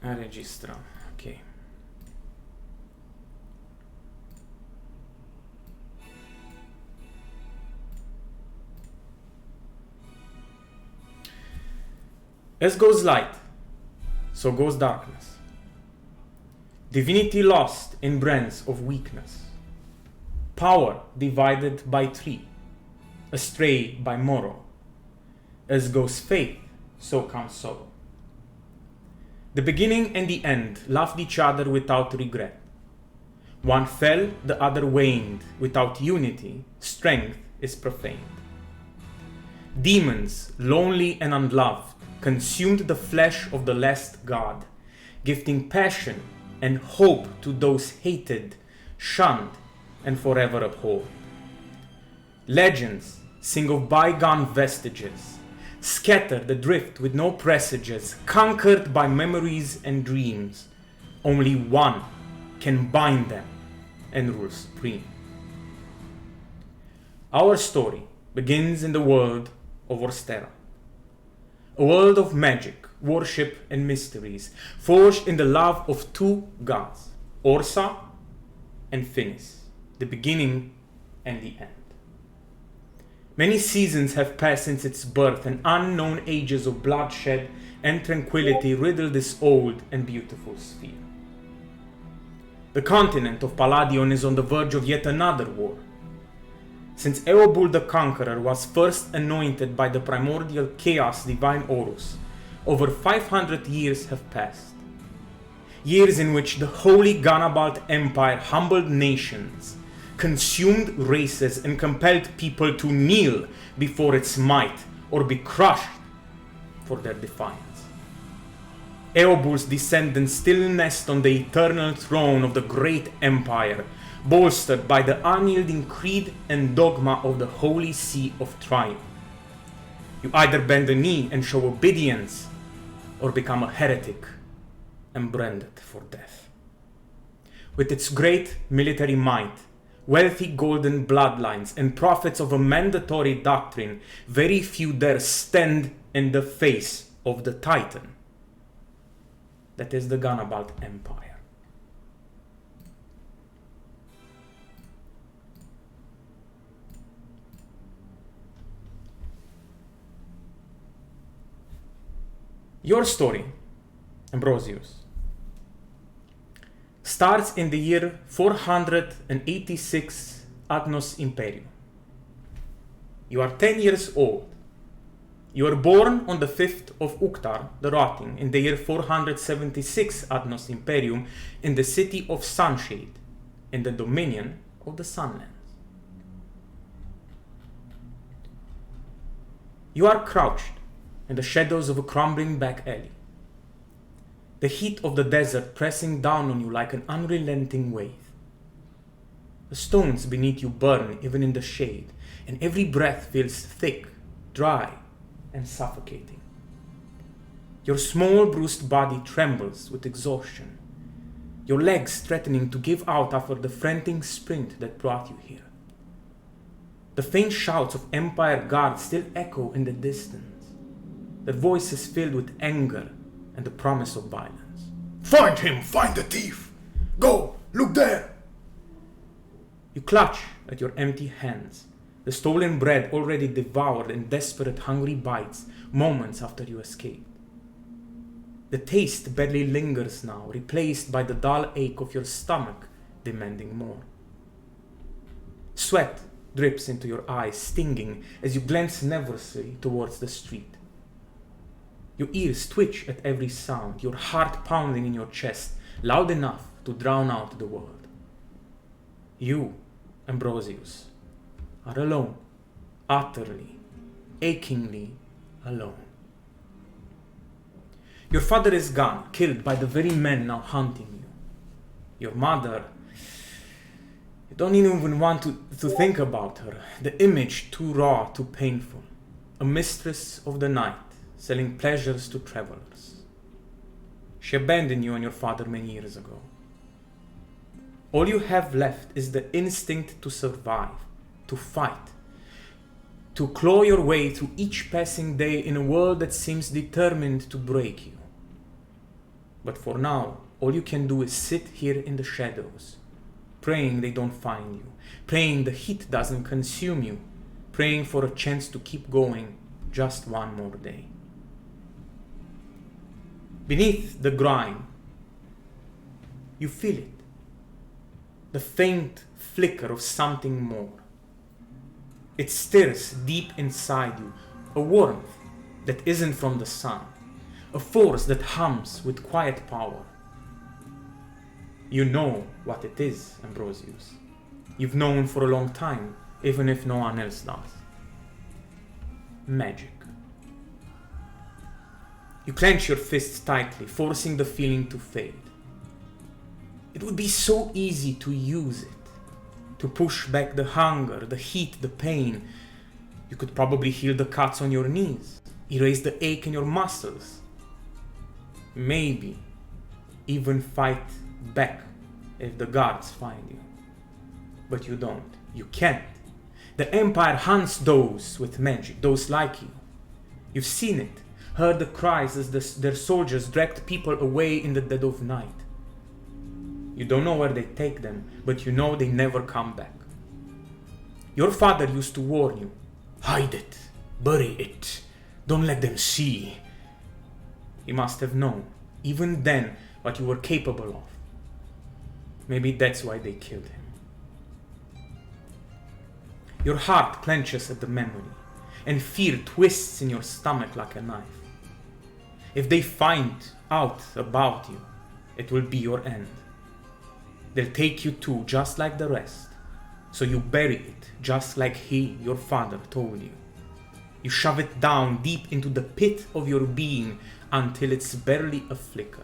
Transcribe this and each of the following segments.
Registrăm, ok. As goes light, so goes darkness. Divinity lost in brands of weakness. Power divided by three, astray by moral. As goes faith, so comes sorrow. The beginning and the end loved each other without regret. One fell, the other waned. Without unity, strength is profaned. Demons, lonely and unloved, consumed the flesh of the last god, gifting passion and hope to those hated, shunned, and forever abhorred. Legends sing of bygone vestiges, scattered adrift with no presages, conquered by memories and dreams. Only one can bind them and rule supreme. Our story begins in the world of Orstera, a world of magic, worship, and mysteries, forged in the love of two gods, Orsa and Finis, the beginning and the end. Many seasons have passed since its birth, and unknown ages of bloodshed and tranquility riddle this old and beautiful sphere. The continent of Palladion is on the verge of yet another war. Since Eobul the Conqueror was first anointed by the primordial chaos divine Horus, over 500 years have passed. Years in which the holy Ganabalt Empire humbled nations, consumed races, and compelled people to kneel before its might or be crushed for their defiance. Eobul's descendants still nest on the eternal throne of the great empire, bolstered by the unyielding creed and dogma of the Holy See of Triumph. You either bend the knee and show obedience, or become a heretic and branded for death. With its great military might, wealthy golden bloodlines, and prophets of a mandatory doctrine, very few dare stand in the face of the Titan that is the Ganabalt Empire. Your story, Ambrosius, starts in the year 486 Adnos Imperium. You are 10 years old. You were born on the 5th of Uktar, the Rotting, in the year 476 Adnos Imperium, in the city of Sunshade, in the dominion of the Sunlands. You are crouched in the shadows of a crumbling back alley, the heat of the desert pressing down on you like an unrelenting wave. The stones beneath you burn even in the shade, and every breath feels thick, dry, and suffocating. Your small bruised body trembles with exhaustion, your legs threatening to give out after the frantic sprint that brought you here. The faint shouts of Empire guards still echo in the distance, their voices filled with anger and the promise of violence. Find him! Find the thief! Go! Look there! You clutch at your empty hands, the stolen bread already devoured in desperate hungry bites moments after you escaped. The taste barely lingers now, replaced by the dull ache of your stomach demanding more. Sweat drips into your eyes, stinging as you glance nervously towards the street. Your ears twitch at every sound, your heart pounding in your chest, loud enough to drown out the world. You, Ambrosius, are alone, utterly, achingly alone. Your father is gone, killed by the very men now hunting you. Your mother, you don't even want to think about her. The image too raw, too painful. A mistress of the night, selling pleasures to travelers. She abandoned you and your father many years ago. All you have left is the instinct to survive, to fight, to claw your way through each passing day in a world that seems determined to break you. But for now, all you can do is sit here in the shadows, praying they don't find you, praying the heat doesn't consume you, praying for a chance to keep going just one more day. Beneath the grime, you feel it. The faint flicker of something more. It stirs deep inside you, a warmth that isn't from the sun, a force that hums with quiet power. You know what it is, Ambrosius. You've known for a long time, even if no one else does. Magic. You clench your fists tightly, forcing the feeling to fade. It would be so easy to use it, to push back the hunger, the heat, the pain. You could probably heal the cuts on your knees, erase the ache in your muscles. Maybe even fight back if the guards find you. But you don't. You can't. The Empire hunts those with magic, those like you. You've seen it, heard the cries as their soldiers dragged people away in the dead of night. You don't know where they take them, but you know they never come back. Your father used to warn you. Hide it. Bury it. Don't let them see. He must have known, even then, what you were capable of. Maybe that's why they killed him. Your heart clenches at the memory, and fear twists in your stomach like a knife. If they find out about you, it will be your end. They'll take you too, just like the rest. So you bury it, just like he, your father, told you. You shove it down deep into the pit of your being until it's barely a flicker.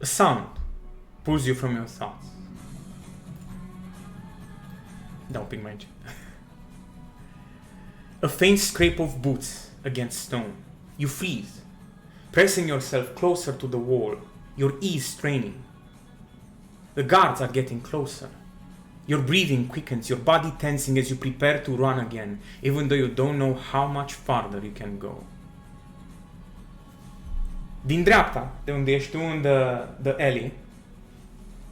A sound pulls you from your thoughts. Dumping magic. A faint scrape of boots against stone. You freeze, pressing yourself closer to the wall, your ears straining. The guards are getting closer. Your breathing quickens, your body tensing as you prepare to run again, even though you don't know how much farther you can go. Din dreapta, de unde ești tu în the alley,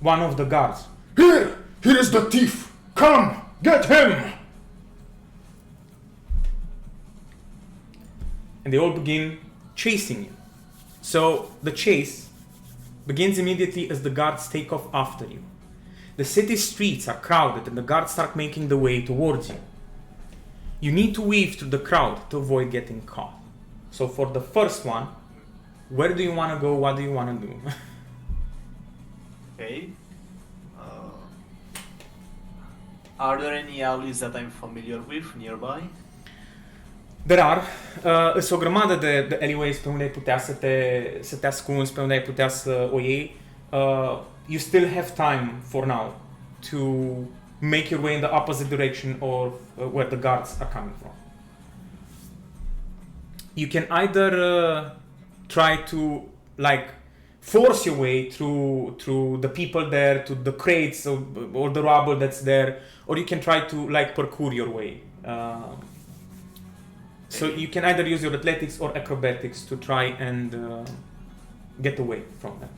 one of the guards. Here! Here is the thief! Come! Get him! And they all begin chasing you. So the chase begins immediately as the guards take off after you. The city streets are crowded and the guards start making the way towards you. You need to weave through the crowd to avoid getting caught. So for the first one, where do you want to go? What do you want to do? Okay. Are there any alleys that I'm familiar with nearby? There are. Sunt o grămadă de alleyways pe unde ai putea să te ascunzi, pe unde ai putea să o iei. You still have time for now to make your way in the opposite direction of where the guards are coming from. You can either try to force your way through the people there, to the crates or the rubble that's there, or you can try to parkour your way. So you can either use your athletics or acrobatics to try and get away from them.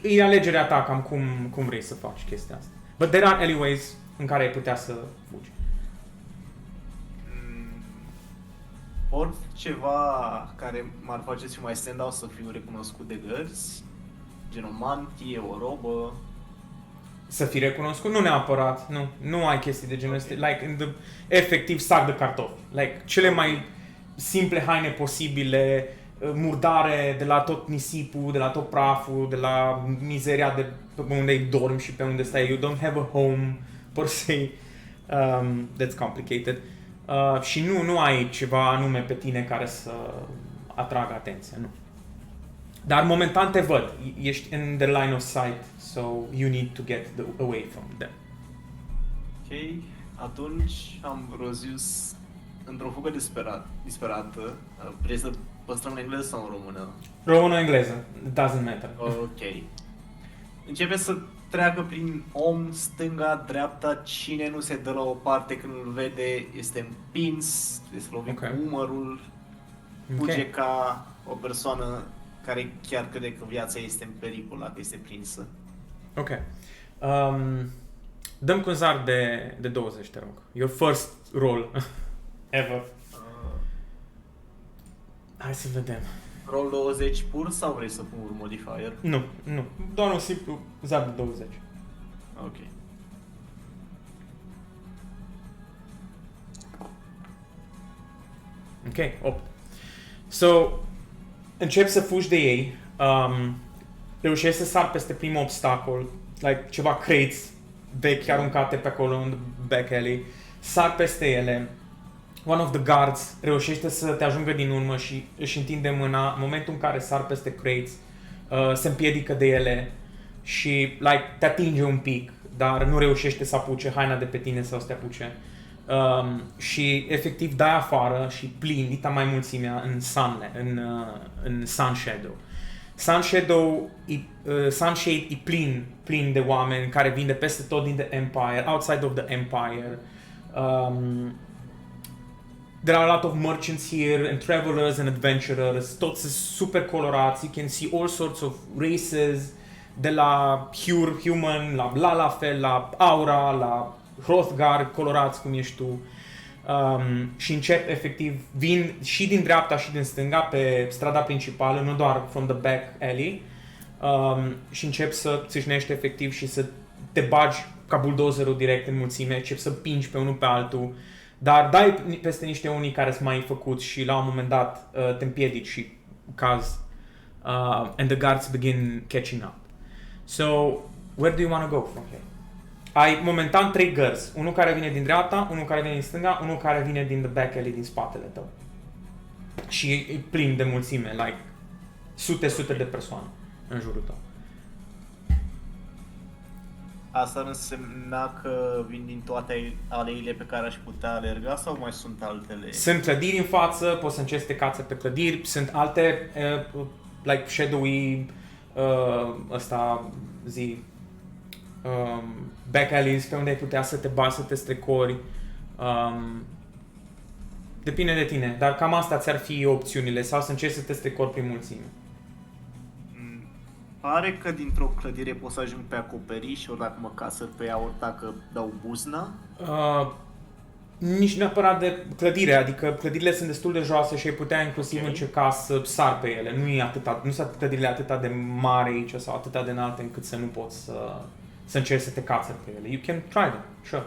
E alegerea ta cam cum vrei să faci chestia asta. But there are alleyways în care ai putea să fugi. Ceva care m-ar face să mai stand out, să fiu recunoscut de gărzi, gen o mantie, o robă. Să fii recunoscut? Nu neapărat, nu ai chestii de genul ăsta, efectiv sac de cartofi, cele mai simple haine posibile, murdare de la tot nisipul, de la tot praful, de la mizeria de pe unde dormi și pe unde stai. You don't have a home, per se, that's complicated. Și nu ai ceva anume pe tine care să atragă atenția, nu. Dar momentan te văd, ești in the line of sight, so you need to get away from them. Ok, atunci Ambrosius, într-o fugă disperată, vrei să Păstrăm în engleză sau în română? Română-engleză, it doesn't matter. Ok. Începe să treacă prin om, stânga, dreapta, cine nu se dă la o parte când îl vede este împins, este lovit cu umărul, fuge ca o persoană care chiar crede că viața este în pericol dacă este prinsă. Ok. Dăm cu zar de 20, te rog. Your first roll ever. Hai să vedem. Roll 20 pur sau vrei să pun un modifier? Nu. Doar un simplu zar de 20. Ok. Ok, 8. So, începi să fugi de ei, reușești să sar peste primul obstacol, like ceva crates vechi aruncate pe acolo în back alley, sar peste ele. One of the guards reușește să te ajungă din urmă și își întinde mâna. În momentul în care sar peste crates, se împiedică de ele și like, te atinge un pic, dar nu reușește să apuce haina de pe tine sau să te apuce. Și efectiv dai afară și plin, dita mai mulțimea în Sun Shadow. Sunshade e plin de oameni care vin de peste tot din the Empire, outside of the Empire. There are a lot of merchants here and travelers and adventurers. Toți sunt super colorați. You can see all sorts of races, de la pure human, la Lalafell, la Aura, la Hrothgar, colorați cum ești tu. Și încep efectiv, vin și din dreapta și din stânga pe strada principală, nu doar from the back alley, și încep să țâșnești efectiv și să te bagi ca buldozerul direct în mulțime, încep să pingi pe unul pe altul, dar dai peste niște unii care sunt mai făcuți și la un moment dat te împiedici și caz, and the guards begin catching up. So, where do you want to go from here? Ai momentan 3 gărzi, unul care vine din dreapta, unul care vine din stânga, unul care vine din the back alley, din spatele tău. Și e plin de mulțime, like sute de persoane în jurul tău. Asta ar însemna că vin din toate aleile pe care aș putea alerga sau mai sunt altele? Sunt clădiri în față, poți să încerci să te cațe pe clădiri, sunt alte, like shadowy, back alleys pe unde ai putea să te bagi, să te strecori. Depinde de tine, dar cam astea ți-ar fi opțiunile, sau să încerci să te strecori prin mulțime. Pare că dintr-o clădire pot să ajung pe acoperiș, ori dacă mă casă pe ea, ori dacă dau buzna? Nici neapărat de clădire, adică clădirile sunt destul de joase și ai putea inclusiv încerca să sar pe ele. Nu sunt clădirile atât de mari aici sau atât de înalte încât să nu poți să încerci să te cațări pe ele. You can try them, sure.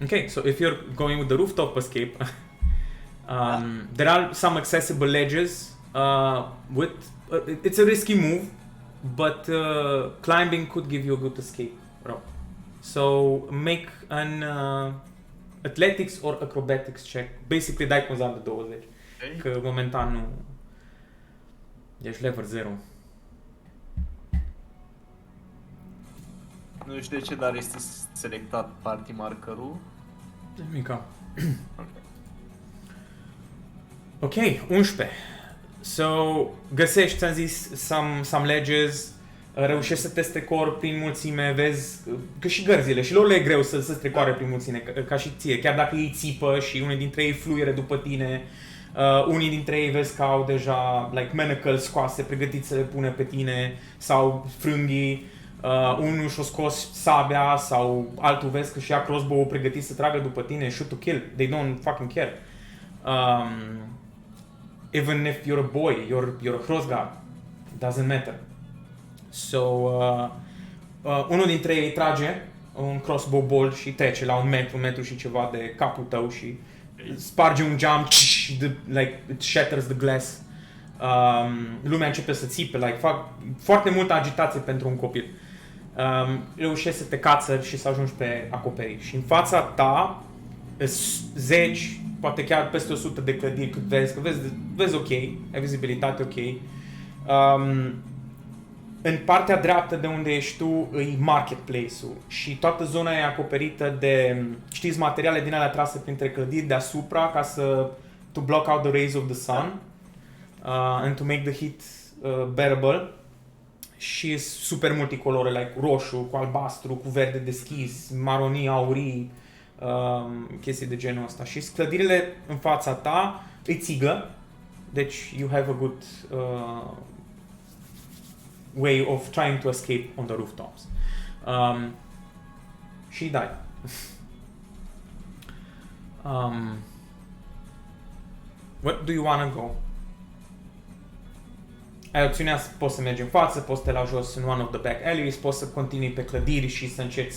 Okay, so if you're going with the rooftop escape, there are some accessible ledges it's a risky move, but climbing could give you a good escape route. So make an athletics or acrobatics check. Basically dai cu zar de 20, că momentan nu ești level 0. Nu știu de ce, dar este selectat party markerul. Mica. Ok, 11. So, găsești, ți-am zis, some ledges, reușești să te strecori prin mulțime, vezi că și gărzile, și lor le e greu să se strecoare prin mulțime, ca și ție, chiar dacă ei țipă și unii dintre ei fluiere după tine, unii dintre ei vezi că au deja like manacles scoase, pregătiți să le pune pe tine, sau frânghii, unul și-o scos sabia, sau altul vezi că și-a crossbow-ul pregătit să tragă după tine, shoot to kill, they don't fucking care. Even if you're a boy, you're a Hrothgar, doesn't matter. So, unul dintre ei trage un crossbow bolt și trece la un metru și ceva de capul tău și sparge un geam, like it shatters the glass. Lumea începe să țipe, like fac foarte multă agitație pentru un copil. Reușești să te cațări și să ajungi pe acoperiș. Și în fața ta zeci, poate chiar peste 100 de clădiri cât vezi, că vezi ok, ai vizibilitate ok. în partea dreaptă de unde ești tu e marketplace-ul și toată zona e acoperită de, știți, materiale din alea trase printre clădiri deasupra ca să to block out the rays of the sun and to make the heat bearable. Și e super multicolore, like roșu, cu albastru, cu verde deschis, maronii, aurii, chestii de genul ăsta. Și clădirile în fața ta e țigă, deci you have a good way of trying to escape on the rooftops. Și dai. What do you wanna go? Ai opțiunea, poți să mergi în față, poți să te la jos în one of the back alleys, poți să continui pe clădiri și să încerci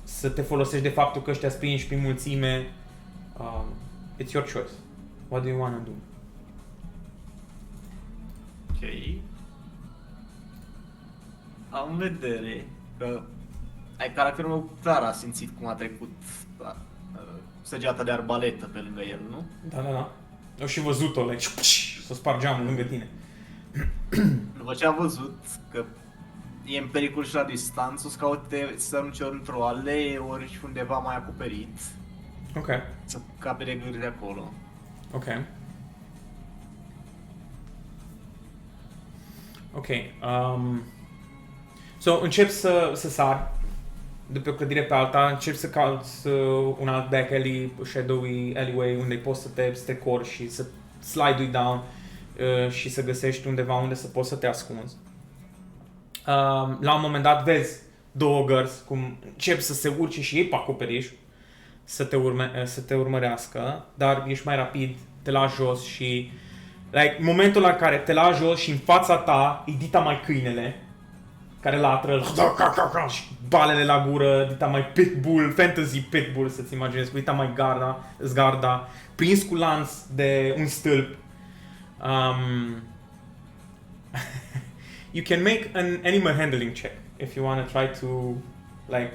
să te folosești de faptul că ăștia sprinși prin mulțime. It's your choice. What do you want to do? Ok. Am în vedere că caracterul meu clar a simțit cum a trecut săgeata de arbaletă pe lângă el, nu? Da. Eu și văzut-o, like, să sparg geamul lângă tine. După ce a văzut că e în pericol și la distanță, o să caute să arunce ori într-o alee, ori undeva mai acoperit. Ok. Să capere gâri de acolo. Ok. Ok. So, încep să sar de pe o clădire pe alta, încep să cauți un alt back alley, shadowy alleyway unde poți să te strecori și să slide-ui down și să găsești undeva unde să poți să te ascunzi. La un moment dat vezi două gărzi cum încep să se urce și ei pe acoperiș să te urmărească, dar ești mai rapid, te lași jos și like, momentul la care te lași jos și în fața ta e dita mai câinele care latră și balele la gură, dita mai pitbull, fantasy pitbull să-ți imaginezi, cu dita mai zgarda, prins cu lanț de un stâlp. You can make an animal handling check if you want to try to like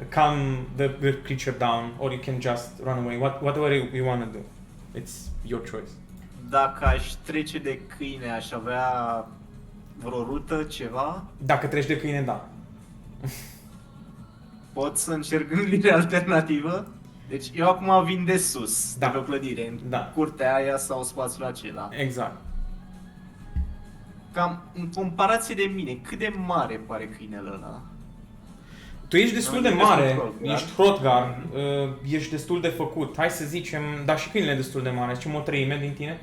calm the creature down, or you can just run away. Whatever you want to do, it's your choice. Dacă aș trece de câine, aș avea vreo rută, ceva? Dacă treci de câine, da. Pot să încerc gândire alternativă? Deci eu acum vin de sus, Da. de pe o clădire, în Da. curtea aia sau spațiul acela. Exact. Cam în comparație de mine, cât de mare pare câinele ăla? Tu ești destul de mare, ești Hrothgar, ești destul de făcut. Hai să zicem, dar și câinele e destul de mare, zicem o treime din tine.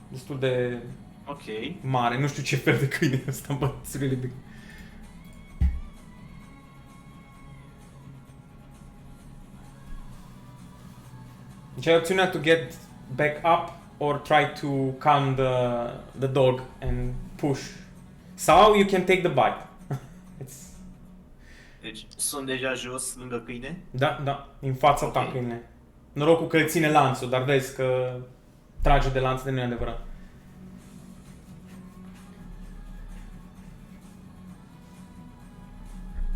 Destul de Ok. mare, nu știu ce fel de câine e ăsta, but it's really big. Deci ai opțiunea to get back up or try to calm the dog and push. Sau you can take the bite. It's... Deci sunt deja jos lângă câine? Da, în fața ta Ok. câine. Norocul că îl ține lanțul, dar vezi că trage de lanț de nu e adevărat.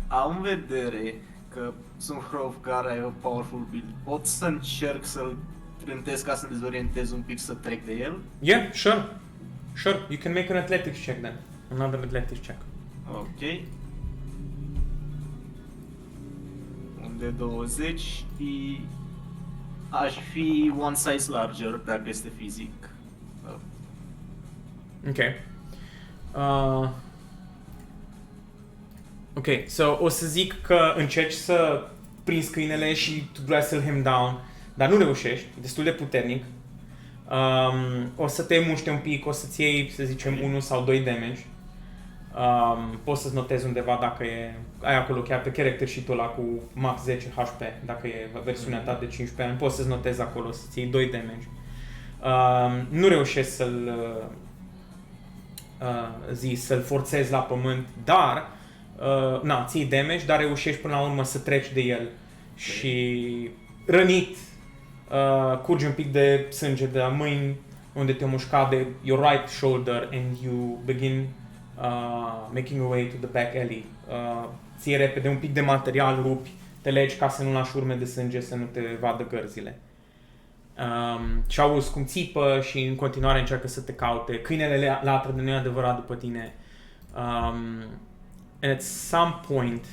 Am în vedere că sunt Hrothgar, I have a powerful build. Pot să încerc să-l trântesc ca să-l dezorientez un pic să trec de el? Yeah, sure. You can make an athletics check then. Another athletics check. Ok. Unde 20 și aș fi one size larger dacă este fizic. Ok. Ok, so o să zic că încerci să prinzi câinele și to wrestle him down, dar nu reușești, e destul de puternic. O să te muște un pic, o să-ți iei, să zicem, 1 sau 2 damage. Poți să-ți notezi undeva dacă e, ai acolo chiar pe character sheet-ul ăla cu max 10 HP, dacă e versiunea ta de 15 ani, poți să-ți notezi acolo, să-ți iei 2 damage. Nu reușești să-l forțezi la pământ, dar ții damage, dar reușești până la urmă să treci de el și rănit, curge un pic de sânge de la mâini unde te mușca de your right shoulder and you begin making your way to the back alley. Ții repede un pic de material, rupi, te legi ca să nu lași urme de sânge, să nu te vadă gărzile. Și auzi cum țipă și în continuare încearcă să te caute. Câinele latră de neadevărat după tine. And at some point,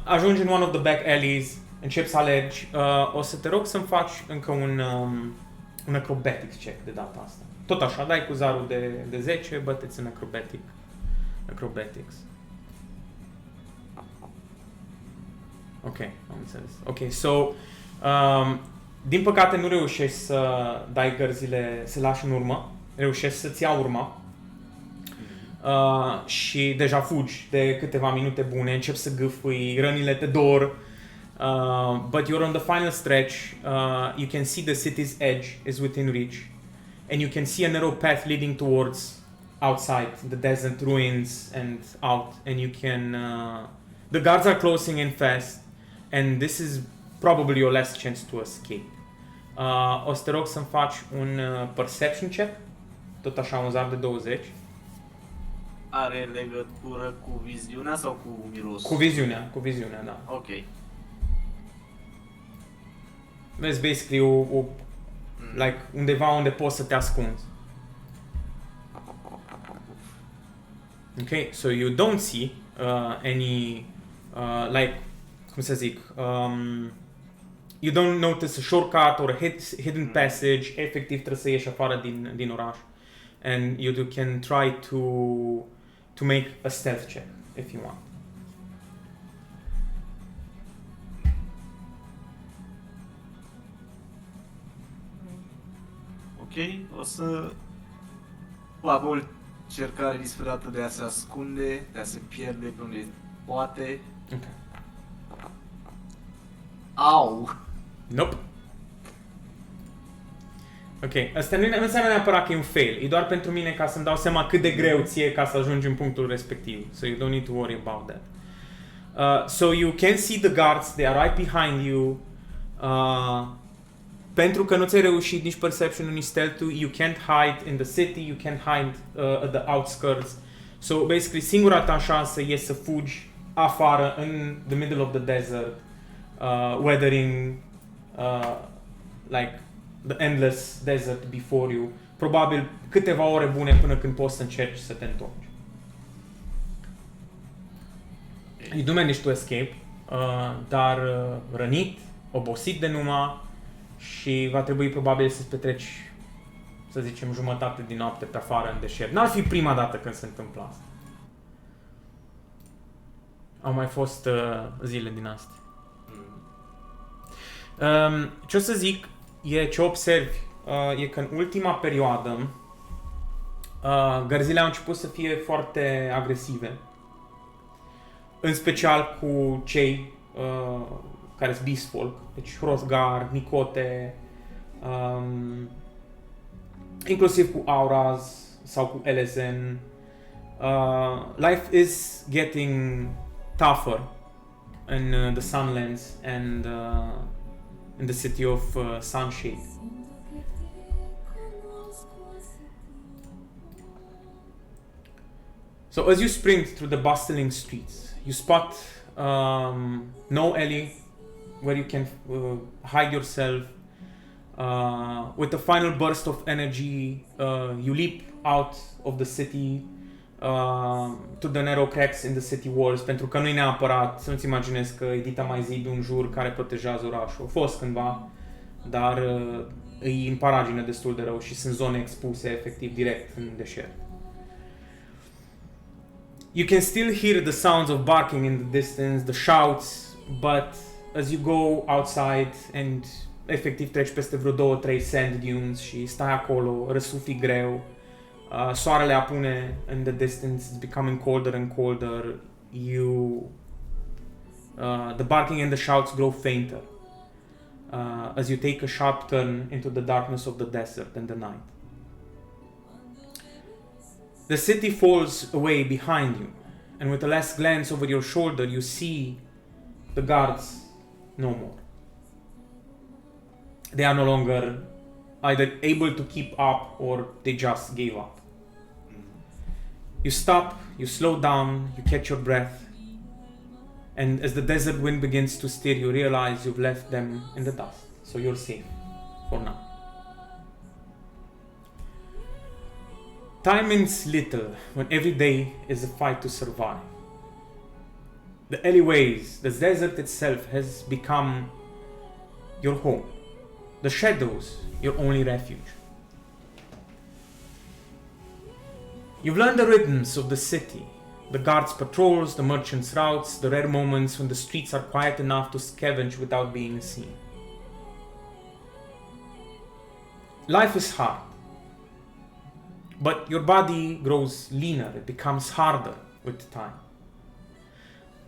ajungi în one of the back alleys, începi să alergi. O să te rog să-mi faci încă un acrobatics check de data asta. Tot așa, dai cu zarul de 10, but it's an acrobatics. Ok, am înțeles. Ok, so, din păcate nu reușești să dai gărzile, să lași în urmă, reușești să-ți ia urma și deja fugi de câteva minute bune, începi să gâfâi, rănile te dor, but you're on the final stretch, you can see the city's edge is within reach, and you can see a narrow path leading towards outside the desert ruins and out, and you can, the guards are closing in fast, and this is probably your last chance to escape. O să te rog să-mi faci un perception check, tot așa un zar de 20. Are legătură cu viziunea sau cu mirosul? Cu viziunea, da. Ok. Vezi basically like undeva unde poți să te ascunzi. Okay, so you don't see any like, cum să zic, you don't notice a shortcut or a hidden passage. Efectiv trebuie să ieși afară din oraș. And you can try to make a stealth check if you want. Ok, o să fac o încercare disperată de a se ascunde, de a se pierde pe unde poate. Ok. Au! Nope. Ok, asta nu înseamnă neapărat că e un fail, e doar pentru mine ca să-mi dau seama cât de greu ție ca să ajungi în punctul respectiv. So you don't need to worry about that. So you can see the guards, they are right behind you. Pentru că nu ți-ai reușit nici perception, nici stealth-ul, you can't hide in the city, you can't hide at the outskirts. So basically singura ta șansă e să fugi afară in the middle of the desert, weathering like the endless desert before you. Probabil câteva ore bune până când poți să încerci să te întorci. You do manage to escape, dar rănit, obosit de numai și va trebui probabil să-ți petreci, să zicem, jumătate din noapte pe afară în deșert. N-ar fi prima dată când se întâmplă asta. Au mai fost zile din astea. Ce o să zic e ce observi e că în ultima perioadă gărzile au început să fie foarte agresive. În special cu cei care sunt beastfolk, deci Hrothgar, Micote, inclusiv cu Auras sau cu Elezen. Life is getting tougher in the Sunlands and in the city of Sunshade. So as you sprint through the bustling streets, you spot no alley where you can hide yourself. With a final burst of energy, you leap out of the city to the narrow cracks in the city walls, pentru că nu e neapărat să nu-ți imaginezi că e dita mai zi de un jur care protejează orașul. A fost cândva, dar e în paragină destul de rău și sunt zone expuse efectiv direct în deșert. You can still hear the sounds of barking in the distance, the shouts, but as you go outside and efectiv treci peste vreo 2-3 sand dunes și stai acolo, răsufi greu, soarele apune in the distance, it's becoming colder and colder, the barking and the shouts grow fainter as you take a sharp turn into the darkness of the desert and the night. The city falls away behind you, and with a last glance over your shoulder, you see the guards no more. They are no longer either able to keep up or they just gave up. You stop, you slow down, you catch your breath, And as the desert wind begins to stir, you realize you've left them in the dust. So you're safe for now. Time means little when every day is a fight to survive. The alleyways, the desert itself has become your home. The shadows, your only refuge. You've learned the rhythms of the city, the guards' patrols, the merchants' routes, the rare moments when the streets are quiet enough to scavenge without being seen. Life is hard, but your body grows leaner, it becomes harder with time.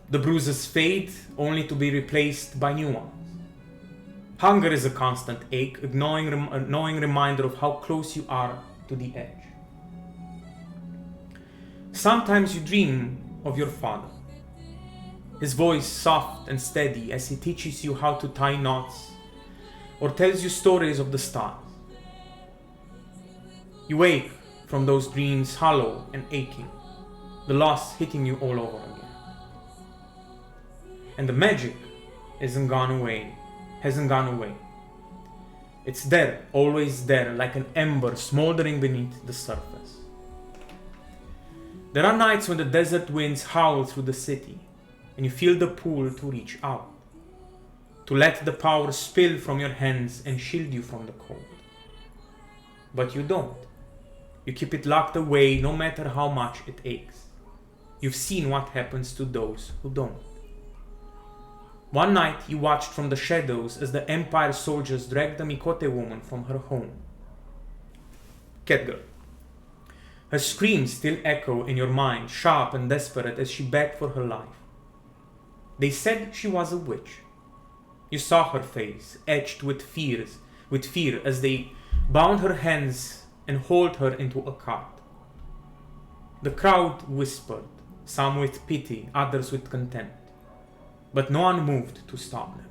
The bruises fade, only to be replaced by new ones. Hunger is a constant ache, a gnawing reminder of how close you are to the edge. Sometimes you dream of your father, his voice soft and steady as he teaches you how to tie knots or tells you stories of the stars. You wake from those dreams hollow and aching, the loss hitting you all over again. And the magic hasn't gone away. It's there, always there, like an ember smoldering beneath the surface. There are nights when the desert winds howl through the city, and you feel the pull to reach out, to let the power spill from your hands and shield you from the cold. But you don't. You keep it locked away no matter how much it aches. You've seen what happens to those who don't. One night you watched from the shadows as the Empire soldiers dragged the Mikote woman from her home. Catgirl. Her screams still echo in your mind, sharp and desperate as she begged for her life. They said she was a witch. You saw her face, etched with fear as they bound her hands and hauled her into a cart. The crowd whispered, some with pity, others with contempt. But no one moved to stop them.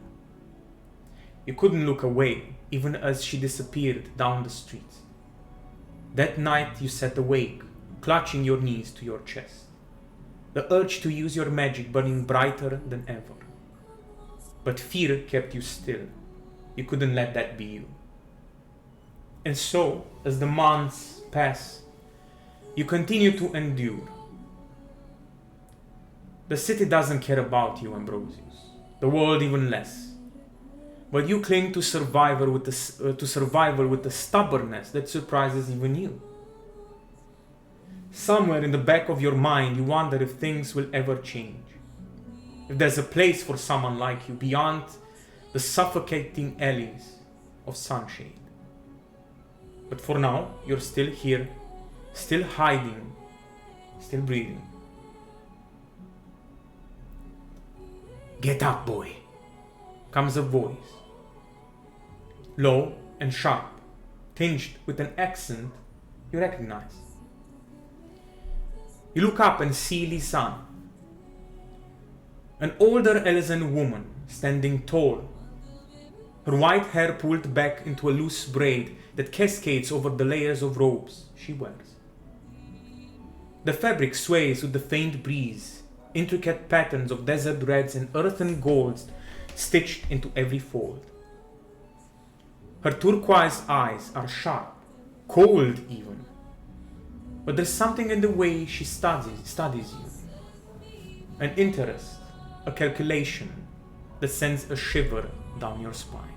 You couldn't look away, even as she disappeared down the street. That night you sat awake, clutching your knees to your chest, the urge to use your magic burning brighter than ever. But fear kept you still. You couldn't let that be you. And so, as the months pass, you continue to endure. The city doesn't care about you, Ambrosius. The world even less. But you cling to survival with the stubbornness that surprises even you. Somewhere in the back of your mind, you wonder if things will ever change. If there's a place for someone like you beyond the suffocating alleys of Sunshade. But for now, you're still here, still hiding, still breathing. Get up, boy, Comes a voice. Low and sharp, tinged with an accent you recognize. You look up and see Lisanne, an older Elzen woman standing tall, her white hair pulled back into a loose braid that cascades over the layers of robes she wears. The fabric sways with the faint breeze, intricate patterns of desert reds and earthen golds stitched into every fold. Her turquoise eyes are sharp, cold even, but there's something in the way she studies you. An interest, a calculation that sends a shiver down your spine.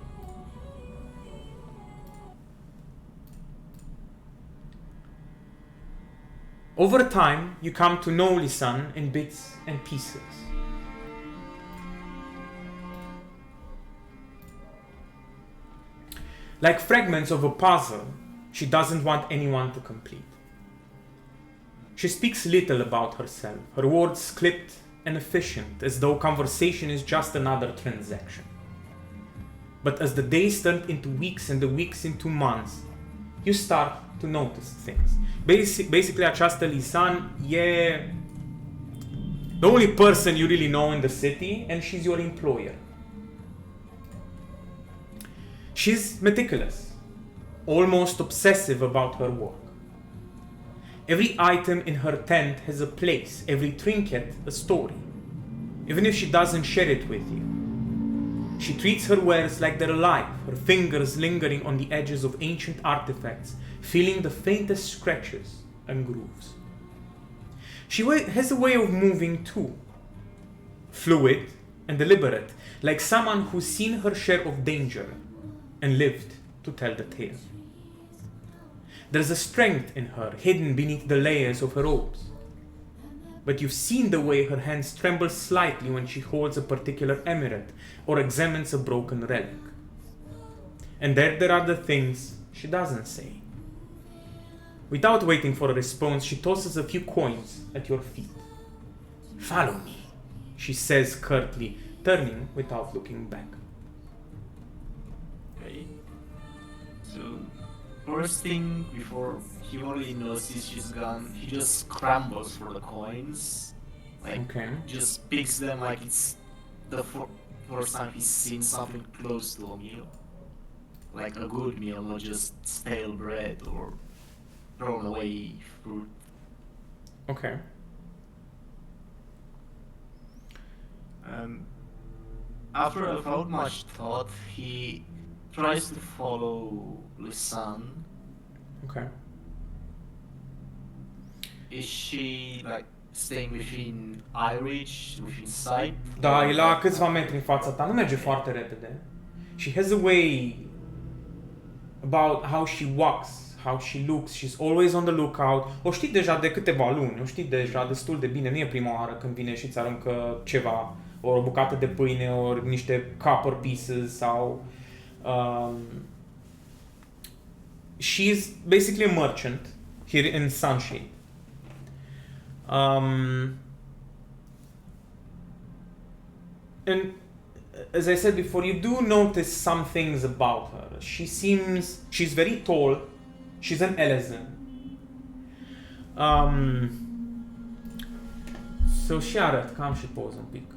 Over time, you come to know Lisanne in bits and pieces. Like fragments of a puzzle, she doesn't want anyone to complete. She speaks little about herself, her words clipped and efficient, as though conversation is just another transaction. But as the days turn into weeks and the weeks into months, you start to notice things. Basically, această Lisanne e the only person you really know in the city, and she's your employer. She's meticulous, almost obsessive about her work. Every item in her tent has a place, every trinket a story. even if she doesn't share it with you. She treats her wares like they're alive, her fingers lingering on the edges of ancient artifacts, feeling the faintest scratches and grooves. She has a way of moving too, fluid and deliberate, like someone who's seen her share of danger and lived to tell the tale. There's a strength in her hidden beneath the layers of her robes. But you've seen the way her hands tremble slightly when she holds a particular emirate or examines a broken relic. And there are the things she doesn't say. Without waiting for a response, she tosses a few coins at your feet. "Follow me," she says curtly, turning without looking back. Okay. So, first thing before he already notices she's gone, he just scrambles for the coins. Like, Okay. just picks them like it's the first time he's seen something close to a meal. Like a good meal, not just stale bread or thrown away fruit. Okay. After without much thought, he tries to follow Lisanne. Okay. Is she like staying within eye reach, within sight? Da, e la câțiva metri în fața ta, nu merge foarte repede. She has a way about how she walks, how she looks, she's always on the lookout. O știi deja de câteva luni, o știi deja destul de bine, nu e prima oară când vine și îți aruncă ceva, ori o bucată de pâine, ori niște copper pieces sau... she's basically a merchant here in Sunshade. And as I said before, you do notice some things about her. She's very tall. She's an Elezen. So și arăt, că am și poză un pic.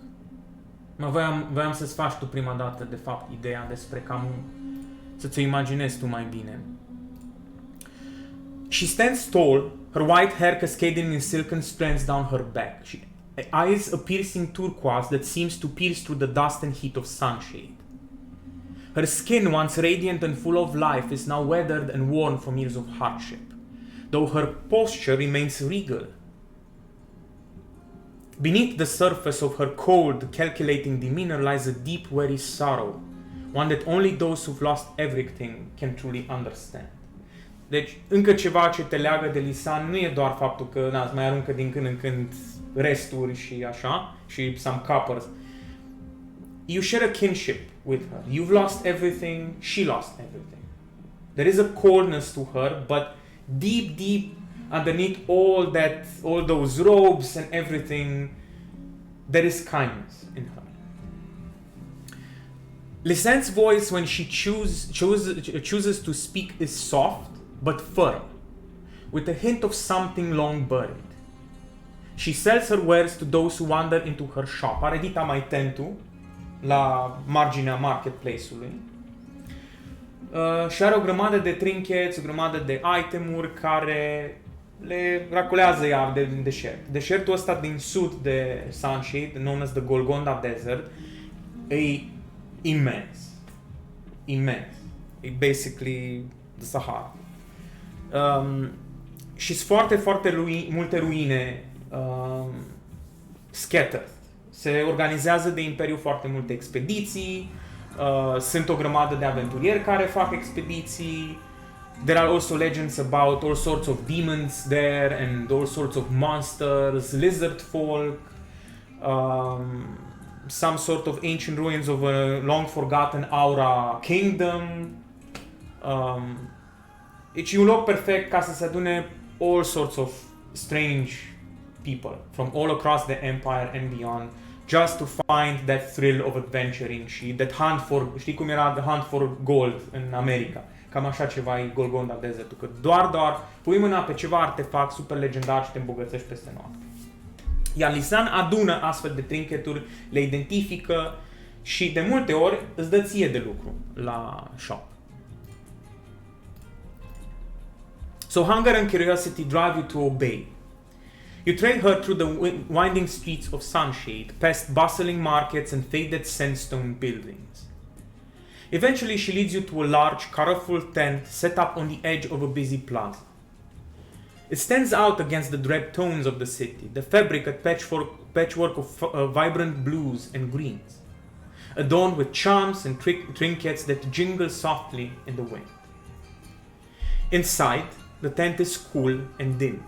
Voiam să-ți faci tu prima dată, de fapt, ideea despre cam... să ți-o imaginezi tu mai bine. She stands tall, her white hair cascading in silken strands down her back. She eyes a piercing turquoise that seems to pierce through the dust and heat of sunshade. Her skin, once radiant and full of life, is now weathered and worn from years of hardship, though her posture remains regal. Beneath the surface of her cold, calculating demeanor lies a deep, weary sorrow, one that only those who've lost everything can truly understand. Deci, încă ceva ce te leagă de Lisanne nu e doar faptul că îți mai aruncă din când în când resturi și așa, și some coppers. You share a kinship with her. You've lost everything, she lost everything. There is a coldness to her, but deep, deep underneath all those robes and everything, there is kindness in her. Lisanne's voice, when she chooses to speak, is soft but firm, with a hint of something long buried. She sells her wares to those who wander into her shop. Are dita mai tentu la marginea marketplace-ului. Și are o grămadă de trinkets, o grămadă de itemuri care le racolează ea din deșert. Deșertul ăsta din sud de Sunshade, known as the Golgonda Desert, e imens. Imens. E basically the Sahara. Și-s foarte, foarte multe ruine scattered. Se organizează de Imperiu foarte multe expediții, sunt o grămadă de aventurieri care fac expediții. There are also legends about all sorts of demons there and all sorts of monsters, lizard folk, some sort of ancient ruins of a long forgotten Aura kingdom. Deci e un loc perfect ca să se adune all sorts of strange people from all across the Empire and beyond, just to find that thrill of adventuring și that hunt for, știi cum era the hunt for gold în America? Cam așa ceva e Golgonda Desert, că doar pui mâna pe ceva artefact super legendar și te îmbogățești peste noapte. Iar Lisanne adună astfel de trinketuri, le identifică și de multe ori îți dă ție de lucru la shop. So hunger and curiosity drive you to obey. You trail her through the winding streets of Sunshade, past bustling markets and faded sandstone buildings. Eventually, she leads you to a large, colorful tent set up on the edge of a busy plaza. It stands out against the drab tones of the city, the fabric a patchwork of vibrant blues and greens, adorned with charms and trinkets that jingle softly in the wind. Inside, the tent is cool and dim,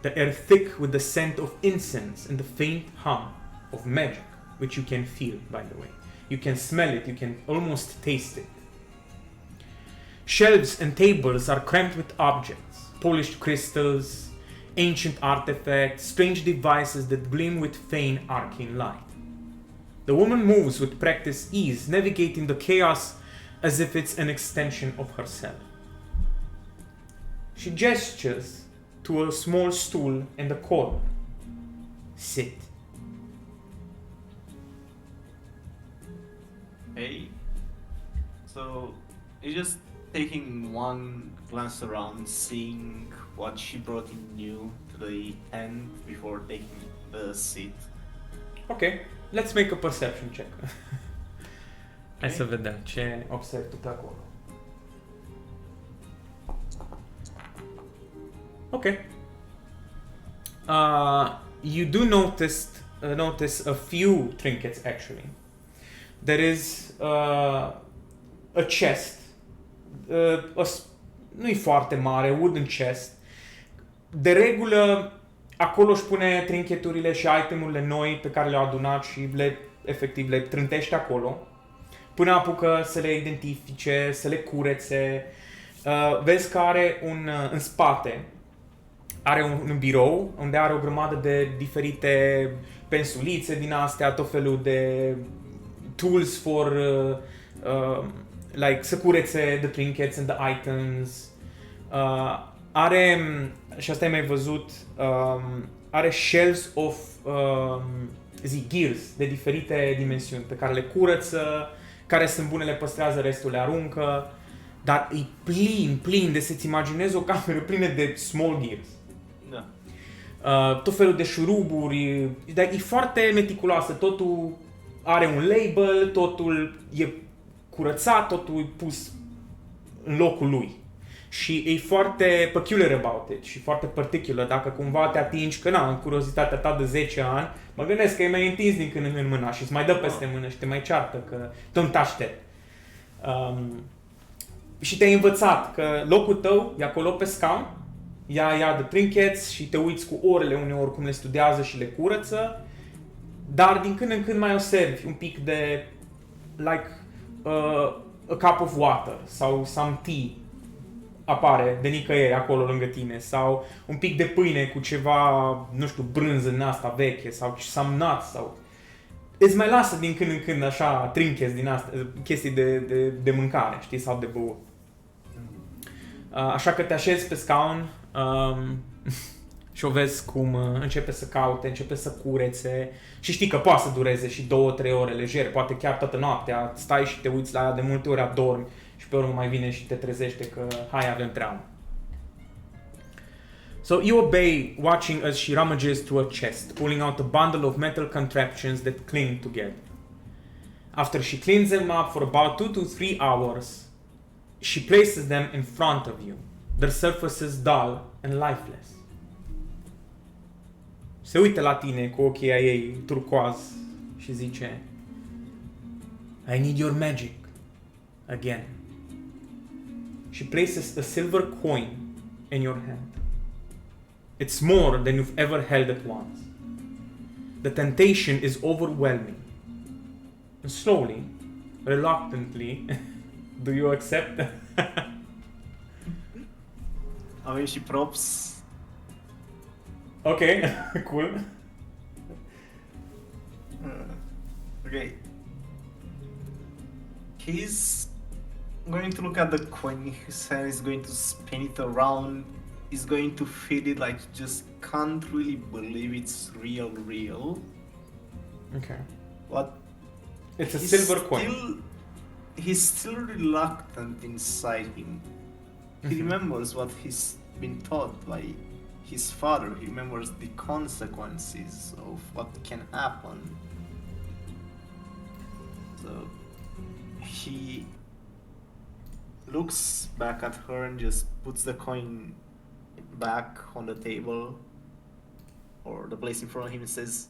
the air thick with the scent of incense and the faint hum of magic, which you can feel, by the way. You can smell it, you can almost taste it. Shelves and tables are crammed with objects, polished crystals, ancient artifacts, strange devices that gleam with faint arcane light. The woman moves with practiced ease, navigating the chaos as if it's an extension of herself. She gestures to a small stool in the corner. Sit. Hey. So, you're just taking one glance around, seeing what she brought in new to the tent before taking the seat. Ok, let's make a perception check. Hai să vedem ce observi tu pe acolo. Okay. You do notice a few trinkets actually. There is a chest. Nu e foarte mare, wooden chest. De regulă, acolo își pune trincheturile și itemurile noi pe care le-au adunat și efectiv le trântește acolo. Până apucă să le identifice, să le curețe. Vezi că are în spate are un birou unde are o grămadă de diferite pensulițe din astea, tot felul de tools for like să curețe the trinkets and the items. Are, și asta ai mai văzut, are shelves of gears de diferite dimensiuni pe care le curăță, care sunt bune, le păstrează, restul le aruncă, dar e plin de să-ți imaginezi o cameră plină de small gears. Da. Tot felul de șuruburi, dar e foarte meticuloasă, totul are un label, totul e curățat, totul e pus în locul lui. Și e foarte peculiar about it și foarte particular. Dacă cumva te atingi, că în curiozitatea ta de 10 ani, mă gândesc că e mai întins din când în când mâna și îți mai dă peste mână și te mai ceartă că don't touch that. Și te-ai învățat că locul tău e acolo pe scaun, ea ia de trinkets și te uiți cu orele uneori cum le studiază și le curăță, dar din când în când mai observi un pic de like a cup of water sau some tea apare de nicăieri acolo lângă tine sau un pic de pâine cu ceva, nu știu, brânză în asta veche sau some nuts sau îți mai lasă din când în când așa trinkets din astea, chestii de mâncare, știi, sau de băut. Așa că te așezi pe scaun și o vezi cum începe să caute, începe să curețe și știi că poate să dureze și 2-3 ore lejer, poate chiar toată noaptea, stai și te uiți la ea, de multe ori adormi și pe urmă mai vine și te trezește că hai avem treabă. So you obey, watching as she rummages through a chest, pulling out a bundle of metal contraptions that cling together. After she cleans them up for about 2 to 3 hours, she places them in front of you, their surfaces dull and lifeless. Se uită la tine cu ochii ei turcoaz și zice: I need your magic again. She places a silver coin in your hand. It's more than you've ever held at once. The temptation is overwhelming. And slowly, reluctantly, do you accept? Avem și props. Ok, cool. Okay. He's going to look at the coin. His hand is going to spin it around. He's going to feel it like he just can't really believe it's real. Okay. But It's a silver coin. He's still reluctant inside him. He remembers what he's been taught by his father. He remembers the consequences of what can happen. So he looks back at her and just puts the coin back on the table or the place in front of him and says,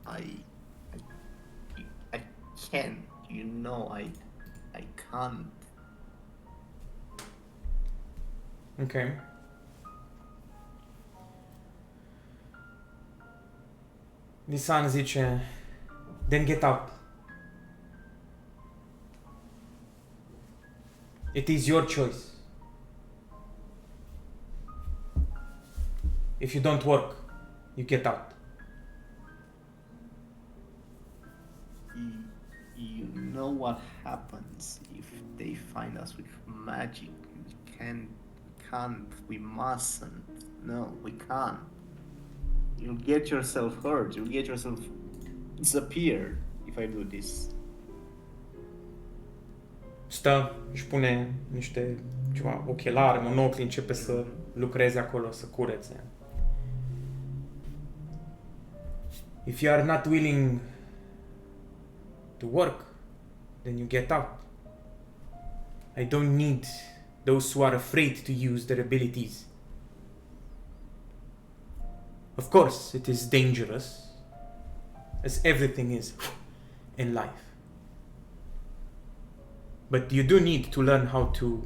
I I can't, you know, I can't. Okay. Lisan zice, then get out. It is your choice. If you don't work, you get out. You know what happens if they find us with magic. We can't, we mustn't. No, we can't. You'll get yourself hurt, you'll get yourself disappear if I do this. Stă, își pune niște ceva ochelari, monocli, începe să lucreze acolo, să curețe. If you are not willing to work, then you get out. I don't need those who are afraid to use their abilities. Of course, it is dangerous, as everything is in life. But you do need to learn how to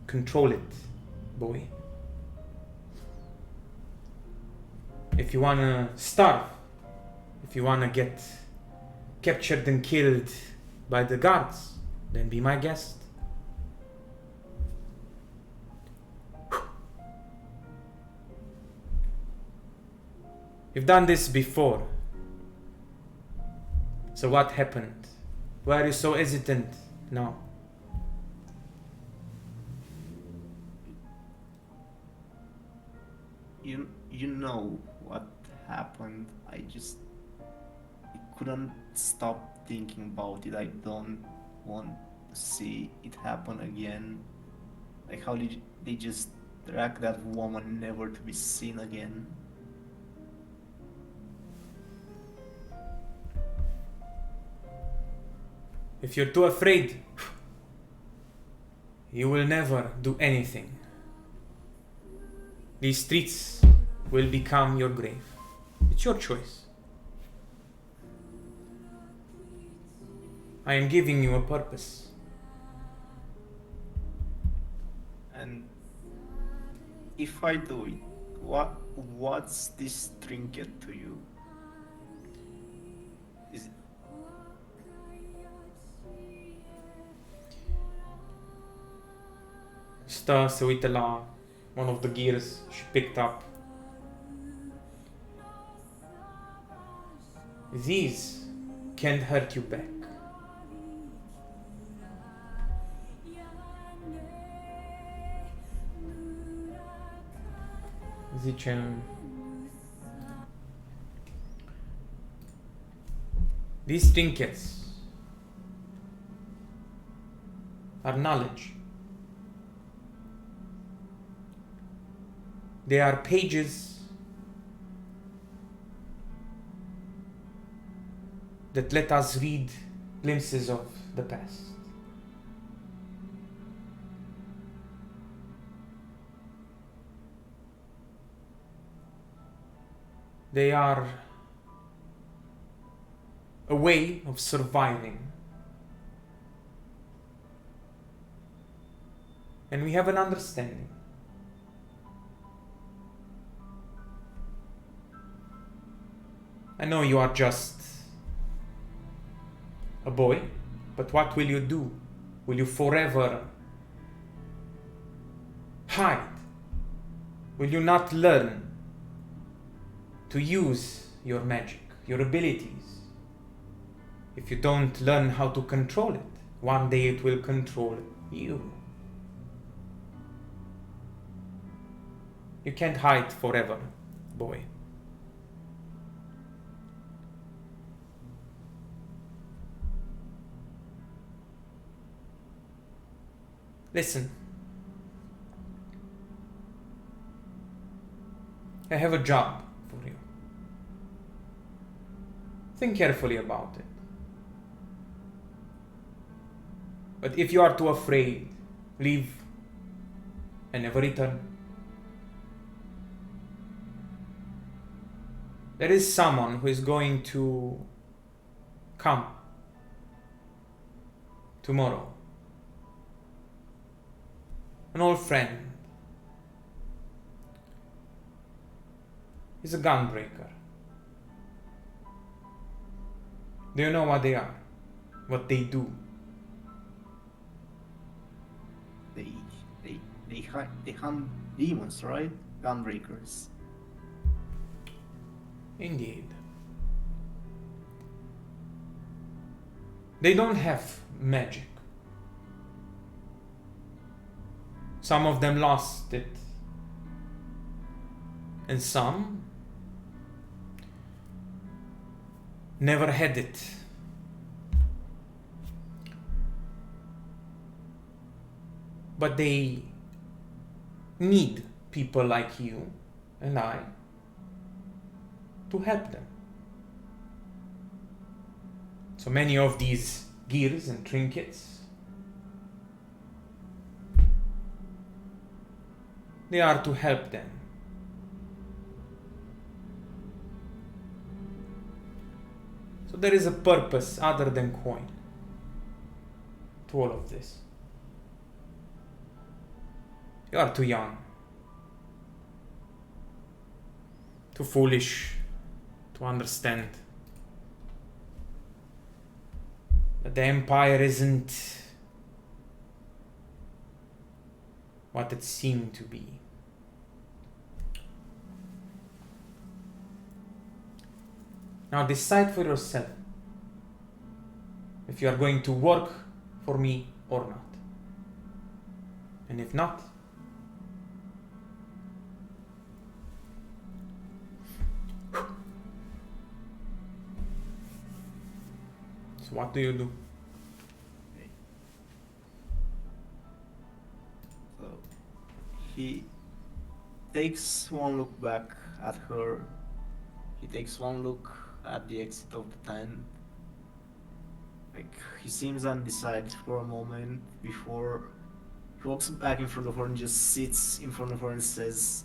control it, boy. If you wanna starve, if you wanna get captured and killed by the guards, then be my guest. You've done this before. So what happened? Why are you so hesitant now? You know what happened. I couldn't stop thinking about it. I don't want to see it happen again. Like how did they just drag that woman never to be seen again? If you're too afraid, you will never do anything. These streets will become your grave. It's your choice. I am giving you a purpose. And if I do it, what's this trinket to you? Is it... Stă, se uită la one of the gears she picked up. These can't hurt you back. Zice, these trinkets are knowledge. They are pages that let us read glimpses of the past. They are a way of surviving. And we have an understanding. I know you are just a boy, but what will you do? Will you forever hide? Will you not learn to use your magic, your abilities? If you don't learn how to control it, one day it will control you. You can't hide forever, boy. Listen. I have a job for you. Think carefully about it. But if you are too afraid, leave and never return. There is someone who is going to come tomorrow. An old friend. He's a gunbreaker. Do you know what they are? What they do? They hunt demons, right? Gunbreakers. Indeed. They don't have magic. Some of them lost it. And some never had it. But they need people like you and I to help them. So many of these gears and trinkets, they are to help them. So there is a purpose other than coin to all of this. You are too young, too foolish to understand that the Empire isn't what it seemed to be. Now decide for yourself if you are going to work for me or not. And if not, so what do you do? So he takes one look back at her. He takes one look at the exit of the tent. Like, he seems undecided for a moment before he walks back in front of her and just sits in front of her and says,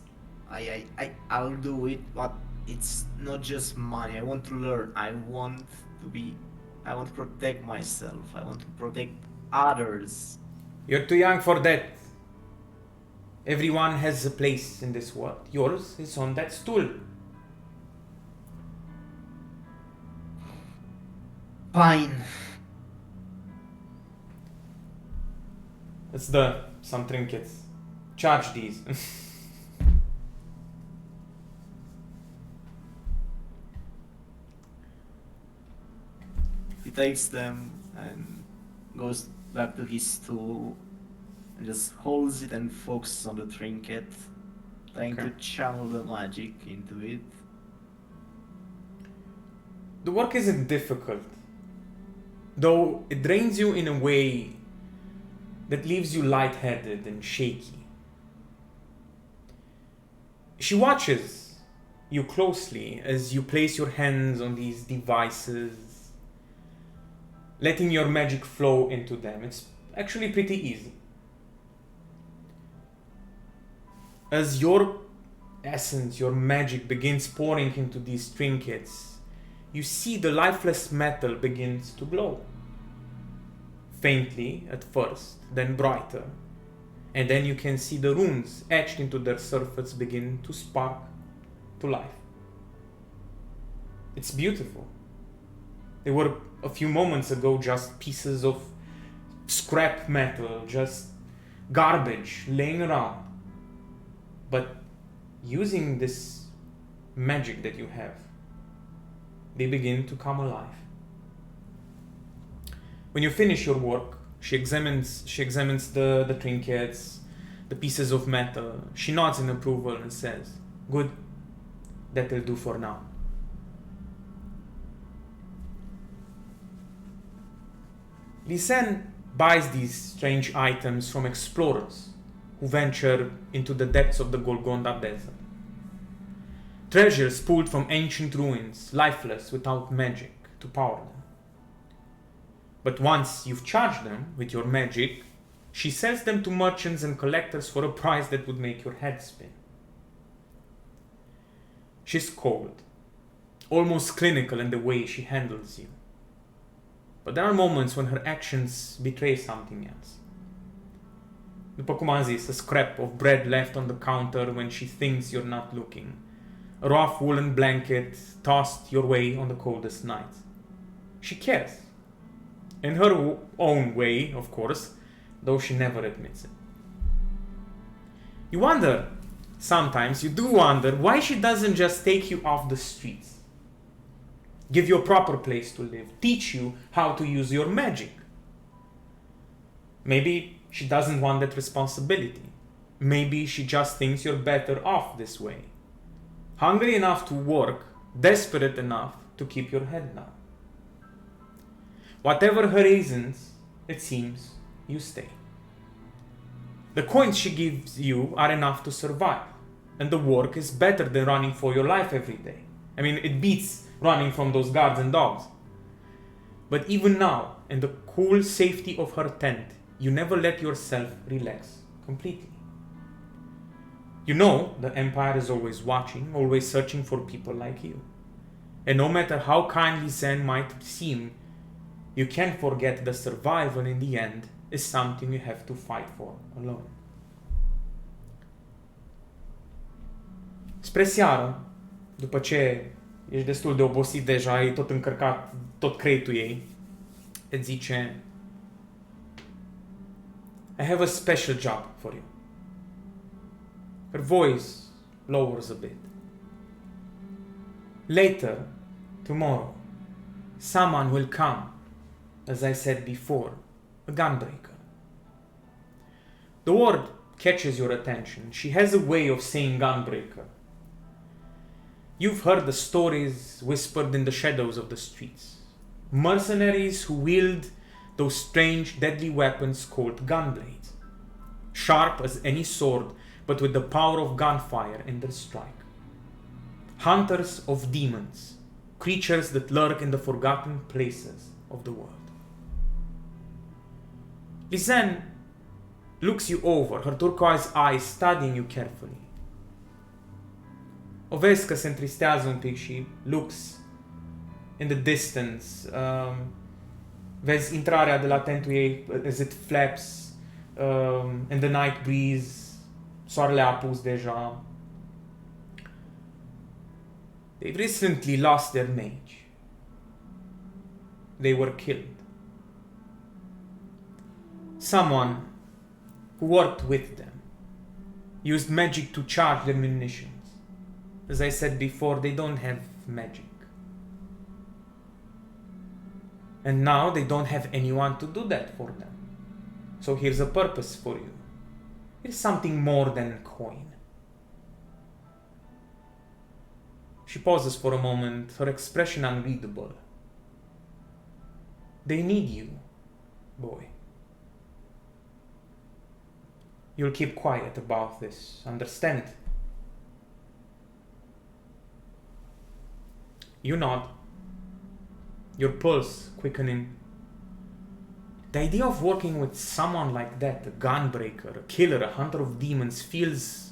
I'll do it, but it's not just money. I want to learn. I want to protect myself. I want to protect others. You're too young for that. Everyone has a place in this world. Yours is on that stool. Fine. It's some trinkets. Charge these. He takes them and goes back to his stool and just holds it and focuses on the trinket, trying to channel the magic into it. The work isn't difficult, though it drains you in a way that leaves you lightheaded and shaky. She watches you closely as you place your hands on these devices, letting your magic flow into them. It's actually pretty easy. As your essence, your magic begins pouring into these trinkets, you see the lifeless metal begins to glow. Faintly at first, then brighter. And then you can see the runes etched into their surface begin to spark to life. It's beautiful. They were a few moments ago just pieces of scrap metal, just garbage laying around. But using this magic that you have, they begin to come alive. When you finish your work, she examines the trinkets, the pieces of metal. She nods in approval and says, "Good, that'll do for now." Lysen buys these strange items from explorers who venture into the depths of the Golgonda desert. Treasures pulled from ancient ruins, lifeless without magic to power them. But once you've charged them with your magic, she sells them to merchants and collectors for a price that would make your head spin. She's cold, almost clinical in the way she handles you. But there are moments when her actions betray something else. După cum am zis, a scrap of bread left on the counter when she thinks you're not looking. A rough woolen blanket tossed your way on the coldest night. She cares. In her own way, of course, though she never admits it. You wonder, sometimes you do wonder, why she doesn't just take you off the streets. Give you a proper place to live. Teach you how to use your magic. Maybe she doesn't want that responsibility. Maybe she just thinks you're better off this way. Hungry enough to work, desperate enough to keep your head down. Whatever her reasons, it seems you stay. The coins she gives you are enough to survive, and the work is better than running for your life every day. I mean, it beats running from those guards and dogs. But even now, in the cool safety of her tent, you never let yourself relax completely. You know the Empire is always watching, always searching for people like you. And no matter how kindly Zen might seem, you can't forget that survival in the end is something you have to fight for alone. Spre seară, după ce ești destul de obosit deja, ai tot încărcat tot creitul ei, îți zice: I have a special job for you. Her voice lowers a bit. Later, tomorrow, someone will come, as I said before, a gunbreaker. The word catches your attention. She has a way of saying gunbreaker. You've heard the stories whispered in the shadows of the streets. Mercenaries who wield those strange, deadly weapons called gunblades. Sharp as any sword, but with the power of gunfire in their strike. Hunters of demons, creatures that lurk in the forgotten places of the world. Lisanne looks you over, her turquoise eyes studying you carefully. O vezi că se întristează un pic și looks in the distance. Vezi intrarea de la tentul ei as it flaps in the night breeze. Soarele a apus deja. They've recently lost their mage. They were killed. Someone who worked with them used magic to charge their munitions. As I said before, they don't have magic. And now they don't have anyone to do that for them. So here's a purpose for you. Here's something more than coin. She pauses for a moment, her expression unreadable. They need you, boy. You'll keep quiet about this, understand? You nod, your pulse quickening. The idea of working with someone like that, a gunbreaker, a killer, a hunter of demons, feels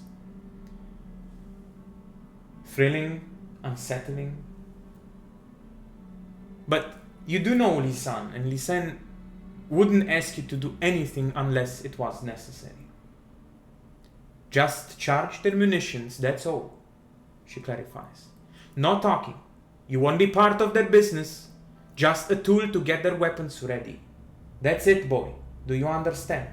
thrilling, unsettling. But you do know Lisanne, and Lisanne wouldn't ask you to do anything unless it was necessary. Just charge their munitions, that's all, she clarifies. No talking. You won't be part of their business, just a tool to get their weapons ready. That's it, boy. Do you understand?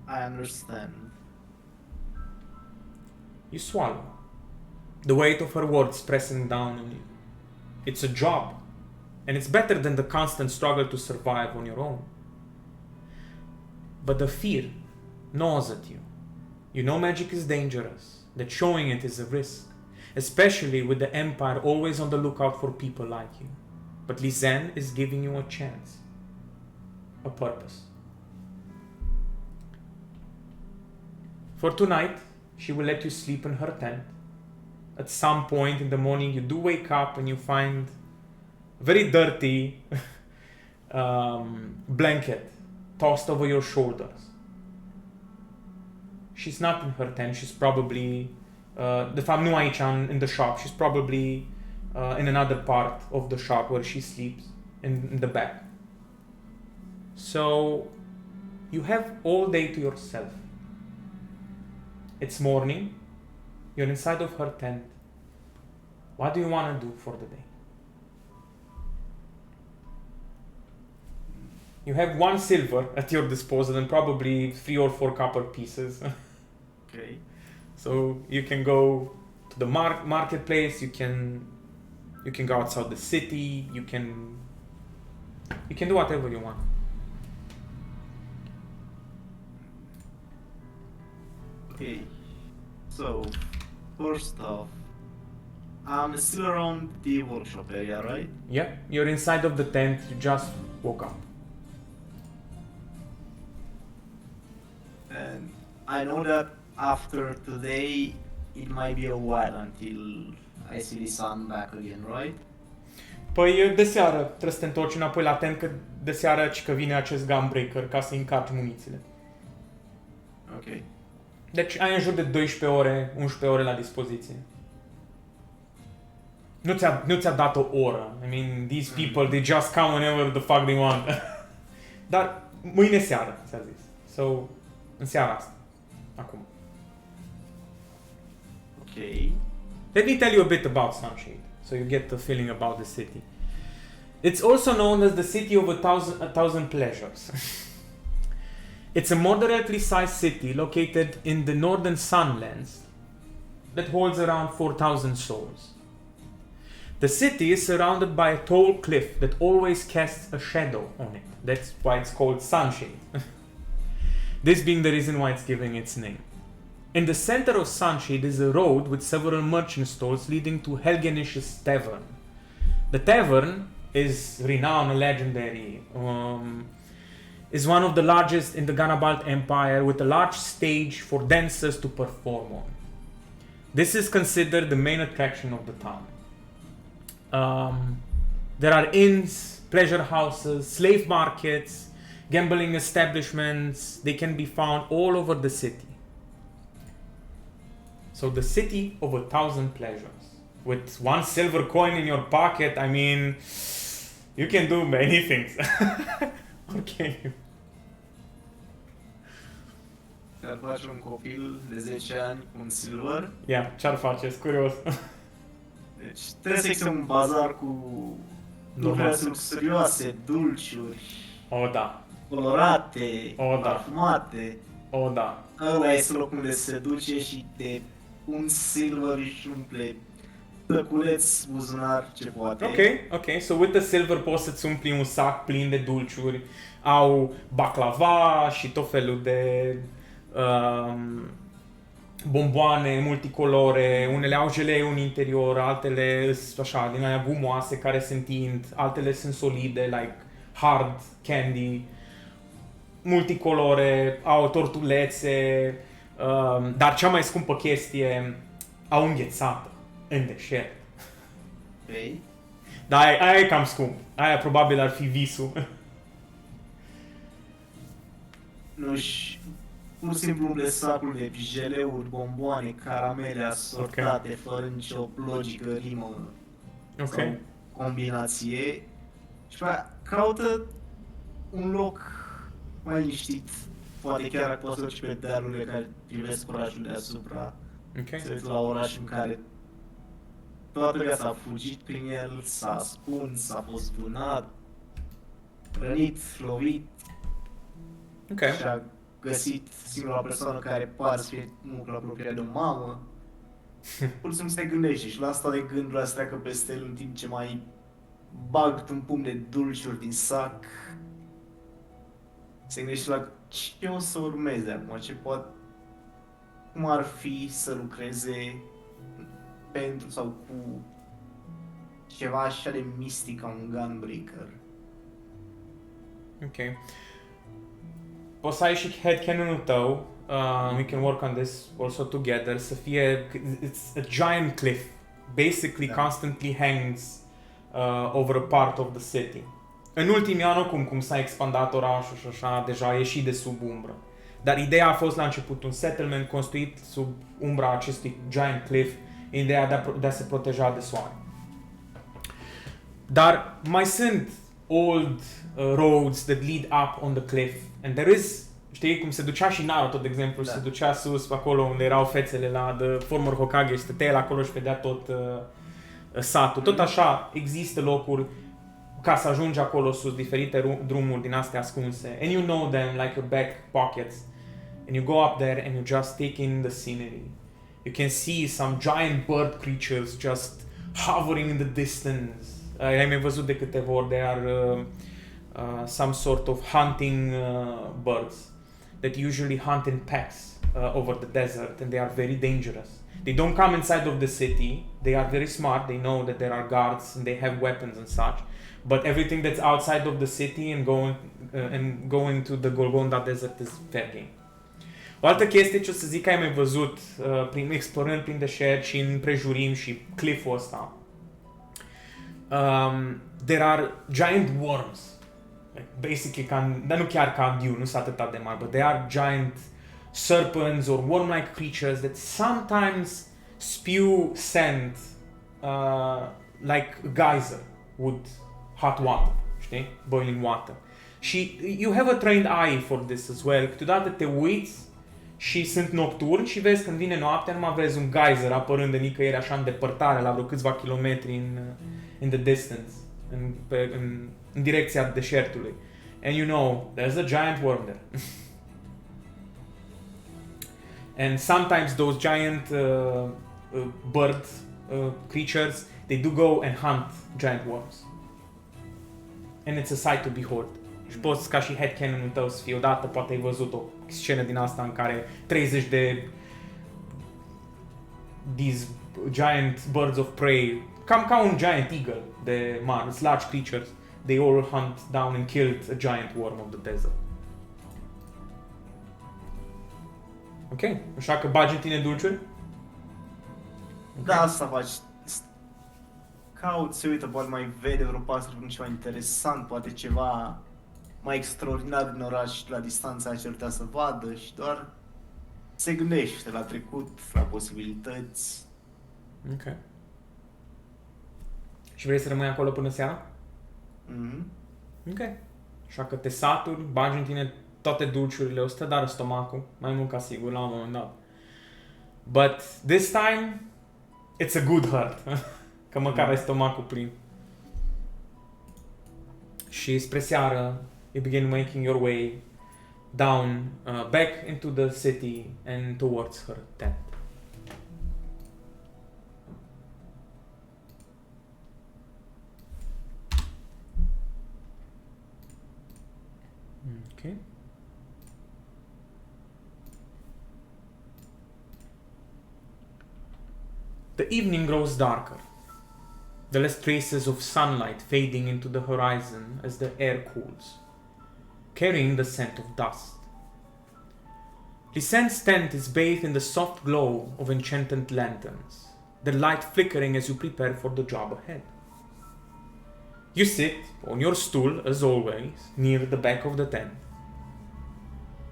I understand. You swallow, the weight of her words pressing down on you. It's a job, and it's better than the constant struggle to survive on your own. But the fear gnaws at you. You know magic is dangerous, that showing it is a risk, especially with the Empire always on the lookout for people like you. But Lisanne is giving you a chance, a purpose. For tonight, she will let you sleep in her tent. At some point in the morning, you do wake up and you find a very dirty blanket tossed over your shoulders. She's not in her tent, she's probably, de fapt nu aici in the shop, she's probably in another part of the shop where she sleeps, in the back. So, you have all day to yourself. It's morning, you're inside of her tent. What do you want to do for the day? You have 1 silver at your disposal and probably 3 or 4 copper pieces. Okay. So you can go to the marketplace, you can go outside the city, you can do whatever you want. Okay. So, first off, I'm still around the workshop area, right? Yeah, you're inside of the tent, you just woke up. And I know that after today, it might be a while until I see the sun back again, right? Păi de seară trebuie să te întorci înapoi la tent, că de seară că vine acest gunbreaker ca să încarci munițiile. Ok. Deci ai în jur de 12 ore, 11 ore la dispoziție. Nu ți-a dat o oră. I mean, these people, they just come whenever the fuck they want. Dar mâine seară, ți-a zis. So, în seara asta. Acum. Okay. Let me tell you a bit about Sunshade, so you get the feeling about the city. It's also known as the city of a thousand pleasures. It's a moderately sized city located in the northern Sunlands that holds around 4,000 souls. The city is surrounded by a tall cliff that always casts a shadow on it. That's why it's called Sunshade. This being the reason why it's giving its name. In the center of Sunshade is a road with several merchant stalls leading to Helgenish's tavern. The tavern is renowned and legendary. Is one of the largest in the Ganabalt Empire, with a large stage for dancers to perform on. This is considered the main attraction of the town. There are inns, pleasure houses, slave markets, gambling establishments. They can be found all over the city. So the city of 1,000 pleasures. With 1 silver coin in your pocket, I mean, you can do many things. Okay. Ar face un copil de 10 ani cu un silver. Yeah, ce-ar face? Sunt curios. Deci trebuie să existe un bazar cu lucruri luxurioase, dulciuri, O, da. colorate, O, da. parfumate. O, da. Ăla este locul unde se duce și de un silver își umple tăculeț, buzunar, ce poate. Ok. So with the silver poți să-ți umpli un sac plin de dulciuri. Au baklava și tot felul de bomboane multicolore. Unele au geleu în interior, altele sunt așa, din aia gumoase care se întind. Altele sunt solide, like hard candy. Multicolore, au tortulețe. Dar cea mai scumpă chestie, au înghețată în deșert. Okay. Dar aia e cam scump. Aia probabil ar fi visul. Nu-și pur și simplu umple sacul de jeleuri, bomboane, caramele asortate, fără nicio logică, rimă sau combinație. Și caută un loc mai liniștit. Poate chiar poți să duci pe dealurile care privesc orașul deasupra. Se duci la oraș în care toată viața a fugit prin el, s-a ascuns, s-a fost vânat, rănit, lovit. Și a găsit singura persoană care pare să fie nuclea propria de o mamă. Pur și simplu se gândește și la asta de gândul ăsta treacă peste el în timp ce mai bag un pumn de dulciuri din sac. Se gândește la ce o să urmeze acum, cum ar fi să lucreze pentru sau cu ceva așa de mistic ca un gunbreaker. Ok. poți să ai și headcanon-ul tău, we can work on this also together, să fie, it's a giant cliff, basically constantly hangs over a part of the city. În ultimii ani, oricum, cum s-a expandat orașul și așa, deja a ieșit de sub umbră. Dar ideea a fost la început un settlement construit sub umbra acestui giant cliff, ideea de a se proteja de soare. Dar mai sunt old roads that lead up on the cliff, and there is, știi, cum se ducea și Naruto, de exemplu, se ducea sus acolo unde erau fețele la The Former Hokage și stătea el acolo și vedea tot satul. Tot așa există locuri ca să ajungi acolo sus, diferite drumuri din astea ascunse. And you know them like your back pockets. And you go up there and you just take in the scenery. You can see some giant bird creatures just hovering in the distance. Ai mai văzut de câteva ori, they are some sort of hunting birds that usually hunt in packs over the desert, and they are very dangerous. They don't come inside of the city, they are very smart, they know that there are guards and they have weapons and such, but everything that's outside of the city and going to the Golgonda desert is fair game. O altă chestie ce o să zic că ai mai văzut explorând prin deșert și în prejurim și cliff-ul ăsta, there are giant worms, like basically, dar nu chiar ca Dune, nu sunt atât de mari, but they are giant serpents or worm-like creatures that sometimes spew scent like a geyser would hot water, știi? Boiling water. Și you have a trained eye for this as well. Câteodată te uiți și sunt nocturni și vezi când vine noaptea, numai vezi un geyser apărând de nicăieri așa în depărtare, la vreo câțiva kilometri in the distance, în direcția deșertului. And you know, there's a giant worm there. And sometimes those giant bird creatures, they do go and hunt giant worms. And it's a sight to behold. Și poți ca și headcanon-ul tău să fie odată, poate ai văzut o scenă din asta în care 30 de these giant birds of prey, cam ca un giant eagle de mari, large creatures, they all hunt down and killed a giant worm of the desert. Ok, așa că bagi în tine dulciuri? Da, asta faci. Caut, se uită, poate mai vede vreo pasăre, vreun ceva interesant, poate ceva mai extraordinar din oraș la distanța aia ce putea să vadă și doar se gândește la trecut, la posibilități. Ok. Și vrei să rămâi acolo până seara? Mhm. Ok. Așa că te saturi, bagi în tine toate dulciurile, o să te dară stomacul, mai mult ca sigur, la un moment dat. But this time, it's a good hurt. Că măcar ai stomacul plin. Și spre seară, you begin making your way down, back into the city and towards her tent. Okay. The evening grows darker, the last traces of sunlight fading into the horizon as the air cools, carrying the scent of dust. Lysenne's tent is bathed in the soft glow of enchanted lanterns, the light flickering as you prepare for the job ahead. You sit on your stool, as always, near the back of the tent.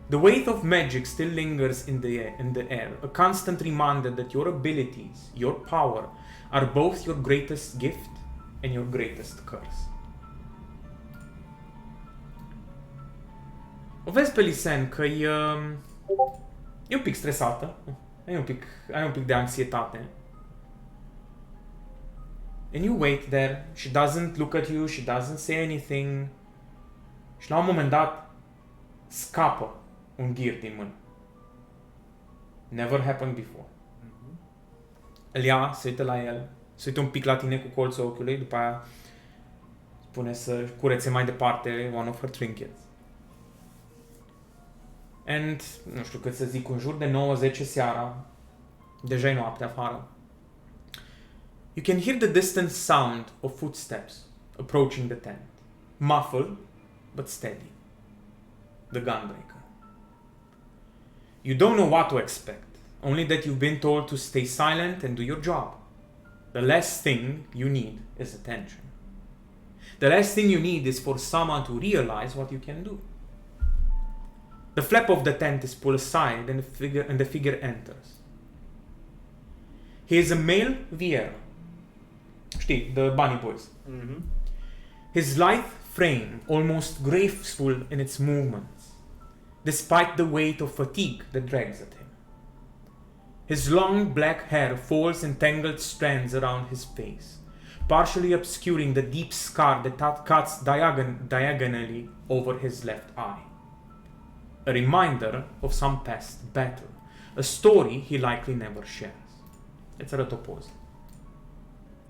The weight of magic still lingers in the air, a constant reminder that your abilities, your power, are both your greatest gift and your greatest curse. O vezi pe Lysenne că e un pic stresată, ai un pic de anxietate. And you wait there, she doesn't look at you, she doesn't say anything. Și la un moment dat scapă un ghir din mână. Never happened before. Îl ia, se uită la el, se uită un pic la tine cu colțul ochiului, după aia spune să curețe mai departe one of her trinkets. And, nu știu cât să zic, în jur de 9-10 seara, deja e noapte afară, you can hear the distant sound of footsteps approaching the tent. Muffled, but steady. The gunbreaker. You don't know what to expect, only that you've been told to stay silent and do your job. The last thing you need is attention. The last thing you need is for someone to realize what you can do. The flap of the tent is pulled aside and the figure enters. He is a male Viera. Știi, the Bunny Boys. Mhm. His lithe frame almost graceful in its movements, despite the weight of fatigue that drags at him. His long black hair falls in tangled strands around his face, partially obscuring the deep scar that cuts diagonally over his left eye. A reminder of some past battle, a story he likely never shares. Îți arăt o poză.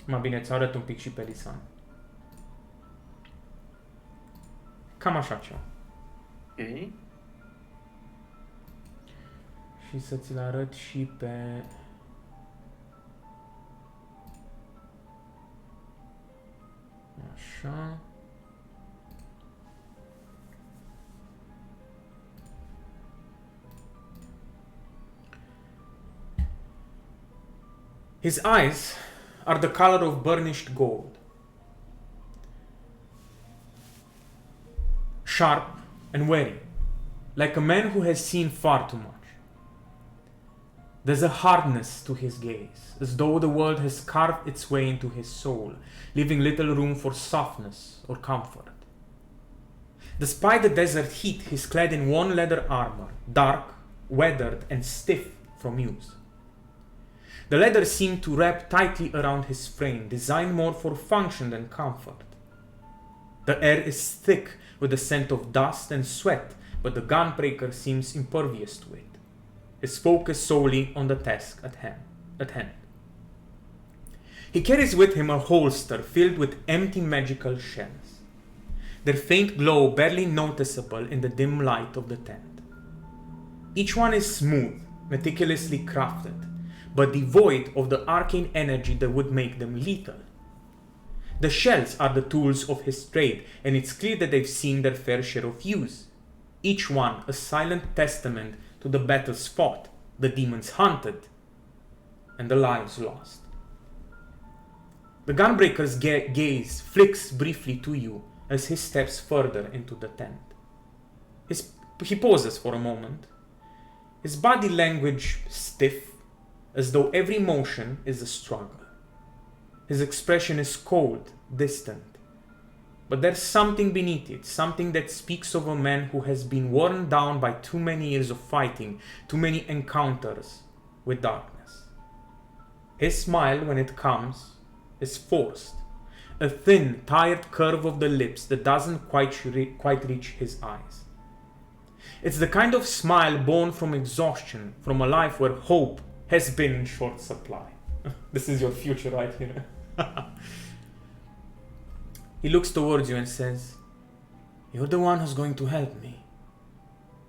Mai bine îți arăt un pic și pe Lisan. Cam așa ceva. Ok. Și să ți-l arăt și pe... Așa. His eyes are the color of burnished gold. Sharp and wary, like a man who has seen far too much. There's a hardness to his gaze, as though the world has carved its way into his soul, leaving little room for softness or comfort. Despite the desert heat, he's clad in worn leather armor, dark, weathered, and stiff from use. The leather seemed to wrap tightly around his frame, designed more for function than comfort. The air is thick with the scent of dust and sweat, but the gunbreaker seems impervious to it, his focus solely on the task at hand. He carries with him a holster filled with empty magical shells, their faint glow barely noticeable in the dim light of the tent. Each one is smooth, meticulously crafted, but devoid of the arcane energy that would make them lethal. The shells are the tools of his trade, and it's clear that they've seen their fair share of use, each one a silent testament to the battles fought, the demons hunted, and the lives lost. The gunbreaker's gaze flicks briefly to you as he steps further into the tent. He pauses for a moment, his body language stiff, as though every motion is a struggle. His expression is cold, distant, but there's something beneath it, something that speaks of a man who has been worn down by too many years of fighting, too many encounters with darkness. His smile, when it comes, is forced, a thin, tired curve of the lips that doesn't quite reach his eyes. It's the kind of smile born from exhaustion, from a life where hope has been in short supply. This is your future right here. He looks towards you and says, "You're the one who's going to help me."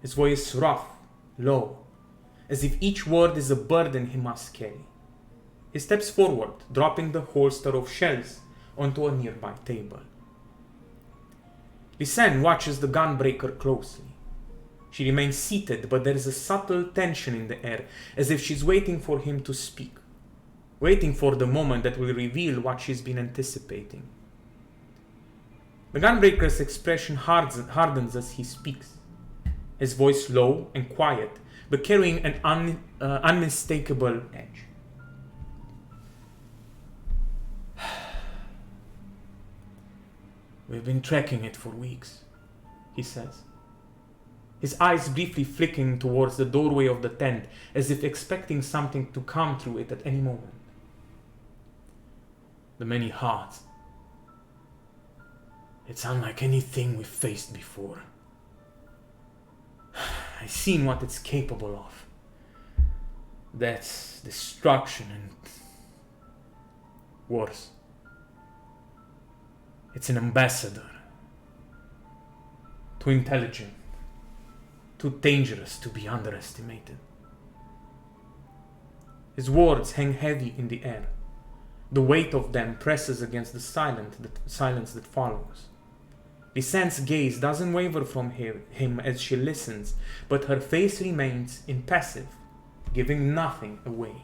His voice rough, low, as if each word is a burden he must carry. He steps forward, dropping the holster of shells onto a nearby table. Lisanne watches the gunbreaker closely. She remains seated, but there is a subtle tension in the air, as if she's waiting for him to speak, waiting for the moment that will reveal what she's been anticipating. The gunbreaker's expression hardens as he speaks, his voice low and quiet, but carrying an unmistakable edge. "We've been tracking it for weeks," he says, his eyes briefly flicking towards the doorway of the tent, as if expecting something to come through it at any moment. "The many hearts. It's unlike anything we've faced before. I've seen what it's capable of. That's destruction and worse. It's an ambassador. Too intelligent. Too dangerous to be underestimated." His words hang heavy in the air. The weight of them presses against the silence that follows. Lisanne's gaze doesn't waver from him as she listens, but her face remains impassive, giving nothing away.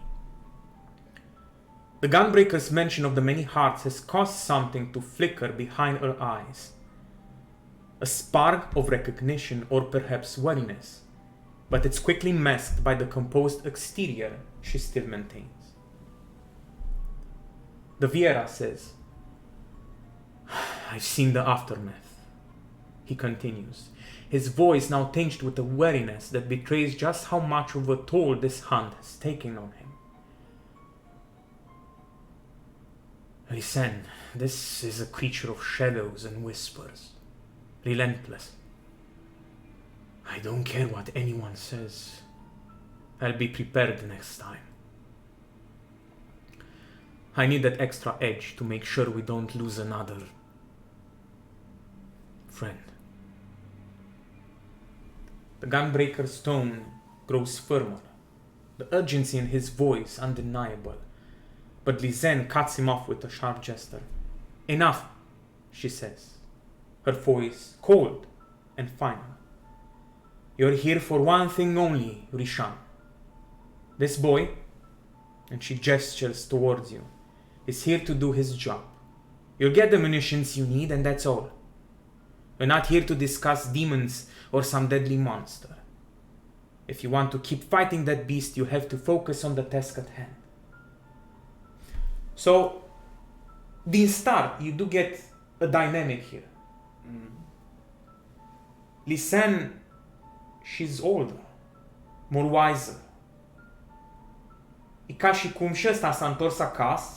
The gunbreaker's mention of the many hearts has caused something to flicker behind her eyes. A spark of recognition or perhaps wariness, but it's quickly masked by the composed exterior she still maintains. The Viera says, "I've seen the aftermath," he continues, his voice now tinged with a wariness that betrays just how much of a toll this hunt has taken on him. "Lisanne, this is a creature of shadows and whispers, relentless. I don't care what anyone says. I'll be prepared next time. I need that extra edge to make sure we don't lose another friend." The gunbreaker's tone grows firmer, the urgency in his voice undeniable. But Lisanne cuts him off with a sharp gesture. "Enough," she says, her voice cold and final. "You're here for one thing only, Rishan. This boy," and she gestures towards you, "is here to do his job. You'll get the munitions you need, and that's all. We're not here to discuss demons or some deadly monster. If you want to keep fighting that beast, you have to focus on the task at hand." So, the start, you do get a dynamic here. Lisanne, she's older, more wiser. E ca și cum și ăsta s-a întors acasă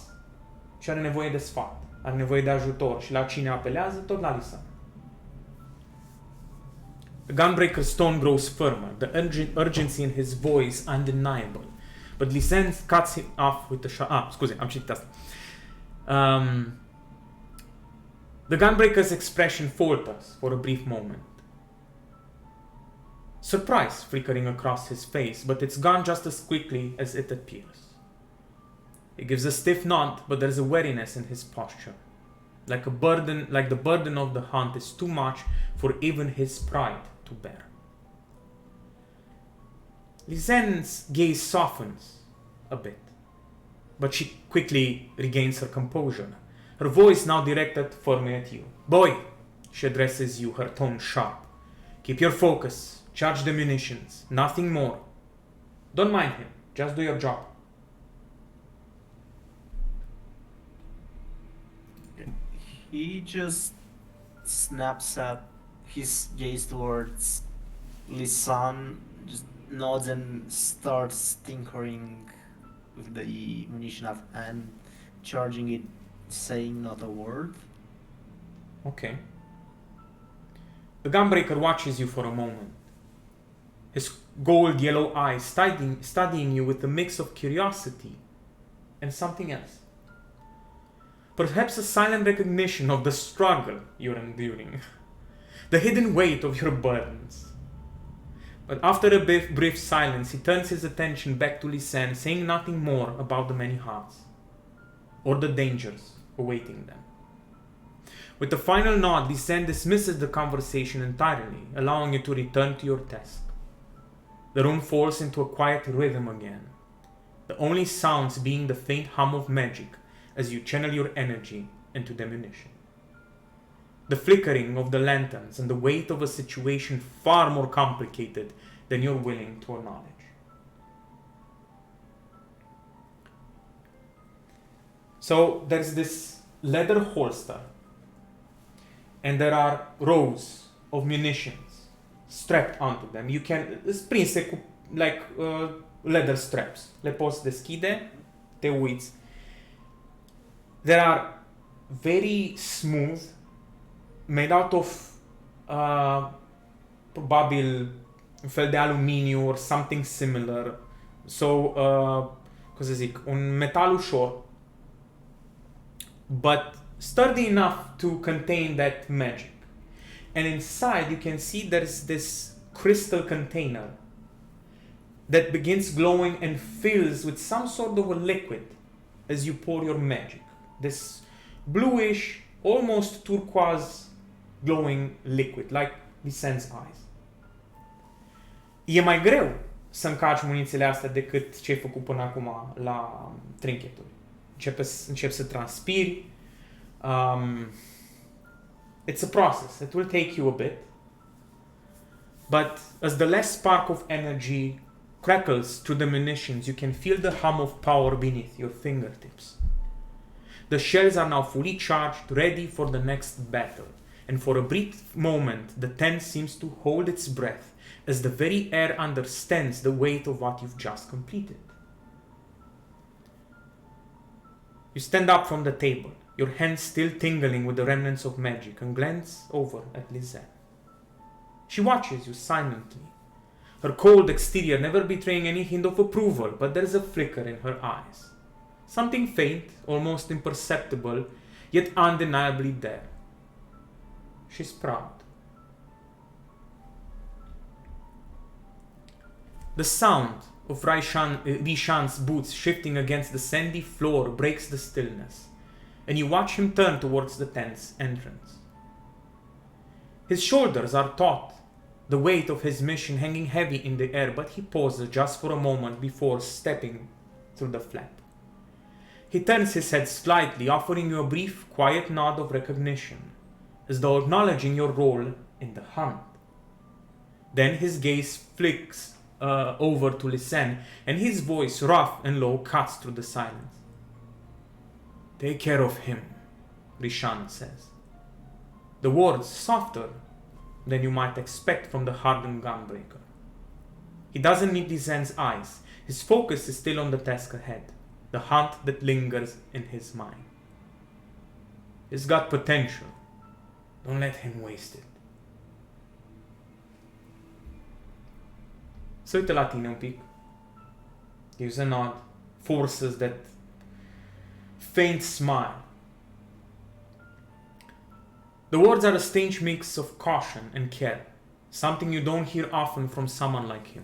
și are nevoie de sfat, are nevoie de ajutor. Și la cine apelează? Tot la Lisanne. The gunbreaker's tone grows firmer, the urgency in his voice undeniable. But Lisanne cuts him off with a scuze, am citit asta. The gunbreaker's expression falters for a brief moment. Surprise flickering across his face, but it's gone just as quickly as it appears. He gives a stiff nod, but there's a wariness in his posture. Like the burden of the hunt is too much for even his pride to bear. Lisanne's gaze softens a bit, but she quickly regains her composure. Her voice now directed firmly at you. "Boy," she addresses you, her tone sharp. "Keep your focus, charge the munitions, nothing more. Don't mind him, just do your job." He just snaps at his gaze towards Lisanne, just nods and starts tinkering with the munition at hand, charging it, saying not a word. Okay. The gunbreaker watches you for a moment, his gold yellow eyes studying you with a mix of curiosity and something else. Perhaps a silent recognition of the struggle you're enduring, the hidden weight of your burdens. But after a brief silence, he turns his attention back to Lisanne, saying nothing more about the many hearts or the dangers awaiting them. With a final nod, Lisanne dismisses the conversation entirely, allowing you to return to your task. The room falls into a quiet rhythm again, the only sounds being the faint hum of magic as you channel your energy into the munition. The flickering of the lanterns and the weight of a situation far more complicated than you're willing to acknowledge. So there's this leather holster, and there are rows of munitions strapped onto them. You can, prinse cu, like leather straps. Le poți deschide, te uiți. There are very smooth, made out of probabil un fel de aluminiu or something similar. So, cum să zic, un metal ușor, but sturdy enough to contain that magic. And inside you can see there's this crystal container that begins glowing and fills with some sort of a liquid as you pour your magic. This bluish, almost turquoise glowing liquid, like Lisanne's eyes. E mai greu să încarci munițiile astea decât ce ai făcut până acum la trincheturi. Începi să transpiri. It's a process. It will take you a bit. But as the last spark of energy crackles through the munitions, you can feel the hum of power beneath your fingertips. The shells are now fully charged, ready for the next battle. And for a brief moment, the tent seems to hold its breath as the very air understands the weight of what you've just completed. You stand up from the table, your hands still tingling with the remnants of magic, and glance over at Lisanne. She watches you silently, her cold exterior never betraying any hint of approval, but there is a flicker in her eyes. Something faint, almost imperceptible, yet undeniably there. She's proud. The sound of Rishan's boots shifting against the sandy floor breaks the stillness, and you watch him turn towards the tent's entrance. His shoulders are taut, the weight of his mission hanging heavy in the air, but he pauses just for a moment before stepping through the flap. He turns his head slightly, offering you a brief, quiet nod of recognition, as though acknowledging your role in the hunt. Then his gaze flicks over to Lisanne, and his voice, rough and low, cuts through the silence. "Take care of him," Rishan says. The words softer than you might expect from the hardened gunbreaker. He doesn't meet Lisanne's eyes. His focus is still on the task ahead, the hunt that lingers in his mind. He's got potential. Don't let him waste it. Se uită la tine un pic. Gives a nod. Forces that faint smile. The words are a strange mix of caution and care, something you don't hear often from someone like him.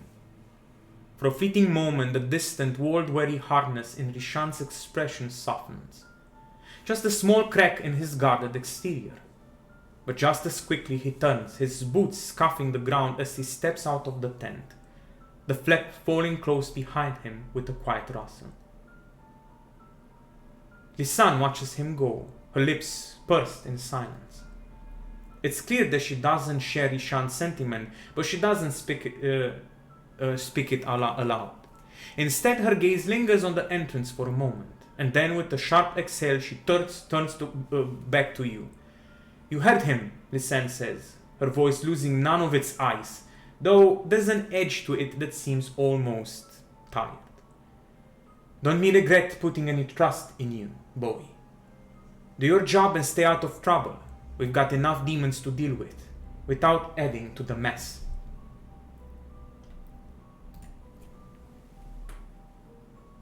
For a fleeting moment, the distant, world-weary hardness in Rishan's expression softens. Just a small crack in his guarded exterior. But just as quickly he turns, his boots scuffing the ground as he steps out of the tent, the flap falling close behind him with a quiet rustle. Lisanne watches him go, her lips pursed in silence. It's clear that she doesn't share Rishan's sentiment, but she doesn't speak it aloud. Instead, her gaze lingers on the entrance for a moment, and then with a sharp exhale, she turns back to you. "You heard him," Lisanne says, her voice losing none of its ice, though there's an edge to it that seems almost tired. "Don't me regret putting any trust in you, Bowie. Do your job and stay out of trouble. We've got enough demons to deal with, without adding to the mess."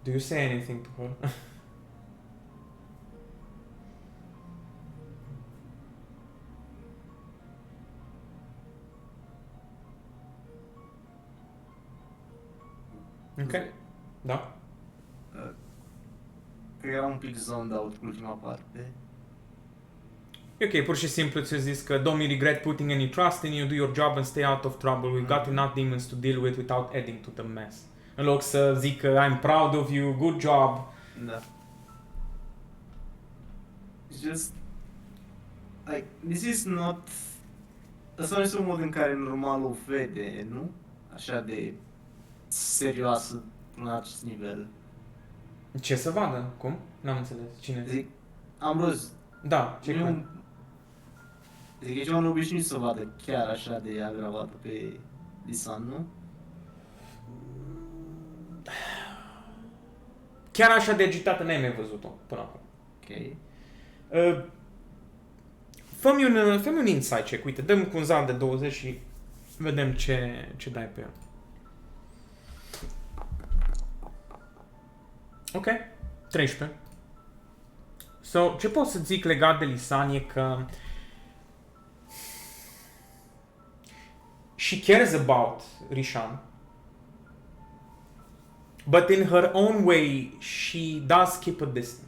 Do you say anything to her? Ok. Da. Că era un pic zoned out ultima parte. Ok, pur și simplu ți-a zis că "Don't regret putting any trust in you, do your job and stay out of trouble. We've got enough demons to deal with without adding to the mess." În loc să zic că "I'm proud of you, good job." Da. It's just... Like, this is not... Asta nu este un mod în care normal o vede, nu? Așa de serioasă la acest nivel. Ce să vadă? Cum? N-am înțeles. Cine? Zic, Ambrosius. Da, ce nu... Zic, e ceva neobișnuit să vadă chiar așa de agravată pe Lisanne, nu? Chiar așa de agitată n-ai mai văzut-o până acum. Ok. Fă-mi un insight check. Uite, dăm cu un zar de 20 și vedem ce dai pe el. Ok, 13. So, ce pot să zic legat de Lisanne e că she cares about Rishan, but in her own way she does keep a distance.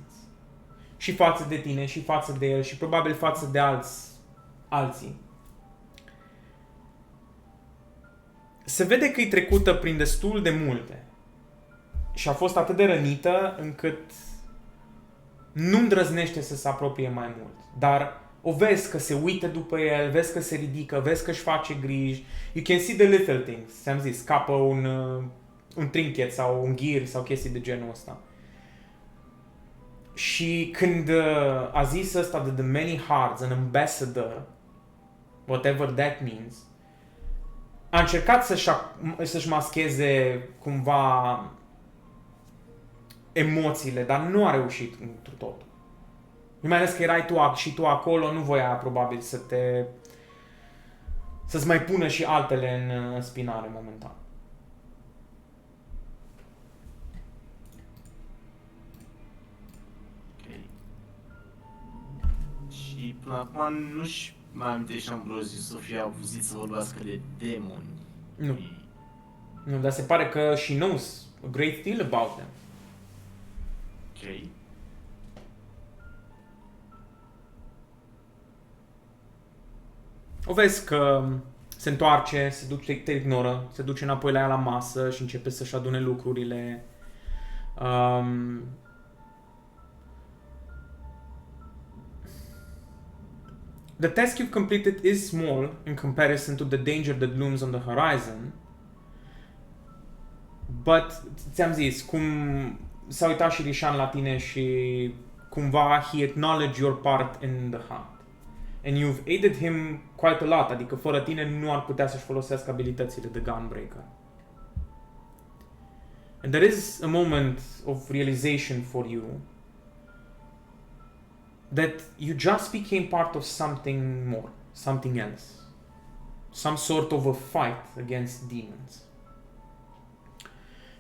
Și față de tine, și față de el, și probabil față de alți alții. Se vede că e trecută prin destul de multe și a fost atât de rănită încât nu îndrăznește să se apropie mai mult. Dar o vezi că se uită după el, vezi că se ridică, vezi că își face griji. You can see the little things. Ți-am zis, scapă un trinket sau un gear sau chestii de genul ăsta. Și când a zis ăsta de The Many Hearts, an ambassador, whatever that means, a încercat să-și mascheze cumva emoțiile, dar nu a reușit întru totul. Mai ales că erai tu acolo, nu voia probabil să-ți mai pună și altele în spinare momentan. Ok. Și până acum nu-și mai amintește Ambrosius să fie auzit să vorbească de demoni. Nu. Nu, dar se pare că she knows a great deal about them. Ok. O vezi că se întoarce, se duce, te ignoră, se duce înapoi la ea la masă și începe să-și adune lucrurile. The task you've completed is small in comparison to the danger that looms on the horizon. But, ți-am zis, cum s-a uitat și Rishan la tine și cumva he acknowledged your part in the hunt. And you've aided him quite a lot, adică fără tine nu ar putea să-și folosească abilitățile de Gunbreaker. And there is a moment of realization for you that you just became part of something more, something else. Some sort of a fight against demons.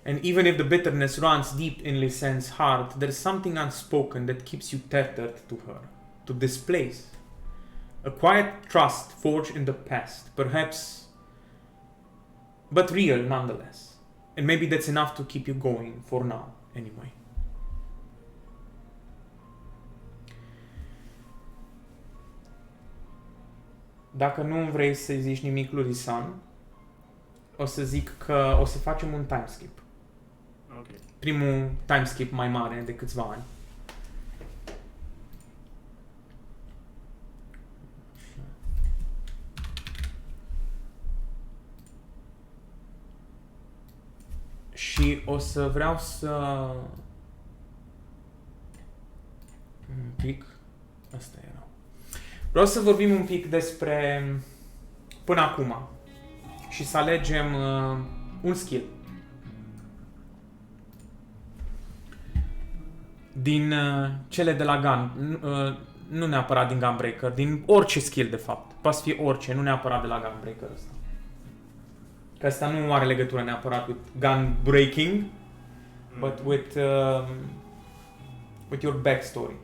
And even if the bitterness runs deep in Lysanne's heart, there's something unspoken that keeps you tethered to her, to this place. A quiet trust forged in the past, perhaps, but real nonetheless. And maybe that's enough to keep you going for now, anyway. Dacă nu vrei să zici nimic lui Lisan, o să zic că o să facem un time skip. Okay. Primul time skip mai mare de câțiva ani. Și o să vreau să... Un pic... Asta era. Vreau să vorbim un pic despre... Până acum. Și să alegem un skill. Din cele de la Gun... nu neapărat din Gunbreaker, din orice skill de fapt. Poate să fie orice, nu neapărat de la Gunbreaker ăsta. Că asta nu are legătură neapărat with gun breaking, but with your backstory.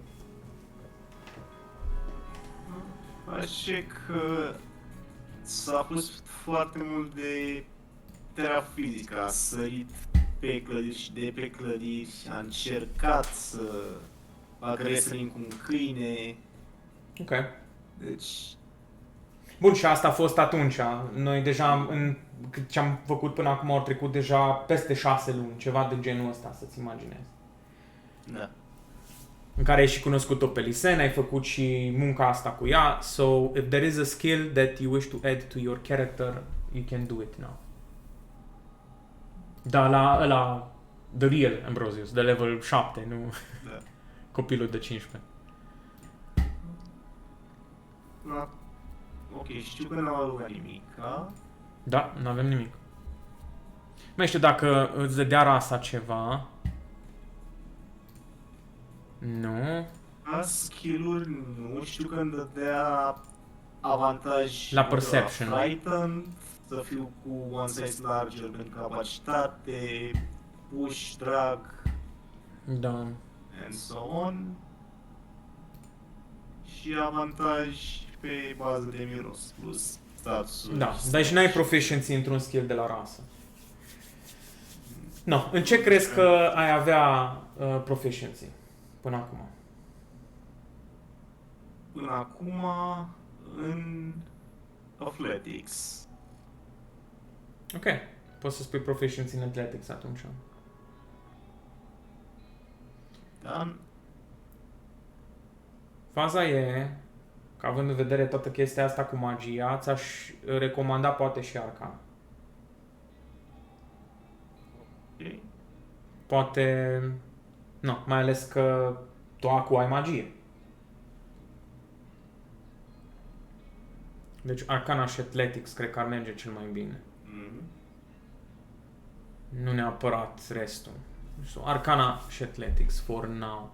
Așa că s-a pus foarte mult de terra fizică, a sărit pe clădiri și de pe clădiri, a încercat să facă wrestling cu un câine. Ok. Deci... Bun, și asta a fost atunci. Noi deja, în ce am făcut până acum, au trecut deja peste 6 luni, ceva de genul ăsta, să-ți imaginezi. Da. În care ai și cunoscut-o pe Lysanne, ai făcut și munca asta cu ea. So, if there is a skill that you wish to add to your character, you can do it now. Da, la The Real Ambrosius, de level 7, nu Da. copilul de 15. Da. Ok, știu că n-am adăugat nimic, a? Da, nu avem nimic. Mai știu dacă îți dădea rasa ceva. Nu. La skill-uri nu știu că îmi dădea avantaj La perception. La frightened, să fiu cu one size larger pentru capacitate, push, drag, Da. and so on. Și avantaj pe bază de miros plus status-uri. Da, dar și n-ai proficiency într-un skill de la rasă. No, în ce crezi că ai avea până acum? Până acum în athletics. Ok. Poți să spui proficiency în athletics atunci. Da? Faza e că, având în vedere toată chestia asta cu magia, ți-aș recomanda poate și arcana. Ok. Poate... Nu, mai ales că tu acum ai magie. Deci arcana și athletics cred că ar merge cel mai bine. Mhm. Nu neapărat restul. So, arcana și athletics for now.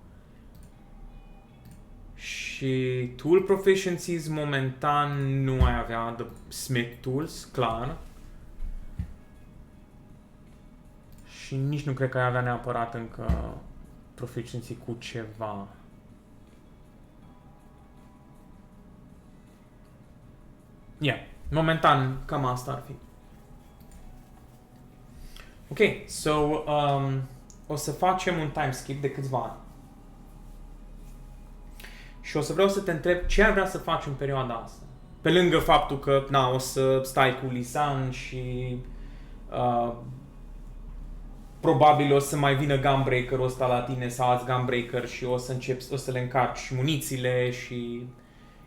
Și tool proficiencies momentan nu ai avea the smith tools, clar. Și nici nu cred că ai avea neapărat încă proficiency cu ceva. Yeah, momentan cam asta ar fi. Ok, so o să facem un time skip de câțiva ani. Și o să vreau să te întreb ce ai vrea să faci în perioada asta. Pe lângă faptul că o să stai cu Lisan și probabil o să mai vină Gunbreaker-ul ăsta la tine sau alți Gunbreaker și o să le încarci munițiile și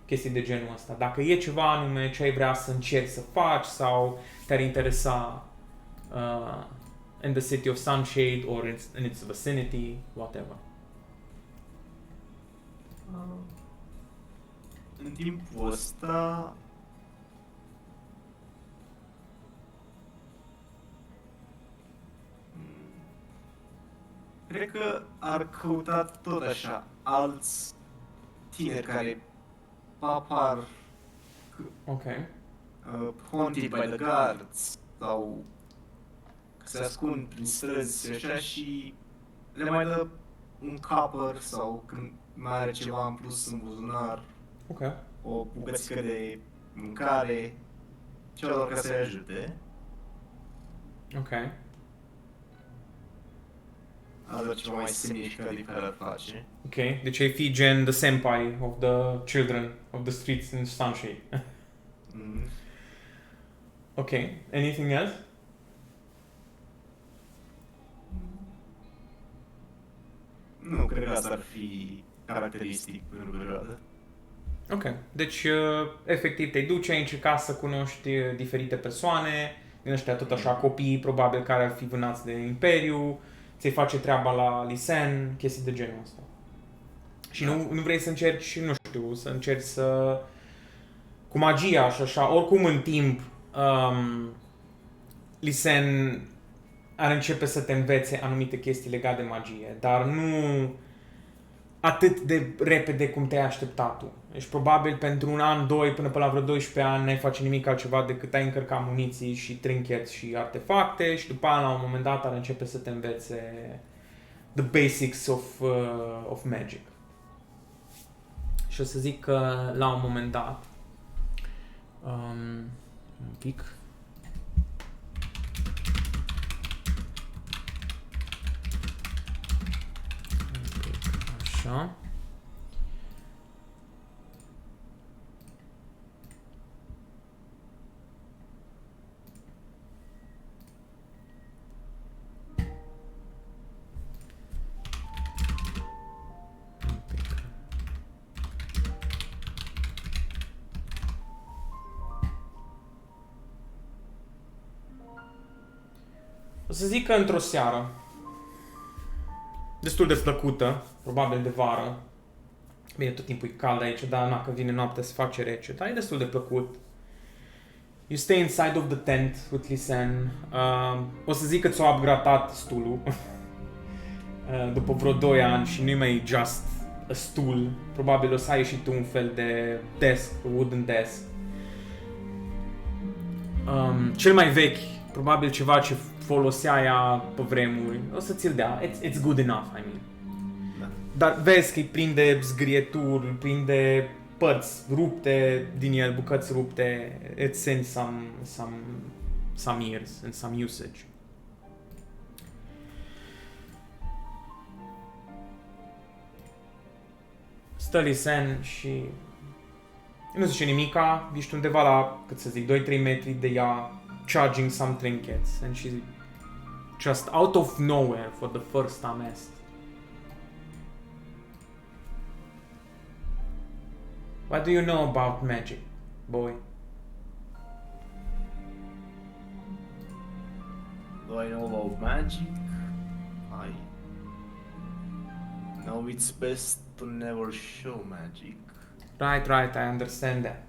chestii de genul ăsta. Dacă e ceva anume ce ai vrea să încerci să faci sau te-ar interesa in the city of Sunshade or in its vicinity, whatever. În timpul ăsta cred că ar căuta tot așa alți tineri care apar Ok. haunted by the guards sau că se ascund prin străzi și așa și le mai dă un copper sau când mai are ceva în plus în buzunar, Ok. o bucățică de mâncare, ceva doar ca să-i ajute. Ok. Asta ceva mai semnificativ care ar face. Ok. Deci ai fi gen the senpai of the children of the streets in Sunshade. Mm. Ok. Anything else? Nu, cred că asta ar fi caracteristic pentru perioadă. Ok. Deci, efectiv, te duci, ai încercat să cunoști diferite persoane, din ăștia tot așa copii, probabil, care ar fi vânați de Imperiu, ți-ai face treaba la Lysen, chestii de genul ăsta. Și Da. nu vrei să încerci, nu știu, să încerci să... cu magia și așa, oricum în timp, Lysen ar începe să te învețe anumite chestii legate de magie, dar nu atât de repede cum te-ai așteptat tu. Deci probabil pentru un an, doi, până pe la vreo 12 ani n-ai face nimic altceva decât ai încărca muniții și trinkets și artefacte și după aia la un moment dat ar începe să te învețe the basics of magic. Și o să zic că la un moment dat un pic. Așa. O să zic că într-o seară destul de plăcută, probabil de vară. Bine, tot timpul e cald aici, dar că vine noaptea se face rece, dar e destul de plăcut. You stay inside of the tent with Lysen. O să zic că ți-o upgradat stulul. După vreo 2 ani și nu mai e just a stool. Probabil o să ai și tu un fel de desk, wooden desk. Cel mai vechi, probabil ceva ce folosea ea pe vremuri, o să ți-l dea. It's good enough, I mean. Da. Dar vezi că îi prinde zgrieturi, prinde părți rupte din el, bucăți rupte. It's seen some years and some usage. Stă Lysen și Nu zice nimica, ești undeva la, cât să zic, 2-3 metri de ea, charging some trinkets, and she just out of nowhere for the first time asked, "What do you know about magic, boy?" Do I know about magic? I know it's best to never show magic. Right, I understand that.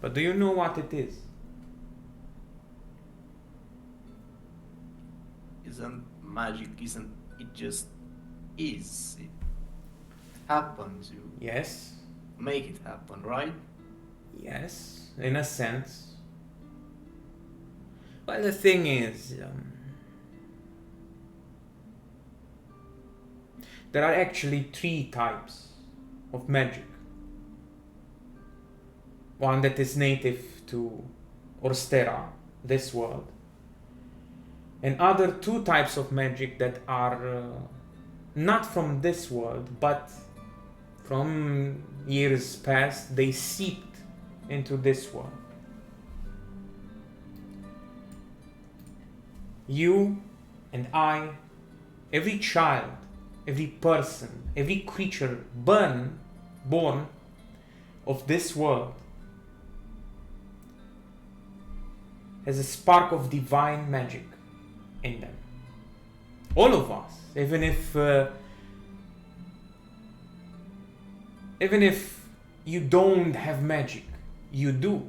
But do you know what it is? Isn't it just is? It happens, you Yes, make it happen, right? yes, in a sense. Well, the thing is, there are actually 3 types of magic. One that is native to Orstera, this world, and other 2 types of magic that are not from this world, but from years past, they seeped into this world. You and I, every child, every person, every creature born of this world has a spark of divine magic in them. All of us, even if you don't have magic, you do.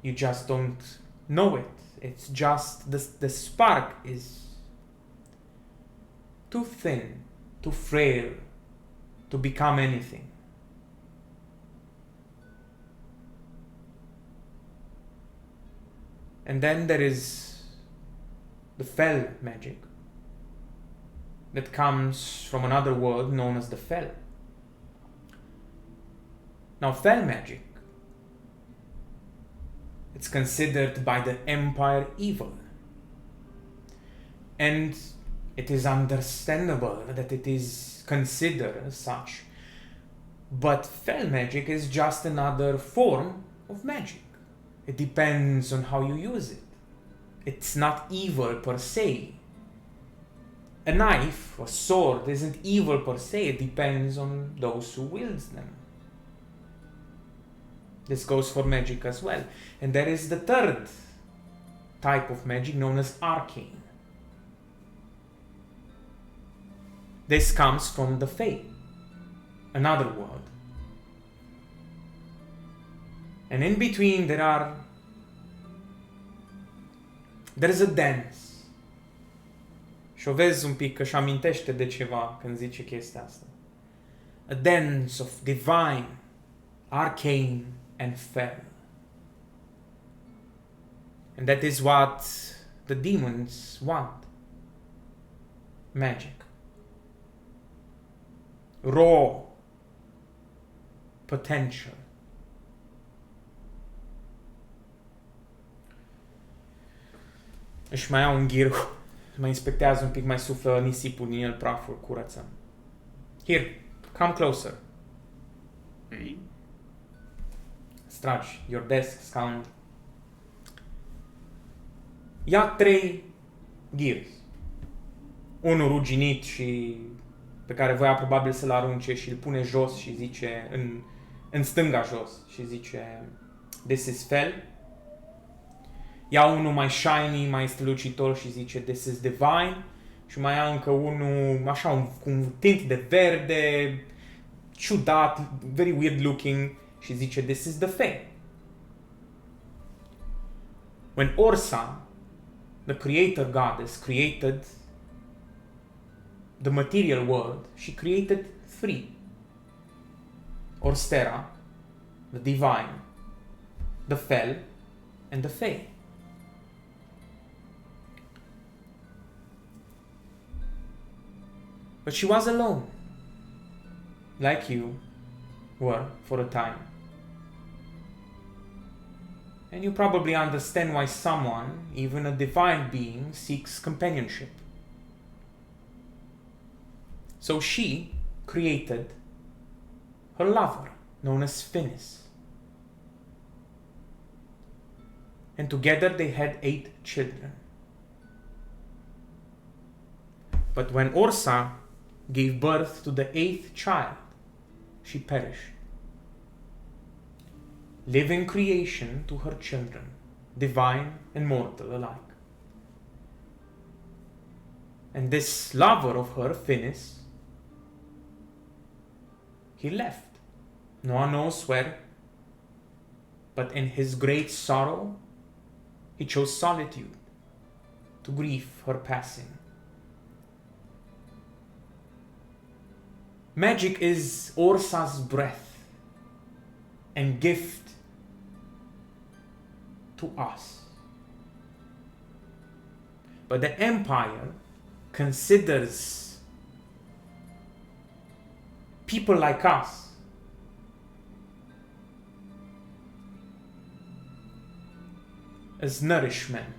You just don't know it. It's just the spark is too thin, too frail to become anything. And then there is the fell magic that comes from another world known as the fell. Now, fell magic, it's considered by the Empire evil. And it is understandable that it is considered as such. But fell magic is just another form of magic. It depends on how you use it. It's not evil per se. A knife or sword isn't evil per se. It depends on those who wields them. This goes for magic as well. And there is the third type of magic known as arcane. This comes from the Fae, another world. And in between there is a dance. Și o vezi un pic că își amintește de ceva când zice chestia asta. A dance of divine, arcane and fell. And that is what the demons want. Magic. Raw potential. Își mai ia un ghir, mai inspectează un pic, mai suflă nisipul din el, praful, curăță. Here, come closer. Okay. Stragi, your desk, scaun. Ia 3 gears. Unul ruginit și pe care voia probabil să-l arunce și îl pune jos și zice, în stânga jos, și zice, this is fell. Ia unul mai shiny, mai strălucitor și zice, this is divine. Și mai ia încă unul, așa, cu un tint de verde, ciudat, very weird looking, și zice, this is the fae. When Orsa, the creator goddess, created the material world, she created 3. Orstera, the divine, the fell, and the fae. But she was alone, like you were for a time. And you probably understand why someone, even a divine being, seeks companionship. So she created her lover, known as Finis. and together they had 8 children. But when Orsa gave birth to the 8th child, she perished, leaving creation to her children, divine and mortal alike. And this lover of her, Finis, he left, no one knows where, but in his great sorrow, he chose solitude to grieve her passing. Magic is Orsa's breath and gift to us. But the Empire considers people like us as nourishment,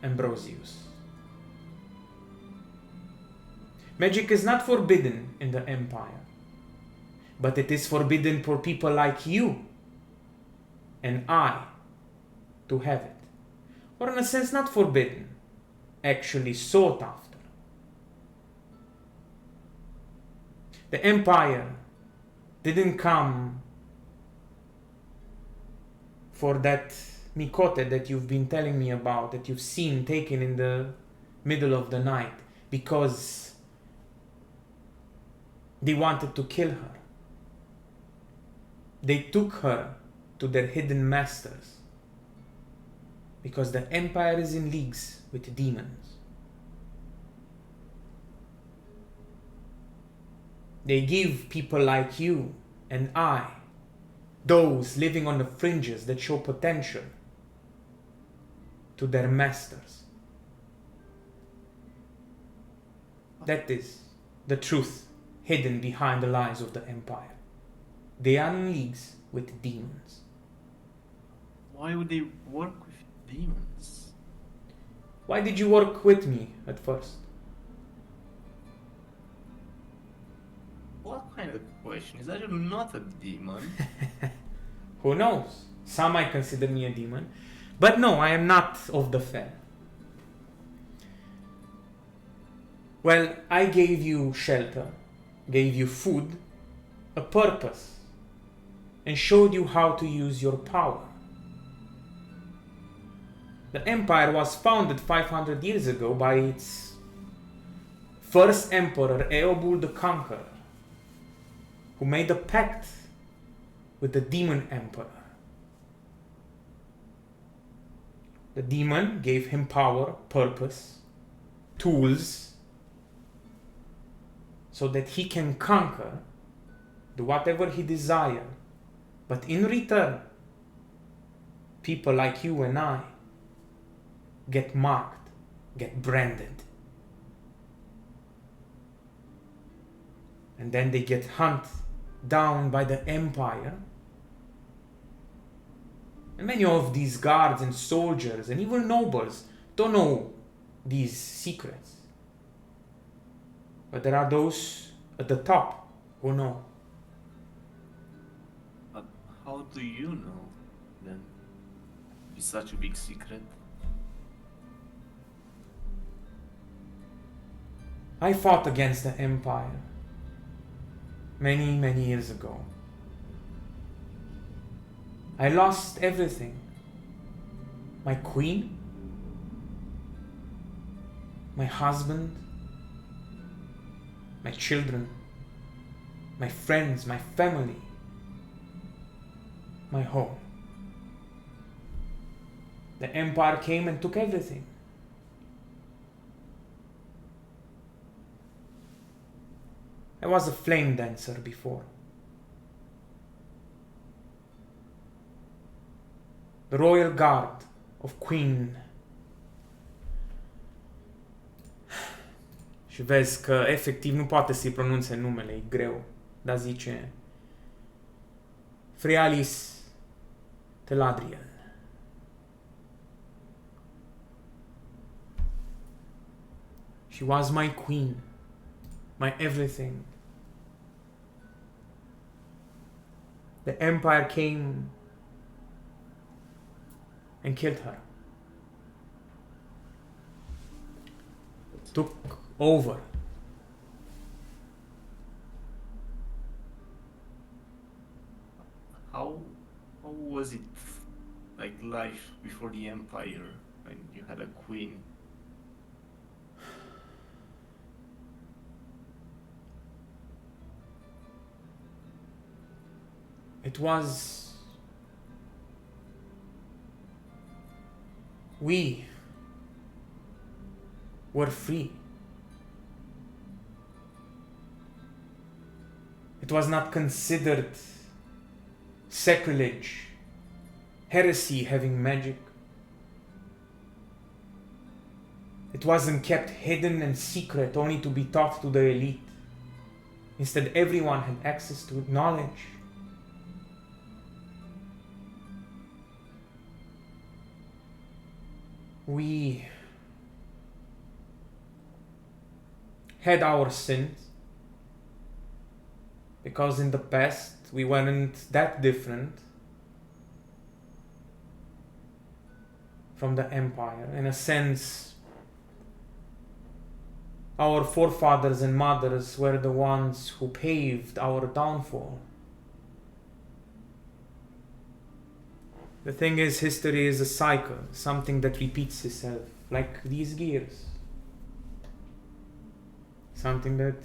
Ambrosius. Magic is not forbidden in the Empire, but it is forbidden for people like you and I to have it. Or in a sense, not forbidden, actually sought after. The Empire didn't come for that Mikote that you've been telling me about, that you've seen taken in the middle of the night, because they wanted to kill her. They took her to their hidden masters, because the Empire is in leagues with demons. They give people like you and I, those living on the fringes that show potential, to their masters. That is the truth hidden behind the lies of the Empire. They are in leagues with demons. Why would they work with demons? Why did you work with me at first? What kind of question is that? You're not a demon. Who knows? Some might consider me a demon. But no, I am not of the fair. Well, I gave you shelter, gave you food, a purpose, and showed you how to use your power. The Empire was founded 500 years ago by its first emperor, Eobul the Conqueror, who made a pact with the demon emperor. The demon gave him power, purpose, tools, so that he can conquer, do whatever he desires. But in return, people like you and I get marked, get branded. And then they get hunted down by the Empire. And many of these guards and soldiers and even nobles don't know these secrets. But there are those at the top who know. But how do you know then? It's such a big secret. I fought against the Empire many, many years ago. I lost everything. My queen, my husband, my children, my friends, my family, my home. The Empire came and took everything. I was a flame dancer before. The royal guard of Queen. Și vezi că efectiv nu poate să-i pronunțe numele, e greu. Dar zice Frealis Teladriel. She was my queen, my everything. The Empire came and killed her. took over. How was it like life before the Empire when you had a queen? It was... We were free. It was not considered sacrilege, heresy having magic. It wasn't kept hidden and secret only to be taught to the elite. Instead, everyone had access to knowledge. We had our sins because in the past we weren't that different from the Empire. In a sense, our forefathers and mothers were the ones who paved our downfall. The thing is, history is a cycle, something that repeats itself, like these gears. Something that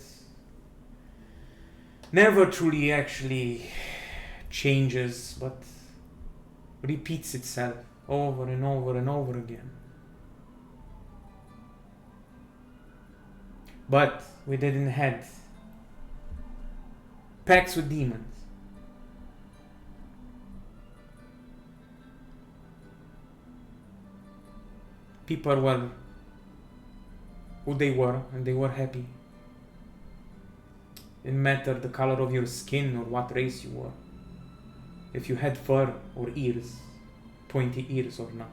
never truly actually changes, but repeats itself over and over and over again. But we didn't have pacts with demons. People were who they were, and they were happy. It didn't matter the color of your skin or what race you were. If you had fur or ears, pointy ears or not.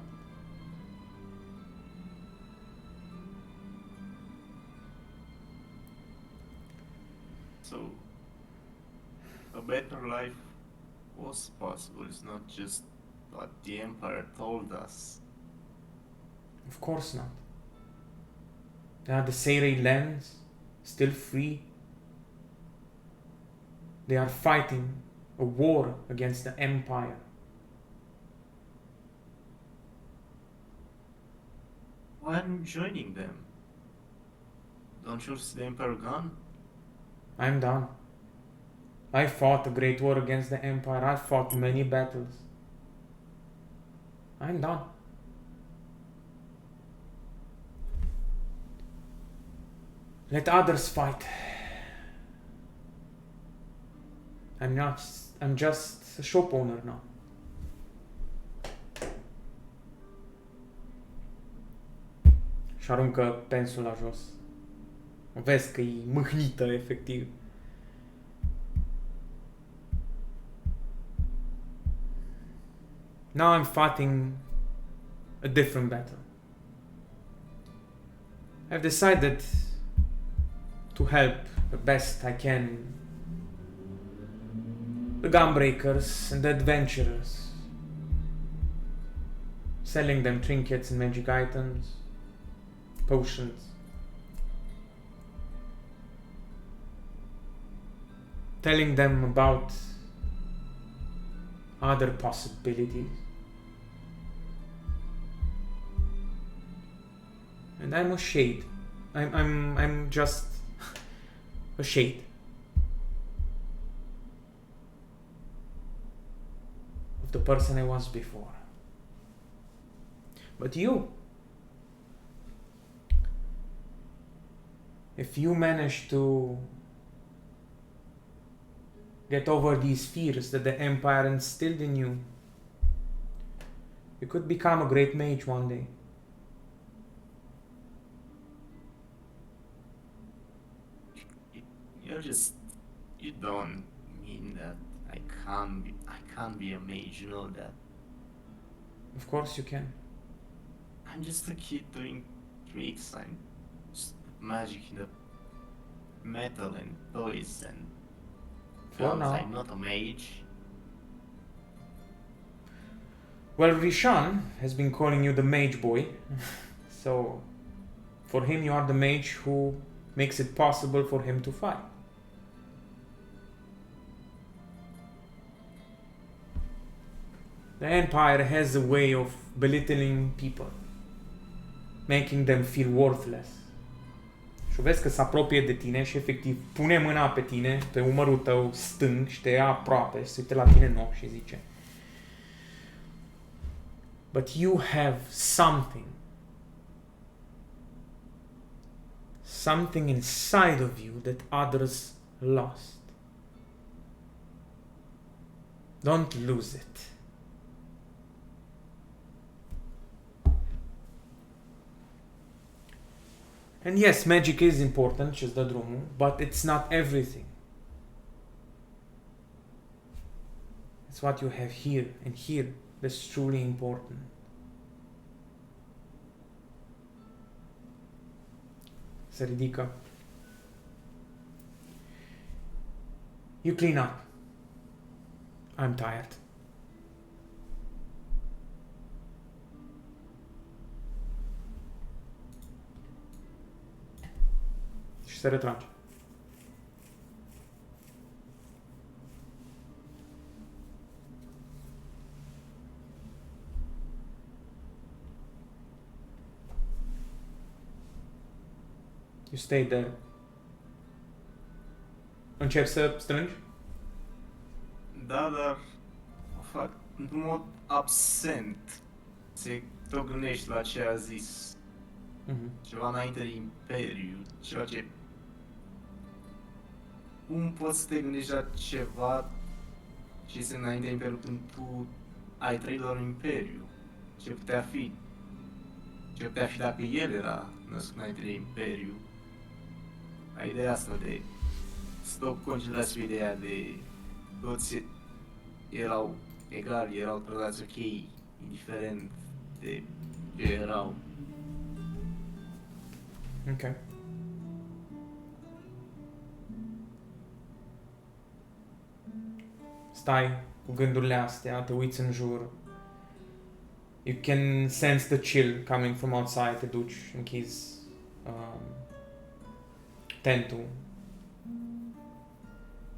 So, a better life was possible. It's not just what the Empire told us. Of course not. There are the Sere lands, still free. They are fighting a war against the Empire. Why aren't you joining them? Don't you see the Empire gone? I'm done. I fought a great war against the Empire. I fought many battles. I'm done. Let others fight. I'm just a shop owner now. Și aruncă pensul la jos. Vezi că e mâhnită, efectiv. Now I'm fighting a different battle. I've decided to help the best I can the gunbreakers and the adventurers, selling them trinkets and magic items, potions, telling them about other possibilities. And I'm a shade. I'm just a shade of the person I was before. But you, if you manage to get over these fears that the Empire instilled in you, you could become a great mage one day. You don't mean that I can't be a mage, you know that. Of course you can. I'm just a kid doing tricks. I'm just magic in the metal and toys and For now. I'm not a mage. Well, Rishan has been calling you the mage boy, so For him, you are the mage who makes it possible for him to fight. The Empire has a way of belittling people, making them feel worthless. Și vezi că se apropie de tine și efectiv pune mâna pe tine, pe umărul tău stâng și te ia aproape și se uite la tine în ochi și zice: But you have something. Something inside of you that others lost. Don't lose it. And yes, magic is important, și-ți dă drumul, but it's not everything. It's what you have here, and here, that's truly important. Se ridică. You clean up. I'm tired. Și se retrage. You stay there. Începi să strângi? Da, dar o fac în mod absent. Se tot gândești la ce a zis. Ceva înainte de Imperiu, ceva ce... Cum poți să te gândești la ceva ce este înainte de Imperiu când tu ai trăit doar în Imperiu? Ce putea fi? Ce putea fi dacă el era născut înainte de Imperiu? Ai ideea asta de... Stop concentrați pe ideea de... Toți erau egali, erau tratați ok, indiferent de ce erau. Ok. Stai cu gândurile astea, te uiți în jur. You can sense the chill coming from outside, te duci, închizi tentul.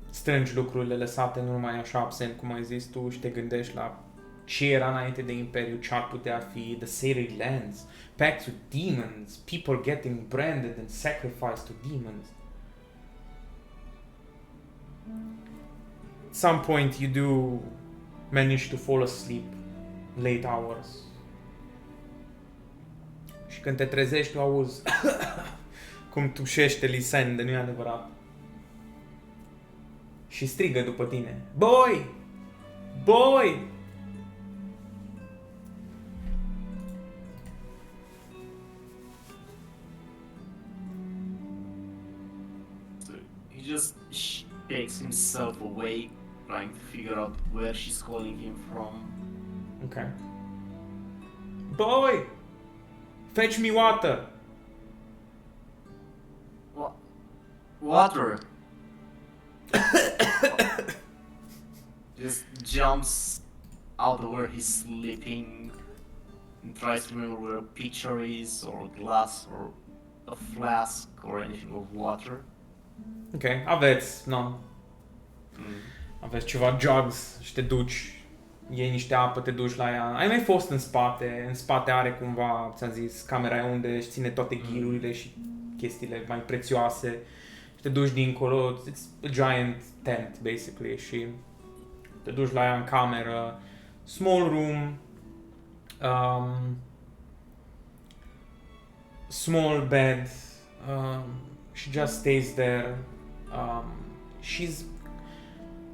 Strângi lucrurile lăsate, nu mai așa absent cum ai zis tu, și te gândești la ce era înainte de Imperiu, ce ar putea fi, the Sacred Lands, packed with demons, people getting branded and sacrificed to demons. At some point you do manage to fall asleep, late hours. Și când te trezești, tu auzi cum tușește Lisande, nu-i adevărat? Și strigă după tine: Boy! Boy! So he just shakes himself awake, trying to figure out where she's calling him from. Okay. Boy! Fetch me water! Water! Just jumps out of where he's sleeping and tries to remember where a pitcher is, or a glass, or a flask, or anything of water. Ok, aveți, aveți ceva jugs și te duci, iei niște apă, te duci la ea. Ai mai fost în spate? În spate are cumva, ți-am zis, camera aia unde își ține toate ghirurile și chestiile mai prețioase. Și te duci dincolo, it's a giant tent, basically, și te duci la ea în cameră. Small room, small bed, she just stays there. She's,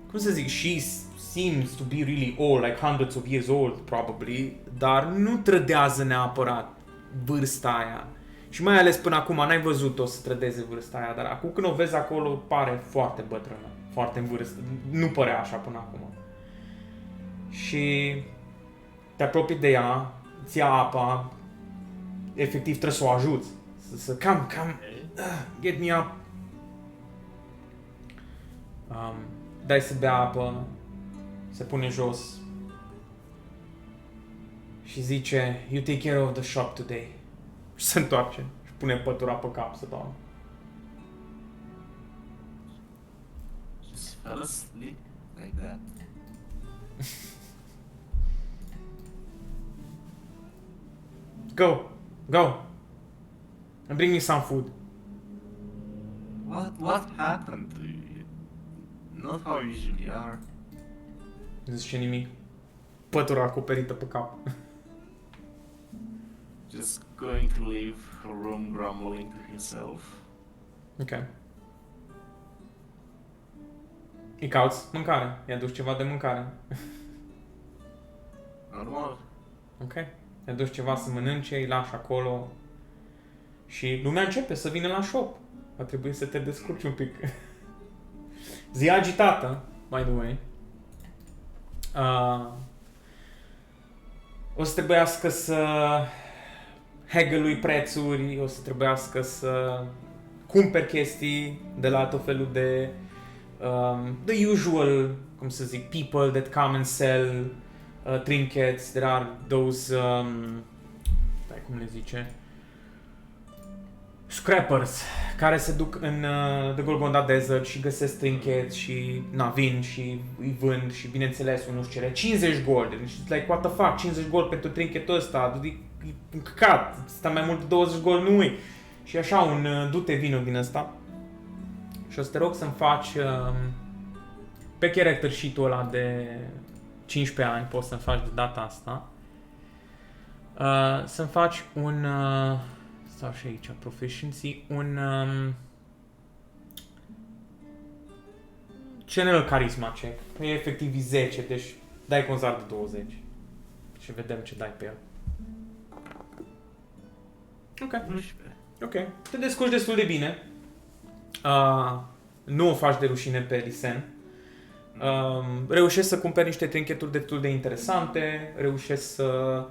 cum să zic, she seems to be really old, like hundreds of years old, probably, dar nu trădează neapărat vârsta aia. Și mai ales până acum n-ai văzut-o să trădeze vârsta aia, dar acum când o vezi acolo pare foarte bătrână, foarte în vârstă. Nu părea așa până acum. Și te apropii de ea, îți ia apa, efectiv trebuie să o ajuți. Come, get me up. Dai să bea apă, se pune jos și zice: You take care of the shop today. Și se întoarce și pune pătura pe cap să doarmă. Just fell asleep like that. Go and bring me some food. What happened to you? Not how you usually are. Nu zice nimic. Pătura acoperită pe cap. Just going to leave her room grumbling to himself. Ok. Îi cauți mâncare. I-a dus ceva de mâncare. Normal. Ok. I-a dus ceva să mănânce, îi lași acolo. Și lumea începe să vină la shop. Va trebui să te descurci un pic. Zi agitată, by the way. O să trebuiască să haggle-ui prețuri, o să trebuiască să cumperi chestii de la tot felul de the usual, cum să zic, people that come and sell trinkets. There are those cum le zice, scrappers care se duc în The Golgonda Desert și găsesc trinkets și vin și îi vând și bineînțeles unul își cere 50 gold și like what the fuck, 50 gold pentru trinketul ăsta, e un căcat, stă mai mult de 20 gold nu e. Și așa un du-te vino din ăsta. Și o să te rog să-mi faci pe character sheet-ul ăla de 15 ani, poți să-mi faci de data asta. Să-mi faci un stau și aici, proficiency, un general charisma check. E efectiv 10, deci dai conzar de 20. Și vedem ce dai pe el. Ok. 11. Ok. Te descurci destul de bine. Nu o faci de rușine pe Lisen. Reușești să cumperi niște trinketuri destul de interesante. Reușești să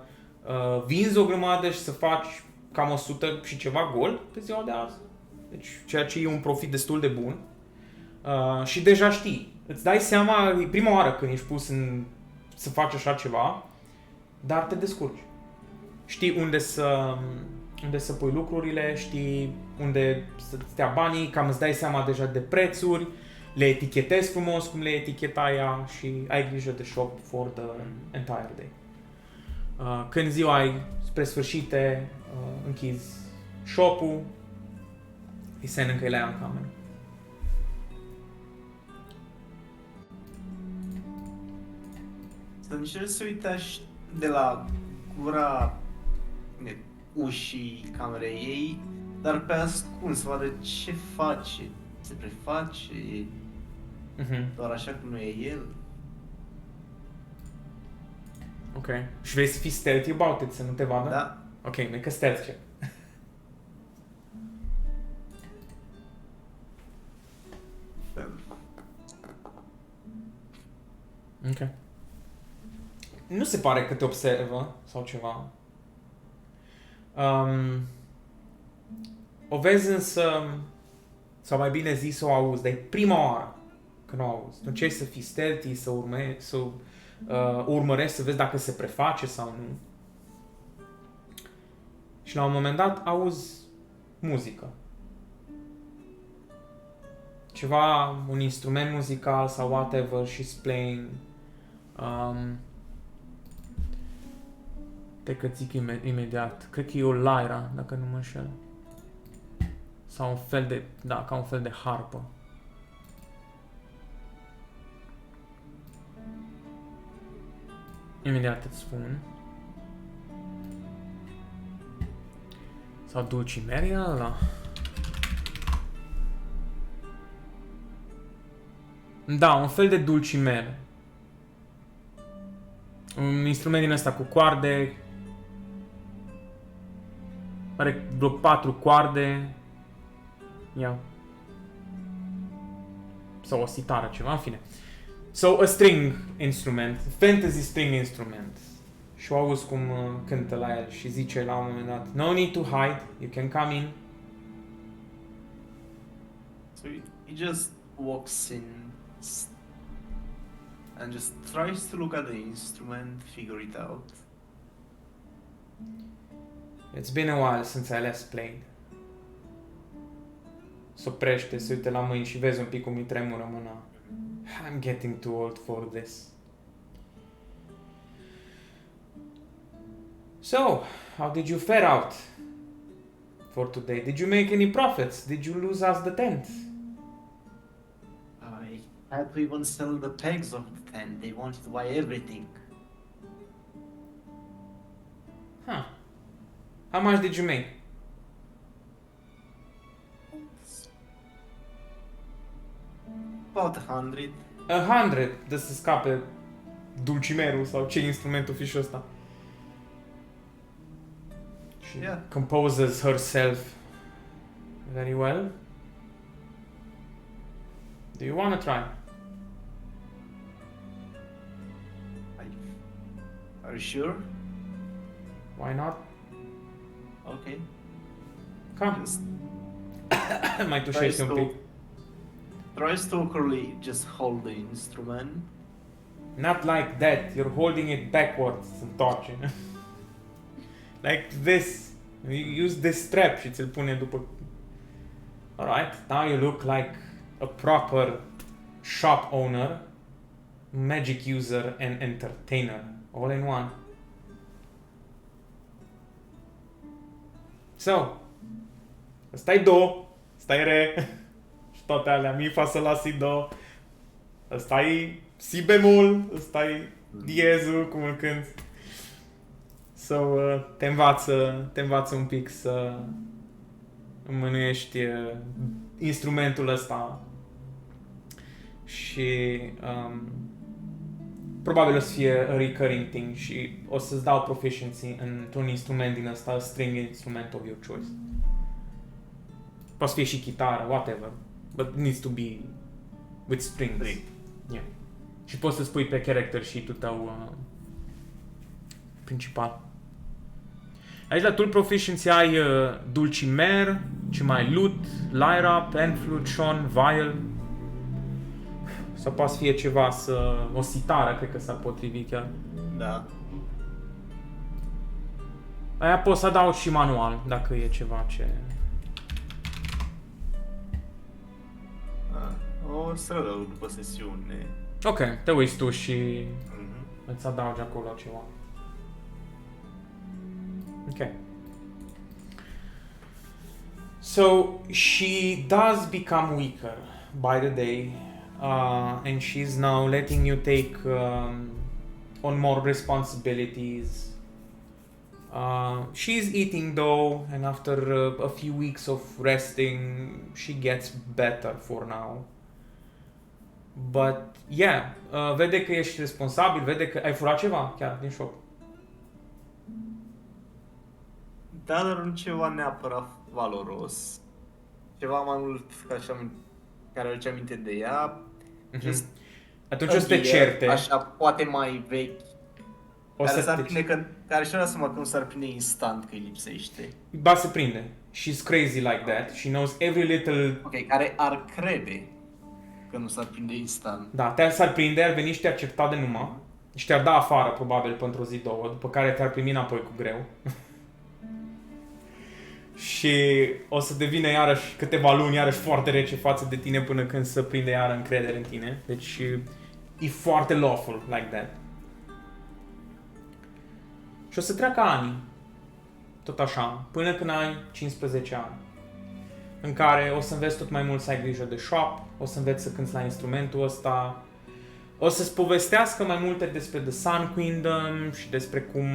vinzi o grămadă și să faci cam 100 și ceva gold pe ziua de azi. Deci, ceea ce e un profit destul de bun. Și deja știi. Îți dai seama, e prima oară când ești pus să faci așa ceva, dar te descurci. Știi unde să pui lucrurile, știi unde să stea banii, cam îți dai seama deja de prețuri, le etichetezi frumos cum le eticheta ea și ai grijă de shop for the entire day. Când ziua ai spre sfârșite, închizi shop-ul, Isen încă e la ea în cameră. Să încerci să uitași de la gura ușii camerei ei, dar pe ascuns, să vadă ce face, se preface, doar așa cum nu e el. Ok. Și vrei să fii stealthy about it, să nu te vadă? Da. Ok, make a stealth check. Ok. Nu se pare că te observă sau ceva. O vezi însă, sau mai bine zis, o auzi, dar e prima oară când o auzi. Tu încerci să fii stealthy, să urmărești, să vezi dacă se preface sau nu. Și la un moment dat auzi muzică. Ceva, un instrument muzical sau whatever she's playing. Că zic imediat. Cred că e o lyra, dacă nu mă înșel. Sau un fel de, ca un fel de harpă. Imediat îți spun. Sau dulcimeria ăla. Da, un fel de dulcimer. Un instrument din ăsta cu coarde. Are vreo 4 coarde. Ia. Sau o sitară, ceva, în fine. So, a string instrument. Fantasy string instrument. Și o auzi cum cântă la el și zice la un moment dat: No need to hide, you can come in. So he just walks in and just tries to look at the instrument, figure it out. It's been a while since I last played. s-oprește, se uite la mâini și vezi un pic cum îi tremură mâna. I'm getting too old for this. So, how did you fare out for today? Did you make any profits? Did you lose us the tent? I had to even sell the pegs of the tent. They wanted to buy everything. Huh. How much did you make? About 100. 100. Dă să scape dulcimerul sau ce instrument o fi și ăsta. She composes herself very well. Do you want to try? Are you sure? Why not? Okay. Come. Just Mai tușește un pic. tries to awkwardly just hold the instrument. Not like that. You're holding it backwards. Întoarce. Like this. You use this strap și ți-l pune după. Alright. Now you look like a proper shop owner, magic user and entertainer. All in one. So. Ăsta-i do. Ăsta-i re. Și toate alea. Mi, fa, sol, la, si, do. Ăsta-i si bemol. Ăsta-i diezul, cum îl cânti. So, te învață un pic să înmânuiești instrumentul ăsta și probabil o să fie a recurring thing și o să-ți dau proficiency într-un instrument din ăsta, a string instrument of your choice. Poate să fie și chitară, whatever, but it needs to be with strings. Yeah. Și poți să-ți pui pe character sheet-ul tău principal. Aici la tool proficiency ai dulcimer, ce mai lute, lyra, pan flute, shon, viol. Sau poate fie ceva o sitară, cred că s-ar potrivi chiar. Da. Aia poți să adaugi și manual, dacă e ceva ce... O să rău după sesiune. Ok, te uiți tu și îți adaugi acolo ceva. Okay. So she does become weaker by the day, and she's now letting you take on more responsibilities. She's eating though, and after a few weeks of resting, she gets better for now. But yeah, vede că ești responsabil, vede că ai furat ceva chiar din shop. Da, dar nu ceva neapărat valoros. Ceva mai mult care aduce aminte de ea. Just atunci o să te certe. Așa, poate mai vechi. O care să s-ar te prinde care și-ar seama că nu s-ar prinde instant că îi lipsește. Ba se prinde. She's crazy like that. She knows every little... Ok, care ar crede că nu s-ar prinde instant. Da, s-ar prinde, ar veni și te-ar certa de numai. Și te-ar da afară, probabil, pentru o zi, două, după care te-ar primi înapoi cu greu. Și o să devină iarăși câteva luni, iarăși foarte rece față de tine până când să prinde iară încredere în tine. Deci e foarte lawful like that. Și o să treacă ani, tot așa, până când ai 15 ani. În care o să înveți tot mai mult să ai grijă de shop, o să înveți să cânti la instrumentul ăsta, o să-ți povestească mai multe despre The Sun Kingdom și despre cum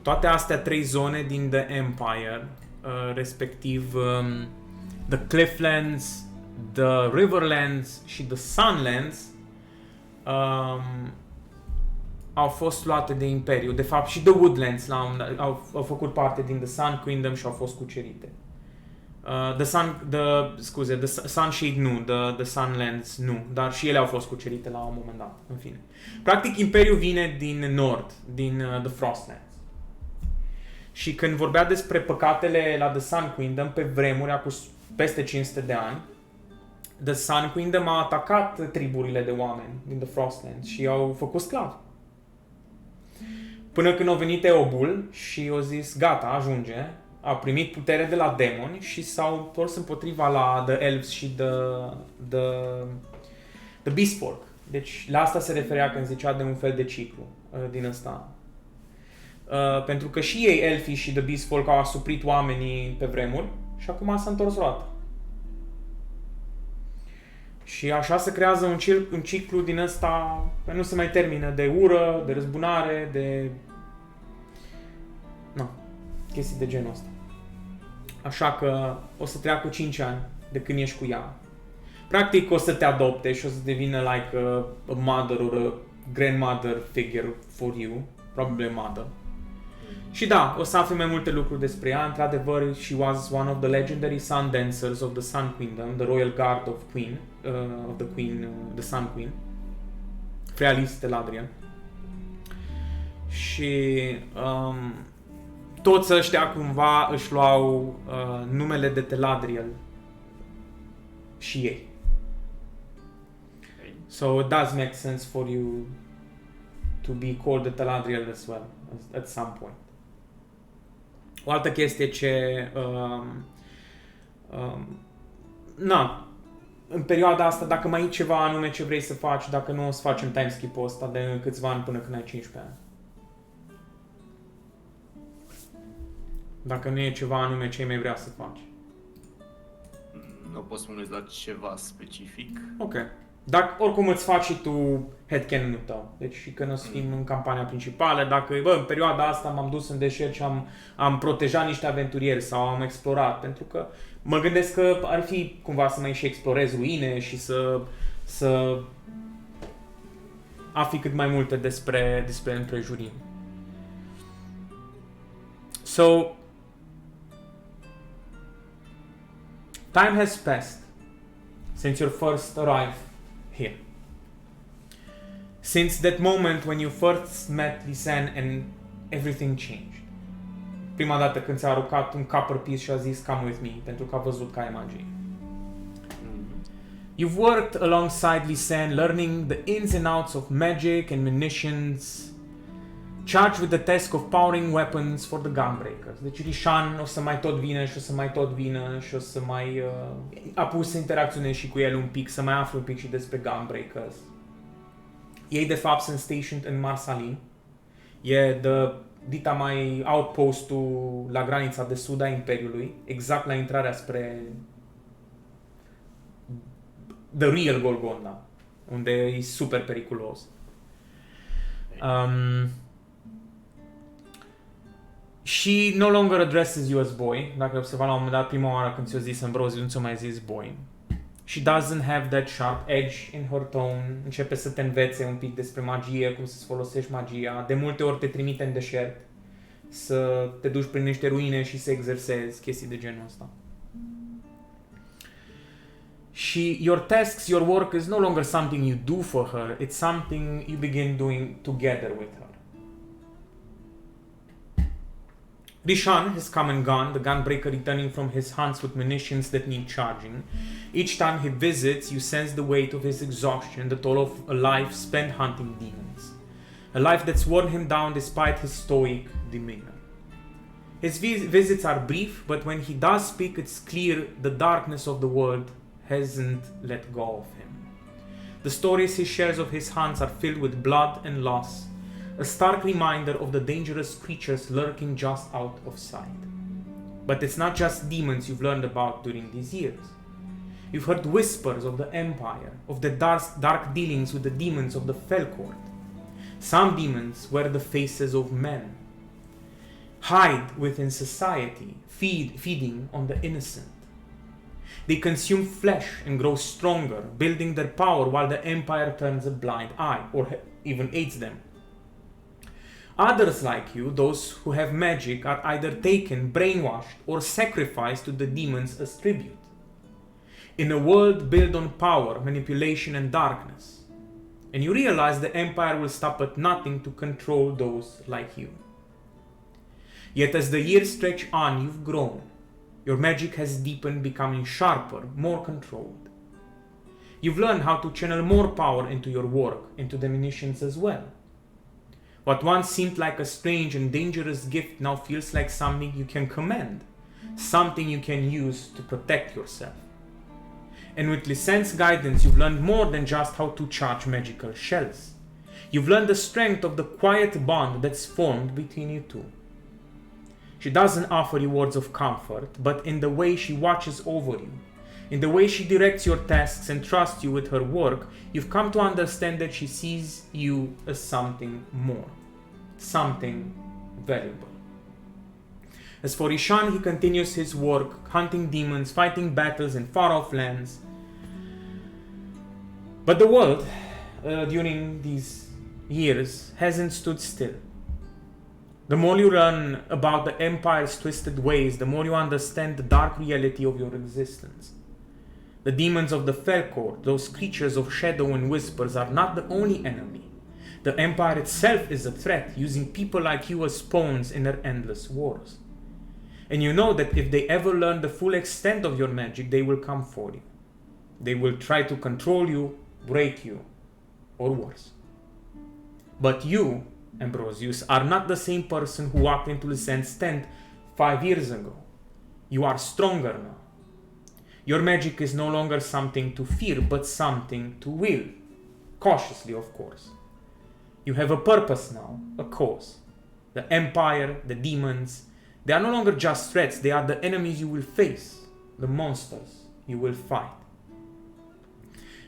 toate astea trei zone din The Empire, respectiv The Clifflands, The Riverlands și The Sunlands, au fost luate de Imperiu. De fapt și The Woodlands au făcut parte din The Sun Kingdom și au fost cucerite. The Sunshade nu, The Sunlands nu, dar și ele au fost cucerite la un moment dat, în fine. Practic Imperiul vine din nord, din The Frostlands. Și când vorbea despre păcatele la The Sun Kingdom, pe vremuri, acum peste 500 de ani, The Sun Kingdom a atacat triburile de oameni din The Frostlands și i-au făcut sclavi. Până când a venit Eobul și a zis, gata, ajunge, a primit putere de la demoni și s-au întors împotriva la The Elves și the beastfolk. Deci la asta se referea când zicea de un fel de ciclu din ăsta. Pentru că și ei, elfii și the beastfolk, au asuprit oamenii pe vremuri și acum s-a întors roata. Și așa se creează un ciclu din ăsta care nu se mai termină, de ură, de răzbunare, de... chestii de genul ăsta. Așa că o să treacă 5 ani de când ești cu ea. Practic o să te adopte și o să devină like a mother or a grandmother figure for you. Probabil mother. Și da, o să afli mai multe lucruri despre ea. Într-adevăr, she was one of the legendary sun dancers of the Sun Kingdom, the royal guard of the Sun Queen. Frealis Teladriel. Și toți ăștia cumva își luau numele de Teladriel și ei. So it does make sense for you to be called the Teladriel as well at some point. O altă chestie ce în perioada asta, dacă mai e ceva anume ce vrei să faci, dacă nu o să facem timeskip-ul ăsta de câțiva ani până când ai 15 ani. Dacă nu e ceva anume ce mai vrea să faci. Nu pot să mă gândesc la ceva specific. Ok. Dacă oricum îți faci și tu headcanon-ul tău. Deci și când o să fim în campania principală, dacă în perioada asta m-am dus în deșert și am protejat niște aventurieri sau am explorat, pentru că mă gândesc că ar fi cumva să mai și explorez ruine și să afli cât mai multe despre împrejurimi. So, time has passed since your first arrival here. Since that moment when you first met Lisanne and everything changed. Prima dată când ți-a aruncat un copper piece și a zis come with me, pentru că a văzut că ai magie. You've worked alongside Lisanne, learning the ins and outs of magic and munitions, charged with the task of powering weapons for the gunbreakers. Deci Rishan o să mai tot vină și o să mai tot vină și o să mai... a pus să interacționezi și cu el un pic, să mai afli un pic și despre gunbreakers. Ei de fapt sunt stationed în Marsalin. E dita mai outpost-ul la granița de sud a Imperiului, exact la intrarea spre the real Golgonda, unde e super periculos. She no longer addresses you as boy. Dacă observa la un moment dat, prima oară când ți-o zis Ambrosius, nu ți-o mai zis boy. She doesn't have that sharp edge in her tone. Începe să te învețe un pic despre magie, cum să-ți folosești magia. De multe ori te trimite în deșert să te duci prin niște ruine și să exersezi chestii de genul ăsta. Your tasks, your work is no longer something you do for her. It's something you begin doing together with her. Rishan has come and gone, the gunbreaker returning from his hunts with munitions that need charging. Each time he visits, you sense the weight of his exhaustion, the toll of a life spent hunting demons. A life that's worn him down despite his stoic demeanor. His visits are brief, but when he does speak, it's clear the darkness of the world hasn't let go of him. The stories he shares of his hunts are filled with blood and loss, a stark reminder of the dangerous creatures lurking just out of sight. But it's not just demons you've learned about during these years. You've heard whispers of the Empire, of the dark dealings with the demons of the Felcourt. Some demons wear the faces of men, hide within society, feeding on the innocent. They consume flesh and grow stronger, building their power while the Empire turns a blind eye, or even aids them. Others like you, those who have magic, are either taken, brainwashed, or sacrificed to the demons as tribute. In a world built on power, manipulation, and darkness, and you realize the Empire will stop at nothing to control those like you. Yet as the years stretch on, you've grown. Your magic has deepened, becoming sharper, more controlled. You've learned how to channel more power into your work, into the munitions as well. What once seemed like a strange and dangerous gift now feels like something you can command, something you can use to protect yourself. And with Lisanne's guidance, you've learned more than just how to charge magical shells. You've learned the strength of the quiet bond that's formed between you two. She doesn't offer you words of comfort, but in the way she watches over you, in the way she directs your tasks and trusts you with her work, you've come to understand that she sees you as something more, something valuable. As for Ishan, he continues his work, hunting demons, fighting battles in far-off lands. But the world, during these years, hasn't stood still. The more you learn about the Empire's twisted ways, the more you understand the dark reality of your existence. The demons of the Felcourt, those creatures of shadow and whispers, are not the only enemy. The Empire itself is a threat, using people like you as pawns in their endless wars. And you know that if they ever learn the full extent of your magic, they will come for you. They will try to control you, break you, or worse. But you, Ambrosius, are not the same person who walked into Lisanne's tent 5 years ago. You are stronger now. Your magic is no longer something to fear, but something to will. Cautiously, of course. You have a purpose now, a cause. The Empire, the demons, they are no longer just threats, they are the enemies you will face, the monsters you will fight.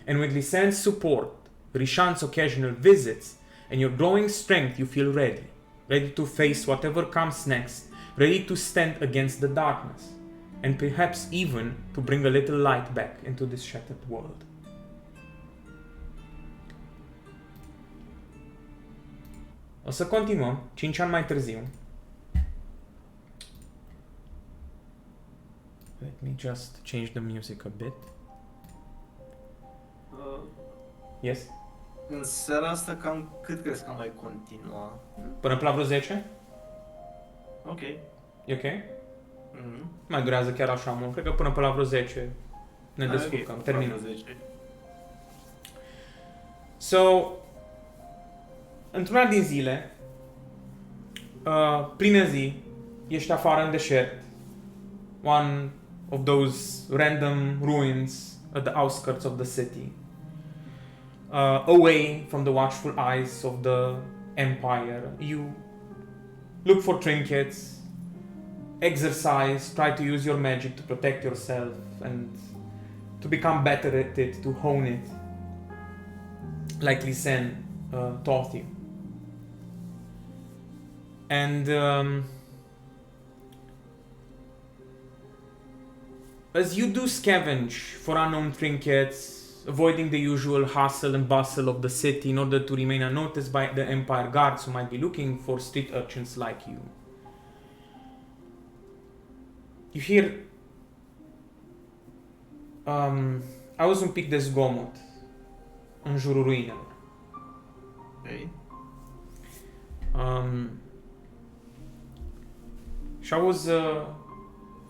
And with Lisanne's support, Rishan's occasional visits, and your growing strength, you feel ready. Ready to face whatever comes next, ready to stand against the darkness, and perhaps even to bring a little light back into this shattered world. O să continuăm 5 ani mai târziu. Let me just change the music a bit. Yes? În seara asta cam cât crezi că mai continua? Până la vreo 10? Ok. E ok? Mai durează chiar așa mult. Cred că până pe la vreo 10 ne descurcăm. Okay. Terminăm. 10. So, într-una din zile, plină zi, ești afară în deșert. One of those random ruins at the outskirts of the city. Away from the watchful eyes of the Empire. You look for trinkets, exercise, try to use your magic to protect yourself and to become better at it, to hone it, like Lisanne taught you. And as you do scavenge for unknown trinkets, avoiding the usual hustle and bustle of the city in order to remain unnoticed by the Empire guards who might be looking for street urchins like you, you hear auzi un pic de zgomot în jurul ruinelor. Okay. Și auzi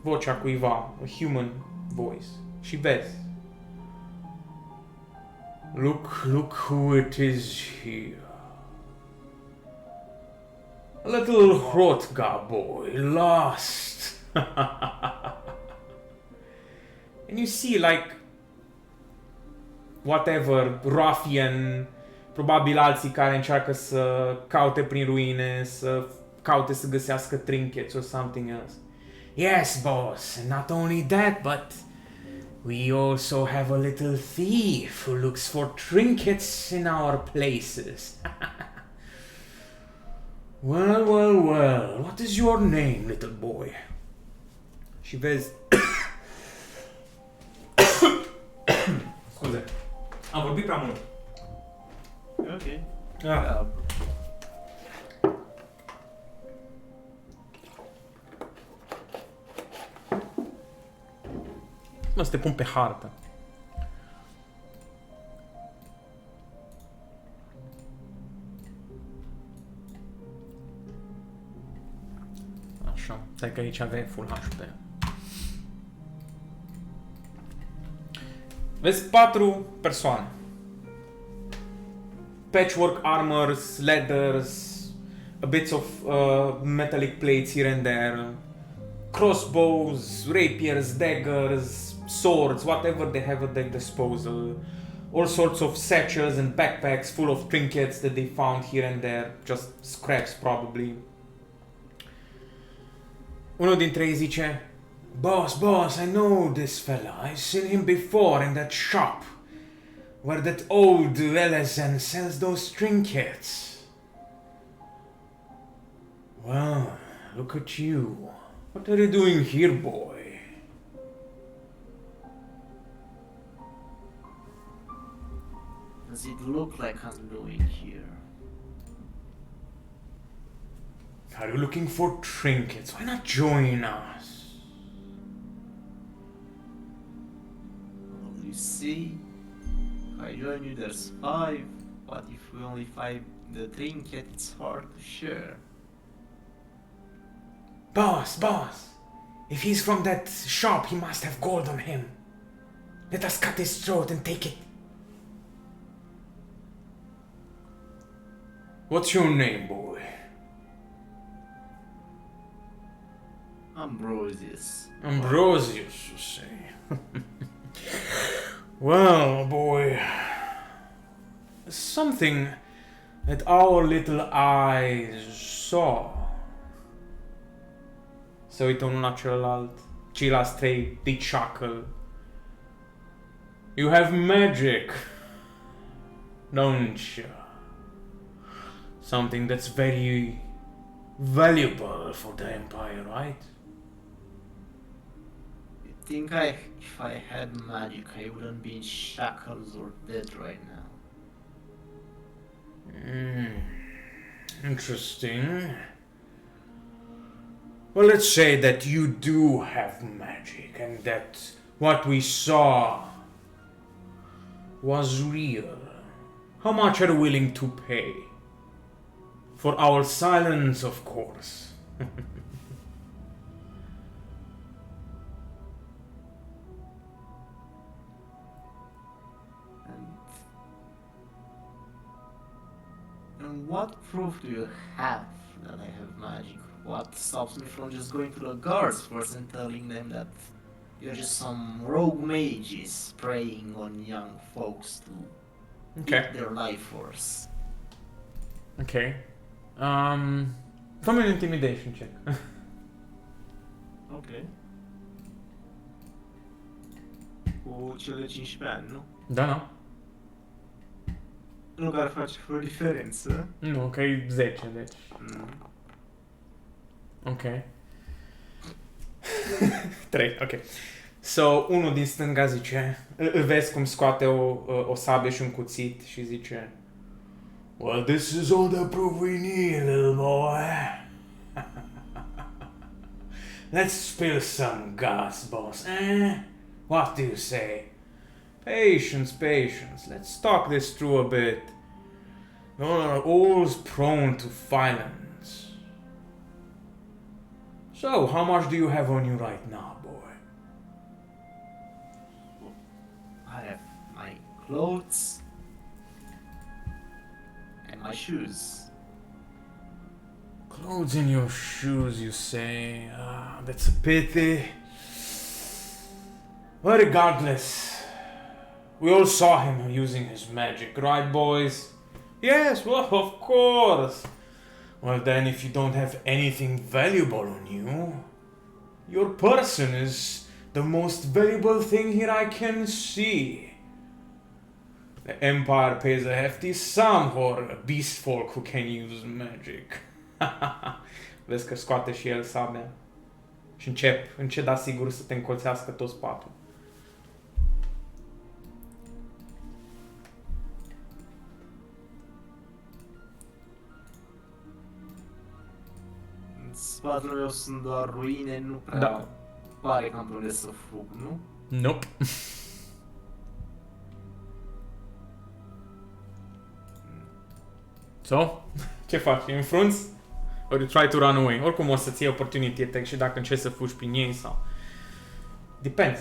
vocea cuiva, a human voice, și vezi. Look who it is here. A little Hrothgar boy, lost. And you see like whatever, ruffian, probabil alții care încearcă să caute prin ruine, să caute să găsească trinkets or something else. Yes, boss, and not only that, but we also have a little thief who looks for trinkets in our places. Well, what is your name, little boy? Și vezi... Scuze, am vorbit prea mult. Ok. Ah. Mă, să te pun pe hartă. Așa, stai că aici avem full HP. Vezi 4 persoane. Patchwork armors, leathers, a bits of metallic plates here and there. crossbows, rapiers, daggers, swords, whatever they have at their disposal. All sorts of satchels and backpacks full of trinkets that they found here and there, just scraps probably. Unul dintre ei zice, Boss, I know this fella. I've seen him before in that shop where that old Elezen sells those trinkets. Well, look at you. What are you doing here, boy? Does it look like I'm doing here? Are you looking for trinkets? Why not join us? Well, you see, if I join you there's 5, but if we only find the trinket, it's hard to share. Boss, if he's from that shop, he must have gold on him. Let us cut his throat and take it. What's your name, boy? Ambrosius. Ambrosius, you say? Well, boy, something that our little eyes saw. Se uită unul la celălalt, ceilalți trei they chuckle. You have magic, don't you? Something that's very valuable for the Empire, right? You think if I had magic, I wouldn't be in shackles or dead right now? Interesting. Well, let's say that you do have magic and that what we saw was real. How much are you willing to pay? For our silence, of course. And what proof do you have that I have magic? What stops me from just going to the guards first and telling them that you're just some rogue mages preying on young folks to eat their life force? Okay. Fă-mi un intimidation check. Ok. Cu cele 15 ani, nu? Da, nu? Nu că ar face vreo diferență. Nu, că e 10, deci. Ok. 3, ok. So, unul din stânga zice, îl vezi cum scoate o sabie și un cuțit și zice, well, this is all the proof we need, little boy. Let's spill some gas, boss, eh? What do you say? Patience. Let's talk this through a bit. We are all prone to violence. So, how much do you have on you right now, boy? I have my clothes and my shoes. Clothes in your shoes, you say? Ah, that's a pity. Well, regardless, we all saw him using his magic, right, boys? Yes, well, of course. Well, then, if you don't have anything valuable on you, your person is the most valuable thing here I can see. The Empire pays a hefty sum for a beastfolk who can use magic. Vezi că scoate și el sabia și încep da sigur să te încolțească toți patru. În spatele meu sunt doar ruine, nu prea pare că am pe unde să fug, nu? Nope. So, ce faci? Îi înfrunți? Or you try to run away? Oricum o să-ți iei opportunity attack și dacă încerci să fugi prin ei sau... Depends.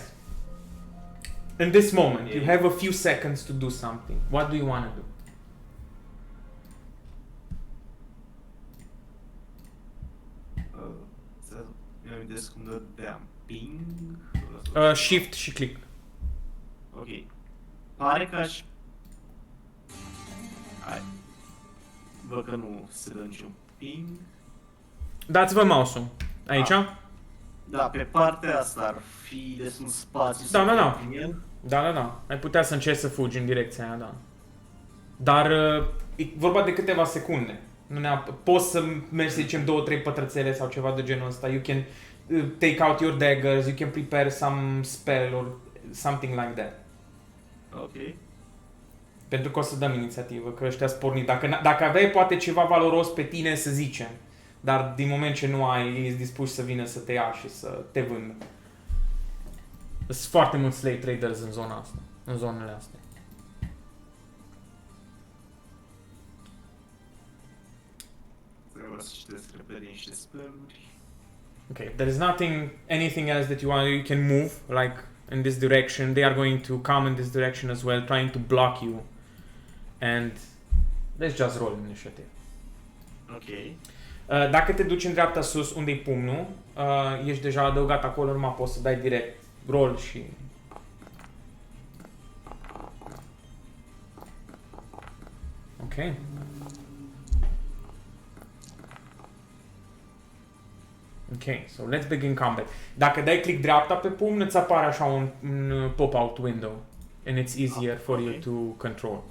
In this moment, you have a few seconds to do something. What do you want to do? Să amintesc cum dădeam ping. Shift și click. Ok. Pare că aș... Hai. Văd că nu se dă niciun ping. Dați-vă mouse-ul. Aici? Da, pe partea asta ar fi destul spațiu Da, să da, da. trec prin el. Da. Ai putea să încerci să fugi în direcția aia, da. Dar e vorba de câteva secunde. Poți să mergi, să zicem, 2-3 pătrățele sau ceva de genul ăsta. You can take out your daggers, you can prepare some spell or something like that. Ok. Pentru că o să dăm inițiativă, că ăștia sunt pornit. Dacă aveai poate ceva valoros pe tine, să zicem. Dar din moment ce nu ai, ești dispus să vină să te ia și să te vândă. Sunt foarte mulți slave traders în zona asta, în zonele astea. Trebuie să citesc repede niște spelluri. Okay, there is anything else that you can move, like in this direction. They are going to come in this direction as well, trying to block you. And let's just roll initiative. Ok. Dacă te duci în dreapta sus, unde-i pumnul, ești deja adăugat acolo, numai poți să dai direct roll și... Ok. Ok, so let's begin combat. Dacă dai click dreapta pe pumn, îți apare așa un pop-out window. And it's easier for you to control.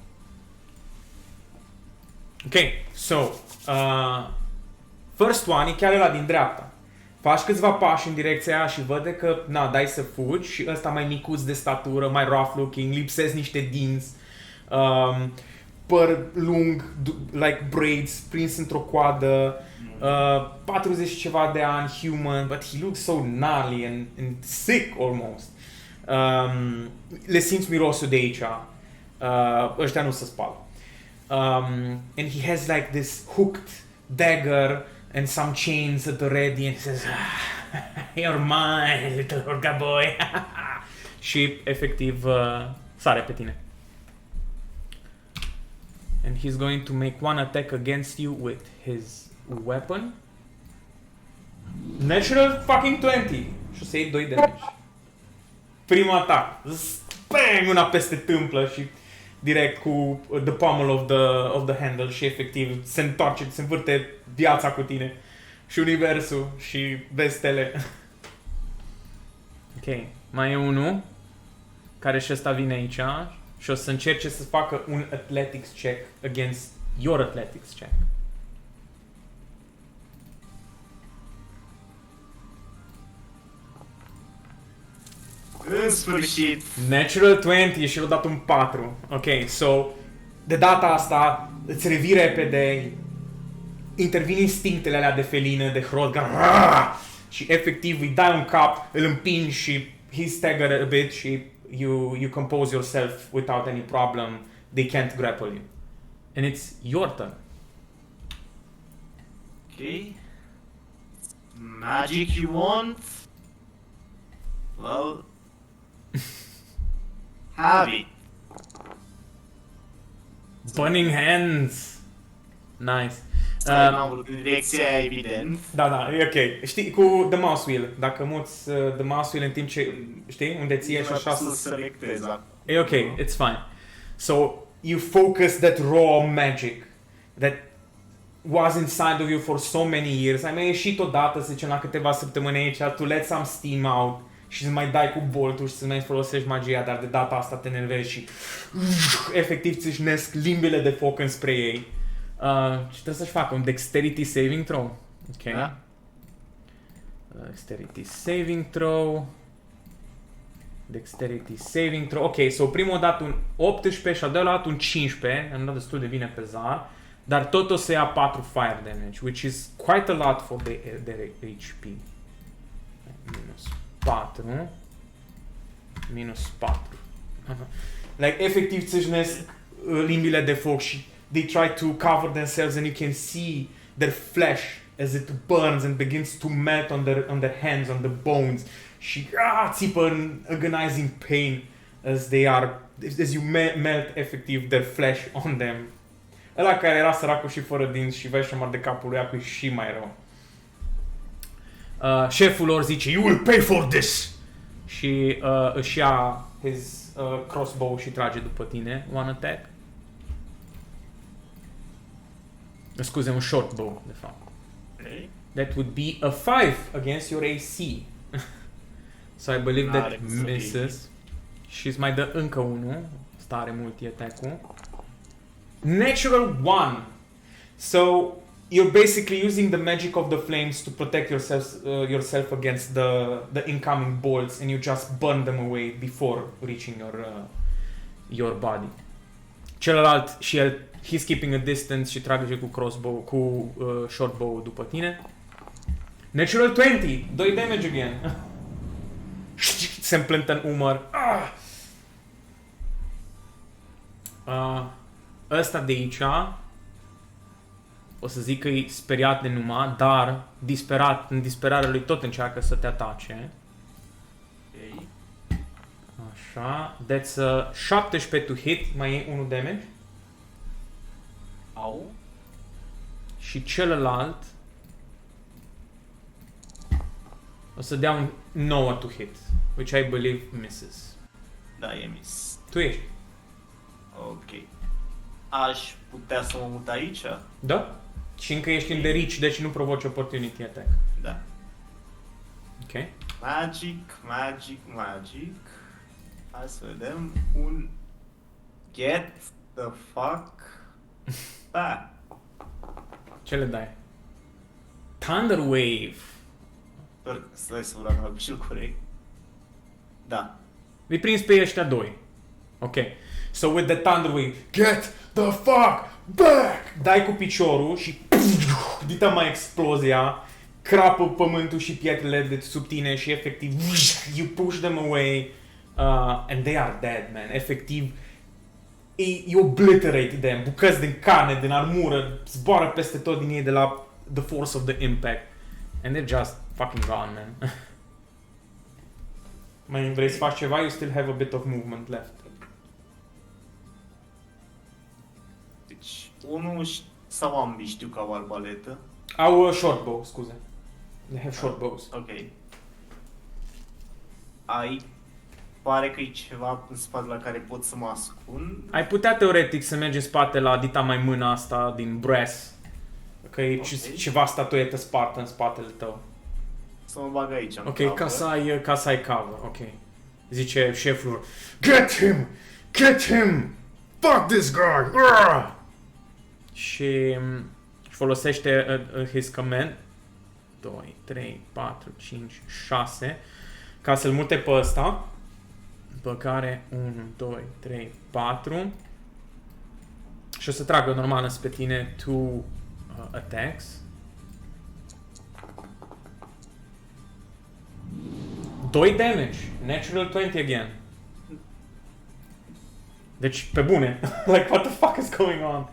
Ok, so... first one e chiar ăla din dreapta. Faci câțiva pași în direcția aia și văd că, dai să fugi și ăsta mai micuț de statură, mai rough looking, lipsesc niște dinți, păr lung, like braids, prins într-o coadă, 40 ceva de ani, human, but he looks so gnarly and sick almost. Le simți mirosul de aici, ăștia nu se spală. And he has like this hooked dagger and some chains at the ready and he says, "You're mine, little Hrothgar boy." Și efectiv sare pe tine. And he's going to make one attack against you with his weapon. Natural fucking 20. Și o să iei 2 damage. Primul atac. Bang! Una peste tâmplă și direct cu the pommel of the handle și efectiv se întoarce, se învârte viața cu tine și universul și bestele. Ok, mai e unul care și ăsta vine aici și o să încerce să facă un athletics check against your athletics check. În sfârșit! Natural 20 și l-a dat un 4. Ok, so de data asta îți revii repede, intervin instinctele alea de felină, de Hrothgar și efectiv îi dai un cap, îl împingi și he staggered a bit și you compose yourself without any problem. They can't grapple you. And it's your turn. Ok. Magic you want? Well... have it. Burning hands. Nice. Am vrut în direcția aia, evident. Da, e ok. Știi, cu the mouse wheel. Dacă muți the mouse wheel în timp ce, știi, unde ție și așa să selectez. e ok, it's fine. So, you focus that raw magic that was inside of you for so many years. Ai mai ieșit odată, să zicem, la câteva săptămâni aici, to let some steam out și să mai dai cu boltul și să mai folosești magia, dar de data asta te enervezi și efectiv țâșnesc limbile de foc înspre ei. Și trebuie să-și facă un dexterity saving throw. Ok. Da? Dexterity saving throw. Dexterity saving throw. Ok, so primul a dat un 18 și a doilea a dat un 15. Am dat destul de bine pe zar. Dar tot o să ia 4 fire damage, which is quite a lot for their HP. Minus 4. Minus 4. Like, efectiv țâșnesc limbile de foc și they try to cover themselves and you can see their flesh as it burns and begins to melt on their hands, on the bones. Și țipă în agonizing pain as you melt efectiv their flesh on them. Ăla care era săracul și fără dinți și veșmar de capul lui acui și mai rău. Șeful lor zice, you will pay for this! Și își ia his crossbow și trage după tine. One attack. Scuze, un short bow, de fapt. Okay. That would be a 5 against your AC. So I believe that misses. Și îți mai dă încă unul. Stare multi-attack-ul. Natural 1. So you're basically using the magic of the flames to protect yourself against the incoming bolts, and you just burn them away before reaching your body. Celălalt și el, he's keeping a distance și trage cu crossbow, cu short bow după tine. Natural 20, 2 damage again. Se împlântă în umăr. Ăsta de aici o să zic că e speriat de numai, dar disperat, în disperarea lui tot încearcă să te atace. Okay. Așa, that's 17 to hit, mai e 1 damage. Au. Și celălalt o să dea un 9 to hit, which I believe misses. Da, e miss. Tu ești. Ok. Aș putea să mă mut aici? Da? Și încă ești în the reach, deci nu provoci opportunity attack. Da. Ok. Magic. Hai să vedem. Un... Get the fuck back. Ce le dai? Thunder Wave. Stai să vreau la cel corect. Da. Îi prins pe ăștia doi. Ok. So with the Thunder Wave, get the fuck back! Dai cu piciorul și dita mai explozia, crapă pământul și pietrele de sub tine și efectiv you push them away and they are dead, man. Efectiv you obliterate them, bucăți din carne, din armură, zboară peste tot din ei de la the force of the impact and they're just fucking gone, man. Mai vrei să faci ceva? You still have a bit of movement left. Deci, unul sau ambii știu că au arbaletă. Au short bow, scuze. They have short bows. Ok. Pare că e ceva în spate la care pot să mă ascund. Ai putea teoretic să mergi în spate la dita mai mâna asta din brass. Că e ceva statuetă spartă în spatele tău. Să mă bag aici. Ok, ca să ai cover, ok. Zice șeful, get him! Get him! Fuck this guy! Urgh! Și folosește his command 2, 3, 4, 5, 6 ca să-l mute pe ăsta. După care 1, 2, 3, 4 și o să tragă normal spre tine 2 attacks. Doi damage. Natural 20 again. Deci, pe bune. Like, what the fuck is going on?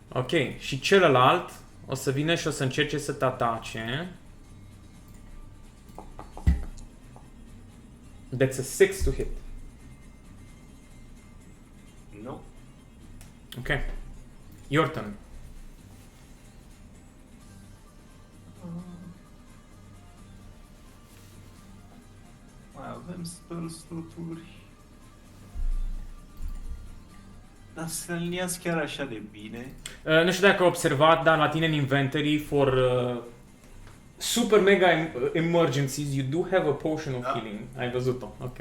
Ok, și celălalt o să vină și o să încerce să te atace. That's a 6 to hit. No. Ok. Your turn. Mai avem spell sloturi. Dar să aliniați chiar așa de bine. Nu știu dacă ai observat, dar la tine în inventory for super mega emergencies you do have a potion of healing. Ai văzut-o? Ok.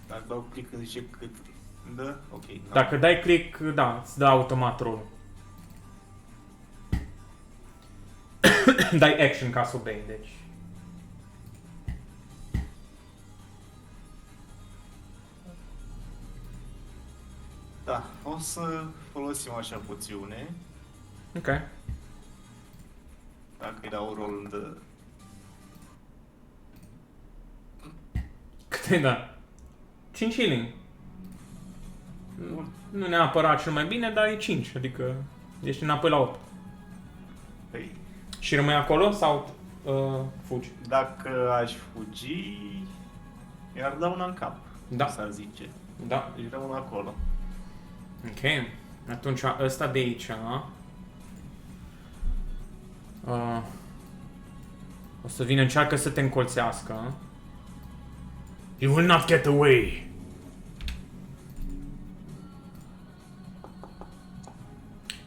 Dacă dau click îmi zice cât dă? Ok. Dacă dai click, da, îți dă automat roll. Dai action ca să obei, deci. Da, o să folosim așa poțiune. Ok. Dacă îi dau roll de... Cât ai dat? 5 healing. Nu neapărat cel mai bine, dar e 5, adică ești înapoi la 8. Păi, Și rămâi acolo sau fugi? dacă aș fugi, i-ar da una în cap, Da. s-ar zice. Da. Deci rămân acolo. Ok. Atunci ăsta de aici O să vină, încearcă să te încolțească. You will not get away.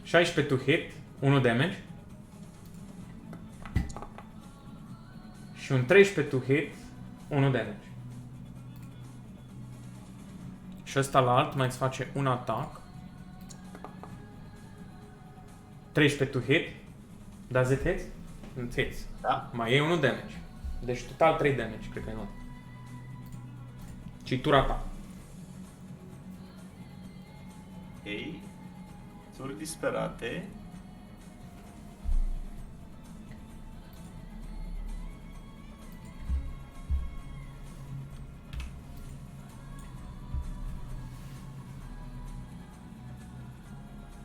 $16 to hit, 1 damage. Și un 13 to hit, 1 damage. Și ăsta la alt mai îți face un atac. 13 to hit. Does it hit? It hits. Da. Mai e 1 damage. Deci total 3 damage, cred că e luat. Și tura ta. Ok. Țuri disperate.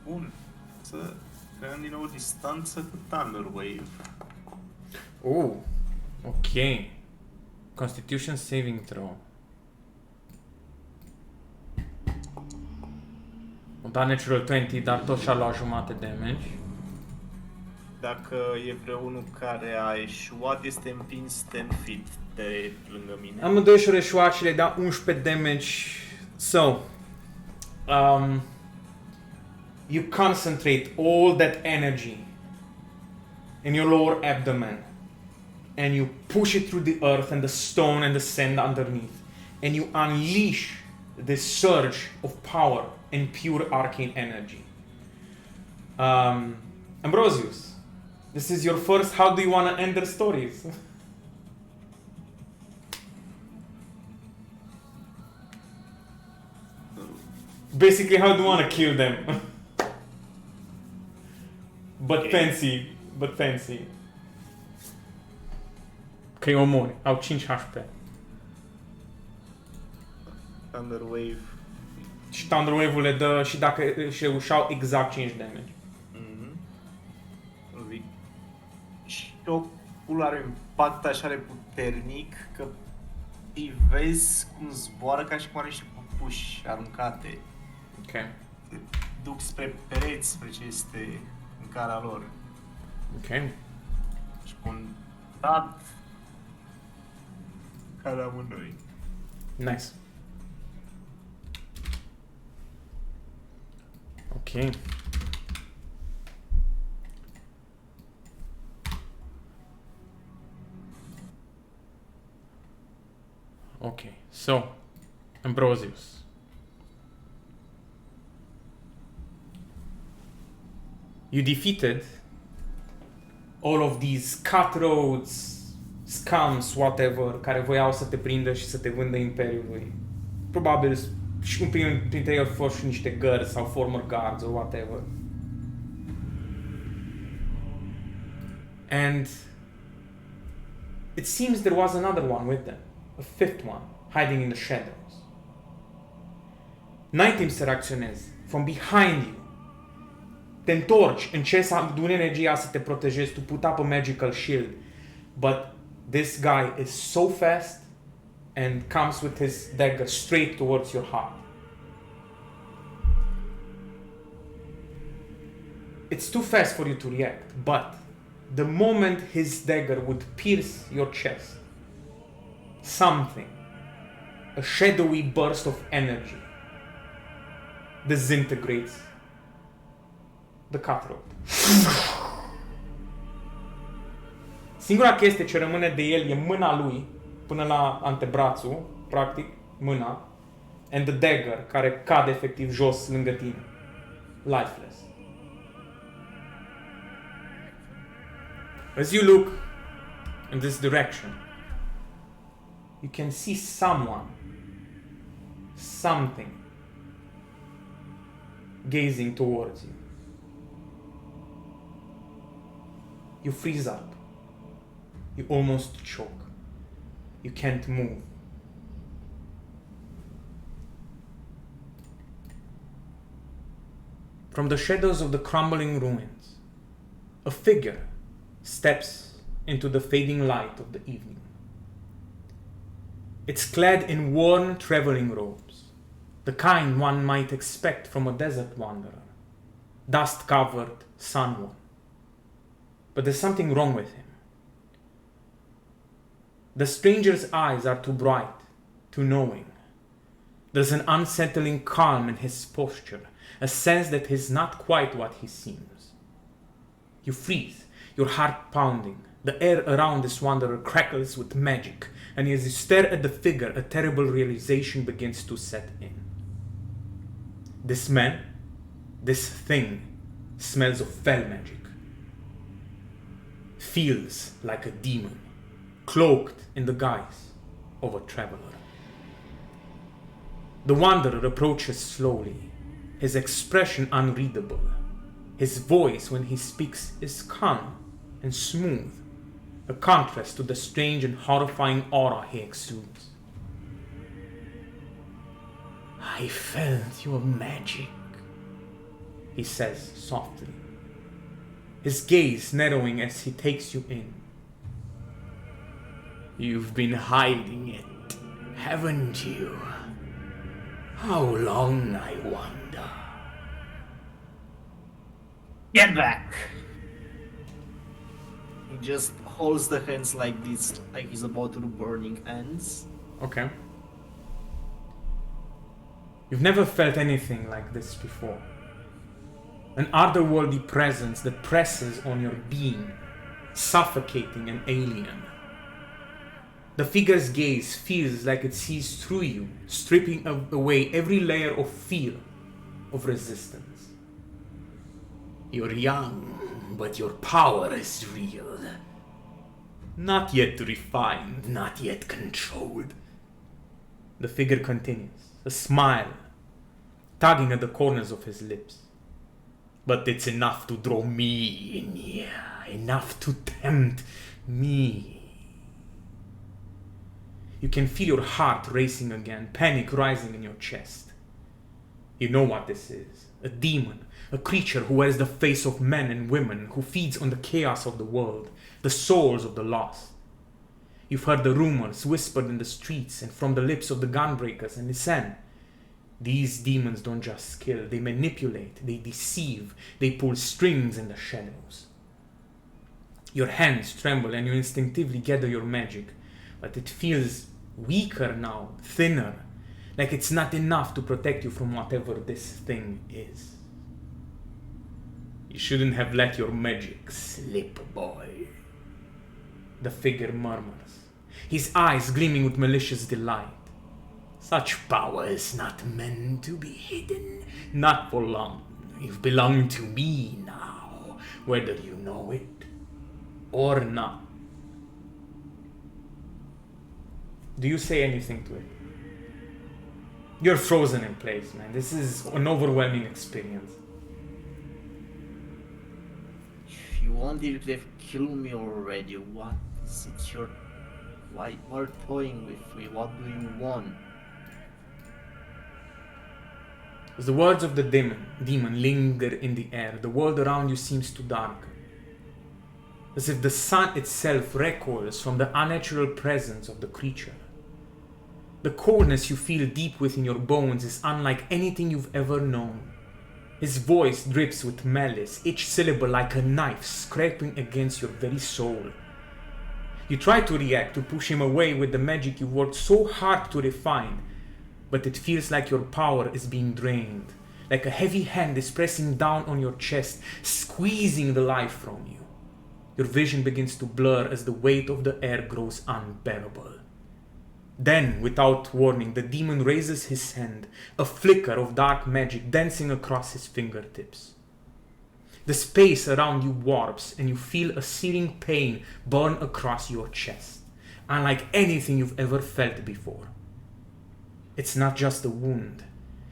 Bun. Să creăm din nou distanță cu Thunder Wave. Ok. Constitution saving throw. O da natural 20, dar tot și-a luat jumate damage. Dacă e vreunul care a eșuat, este împins 10 feet de lângă mine. Amândoi și-au eșuat și le da 11 damage. So, you concentrate all that energy in your lower abdomen and you push it through the earth and the stone and the sand underneath and you unleash this surge of power and pure arcane energy. Ambrosius, this is your first. How do you want to end their stories? Basically, how do you want to kill them? But fancy, but fancy. Că îi omori, au 5 HP. Thunder Wave. Și Thunder Wave-ul le dă și dacă își reușeau exact 5 damage. Zic. Și ocul are un impact așa de puternic că îi vezi cum zboară ca și cum are niște pupuși aruncate. Ok. Se duc spre pereți, spre ce este în cara lor. Ok. Și cu un dat care amândoi. Nice. Ok. Ok. So, Ambrosius. You defeated all of these cutthroats, scums, whatever, care voiau să te prindă și să te vândă Imperiului. Probabil și printre ei au fost și niște guards sau former guards or whatever. And it seems there was another one with them, a fifth one, hiding in the shadows. N-ai timp să reacționezi. From behind you. Te întorci, încerci să aduni energia să te protejezi, to put up a magical shield. But this guy is so fast and comes with his dagger straight towards your heart. It's too fast for you to react, but the moment his dagger would pierce your chest, something, a shadowy burst of energy, disintegrates the cutthroat. Singura chestie ce rămâne de el e mâna lui, până la antebrațul, practic, mâna, and the dagger, care cade efectiv jos lângă tine. Lifeless. As you look in this direction, you can see someone, something, gazing towards you. You freeze up. You almost choke. You can't move. From the shadows of the crumbling ruins, a figure steps into the fading light of the evening. It's clad in worn traveling robes, the kind one might expect from a desert wanderer, dust-covered, sun-worn. But there's something wrong with him. The stranger's eyes are too bright, too knowing. There's an unsettling calm in his posture, a sense that he's not quite what he seems. You freeze, your heart pounding. The air around this wanderer crackles with magic, and as you stare at the figure, a terrible realization begins to set in. This man, this thing, smells of fell magic. Feels like a demon, cloaked in the guise of a traveler. The wanderer approaches slowly, his expression unreadable. His voice when he speaks is calm and smooth, a contrast to the strange and horrifying aura he exudes. "I felt your magic," he says softly, his gaze narrowing as he takes you in. "You've been hiding it, haven't you? How long, I wonder?" Get back! He just holds the hands like this, like he's about to do burning hands. Okay. You've never felt anything like this before. An otherworldly presence that presses on your being, suffocating and alien. The figure's gaze feels like it sees through you, stripping away every layer of fear, of resistance. "You're young, but your power is real. Not yet refined, not yet controlled." The figure continues, a smile tugging at the corners of his lips. "But it's enough to draw me in here, enough to tempt me." You can feel your heart racing again, panic rising in your chest. You know what this is. A demon, a creature who wears the face of men and women, who feeds on the chaos of the world, the souls of the lost. You've heard the rumors whispered in the streets and from the lips of the gunbreakers, and listen. These demons don't just kill, they manipulate, they deceive, they pull strings in the shadows. Your hands tremble and you instinctively gather your magic, but it feels weaker now, thinner, like it's not enough to protect you from whatever this thing is. "You shouldn't have let your magic slip, boy," the figure murmurs, his eyes gleaming with malicious delight. "Such power is not meant to be hidden, not for long. You've belonged to me now, whether you know it or not." Do you say anything to it? You're frozen in place, man. This is an overwhelming experience. If you wanted to have killed me already, what is it why you're toying with me? What do you want? As the words of the demon linger in the air, the world around you seems to darken. As if the sun itself recoils from the unnatural presence of the creature. The coldness you feel deep within your bones is unlike anything you've ever known. His voice drips with malice, each syllable like a knife scraping against your very soul. You try to react, to push him away with the magic you worked so hard to refine, but it feels like your power is being drained, like a heavy hand is pressing down on your chest, squeezing the life from you. Your vision begins to blur as the weight of the air grows unbearable. Then, without warning, the demon raises his hand, a flicker of dark magic dancing across his fingertips. The space around you warps and you feel a searing pain burn across your chest, unlike anything you've ever felt before. It's not just a wound.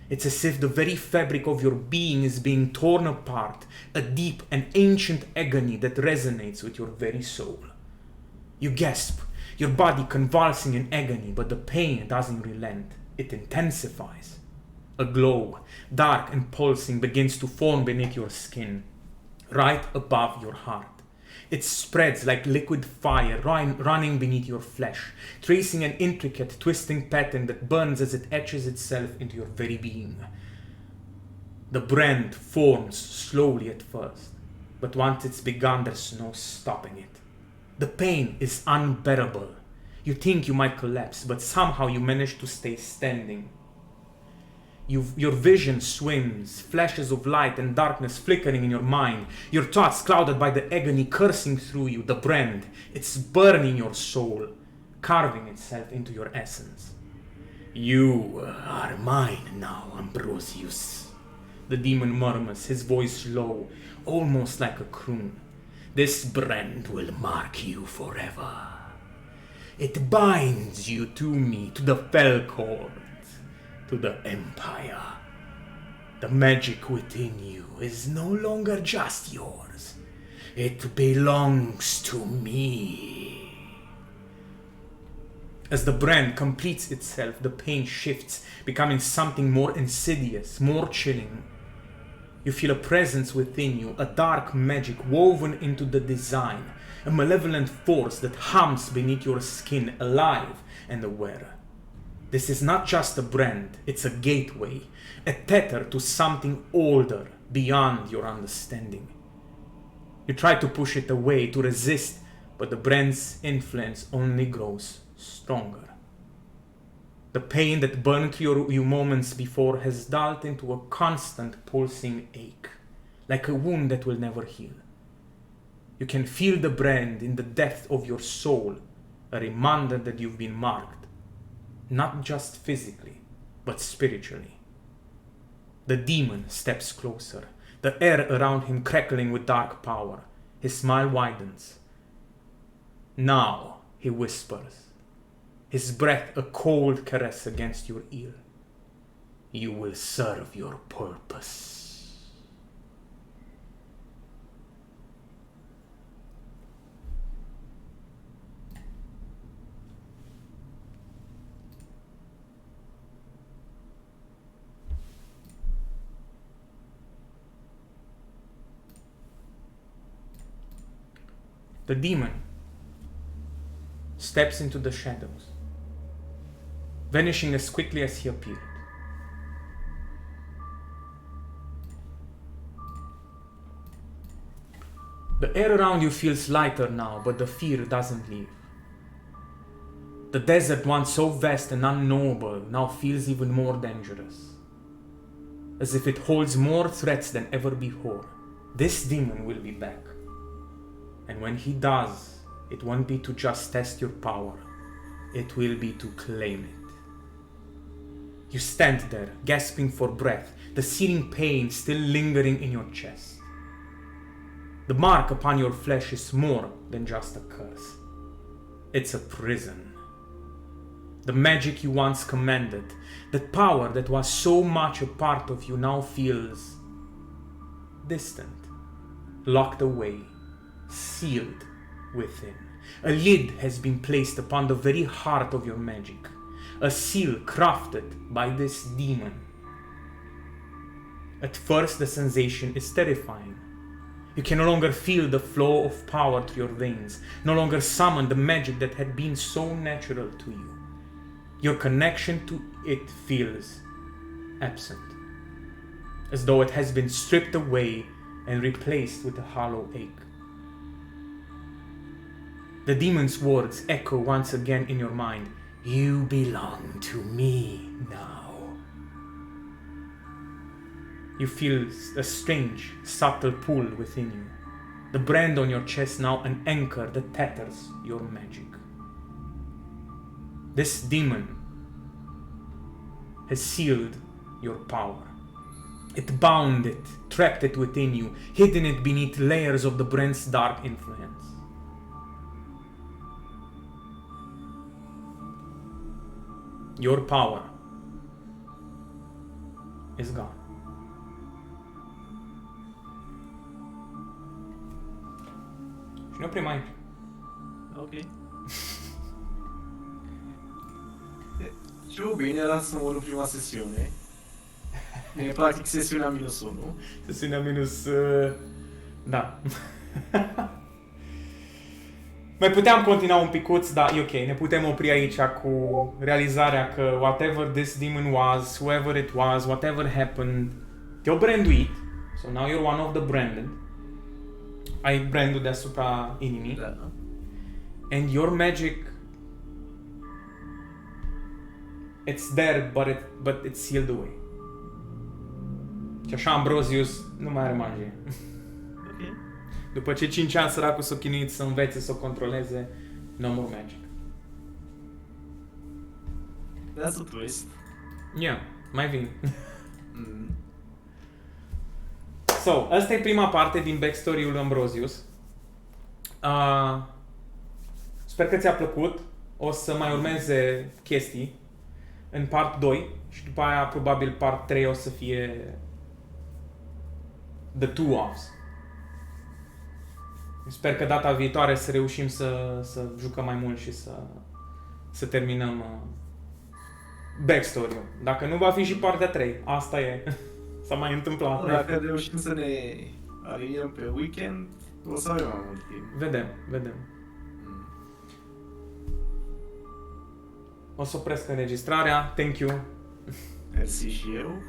It's as if the very fabric of your being is being torn apart, a deep and ancient agony that resonates with your very soul. You gasp, your body convulsing in agony, but the pain doesn't relent. It intensifies. A glow, dark and pulsing, begins to form beneath your skin, right above your heart. It spreads like liquid fire running beneath your flesh, tracing an intricate, twisting pattern that burns as it etches itself into your very being. The brand forms slowly at first, but once it's begun, there's no stopping it. The pain is unbearable. You think you might collapse, but somehow you manage to stay standing. Your vision swims, flashes of light and darkness flickering in your mind, your thoughts clouded by the agony coursing through you, the brand. It's burning your soul, carving itself into your essence. You are mine now, Ambrosius. The demon murmurs, his voice low, almost like a croon. This brand will mark you forever. It binds you to me, to the Felcourt, to the Empire. The magic within you is no longer just yours. It belongs to me. As the brand completes itself, the pain shifts, becoming something more insidious, more chilling. You feel a presence within you, a dark magic woven into the design, a malevolent force that hums beneath your skin, alive and aware. This is not just a brand, it's a gateway, a tether to something older, beyond your understanding. You try to push it away, to resist, but the brand's influence only grows stronger. The pain that burned you moments before has dulled into a constant pulsing ache, like a wound that will never heal. You can feel the brand in the depth of your soul, a reminder that you've been marked, not just physically, but spiritually. The demon steps closer, the air around him crackling with dark power. His smile widens. Now, he whispers, his breath a cold caress against your ear. You will serve your purpose. The demon steps into the shadows, vanishing as quickly as he appeared. The air around you feels lighter now, but the fear doesn't leave. The desert, once so vast and unknowable, now feels even more dangerous, as if it holds more threats than ever before. This demon will be back. And when he does, it won't be to just test your power. It will be to claim it. You stand there, gasping for breath, the searing pain still lingering in your chest. The mark upon your flesh is more than just a curse. It's a prison. The magic you once commanded, that power that was so much a part of you, now feels distant, locked away, sealed within. A lid has been placed upon the very heart of your magic, a seal crafted by this demon. At first, the sensation is terrifying. You can no longer feel the flow of power through your veins, no longer summon the magic that had been so natural to you. Your connection to it feels absent, as though it has been stripped away and replaced with a hollow ache. The demon's words echo once again in your mind. You belong to me now. You feel a strange, subtle pull within you. The brand on your chest now an anchor that tethers your magic. This demon has sealed your power. It bound it, trapped it within you, hidden it beneath layers of the brand's dark influence. Your power is gone. Și ne oprim aici. Ok. Și bine era să mă lupt prima sesiune. E practic sesiunea minus 1. Sesiunea minus... Da. Mai puteam continua un picuț, dar e ok, ne putem opri aici cu realizarea că whatever this demon was, whoever it was, whatever happened, te-au branduit, so now you're one of the branded. Ai brandul deasupra inimii. Da. And your magic It's there, but it's sealed away. Și așa Ambrosius nu mai are magie. Ok. După ce 5 ani săracul s-a chinuit să învețe, să o controleze, no more magic. That's a twist. Yeah, mai vin. Mm. So, asta e prima parte din backstory-ul lui Ambrosius. Sper că ți-a plăcut. O să mai urmeze chestii în part 2 și după aia probabil part 3 o să fie the two-offs. Sper că data viitoare să reușim să jucăm mai mult și să terminăm backstory-ul. Dacă nu va fi și partea 3, asta e. S-a mai întâmplat. Dacă reușim să ne aliniem pe weekend, o să avem mai mult timp. Vedem. O să opresc înregistrarea. Thank you. Mersi și eu.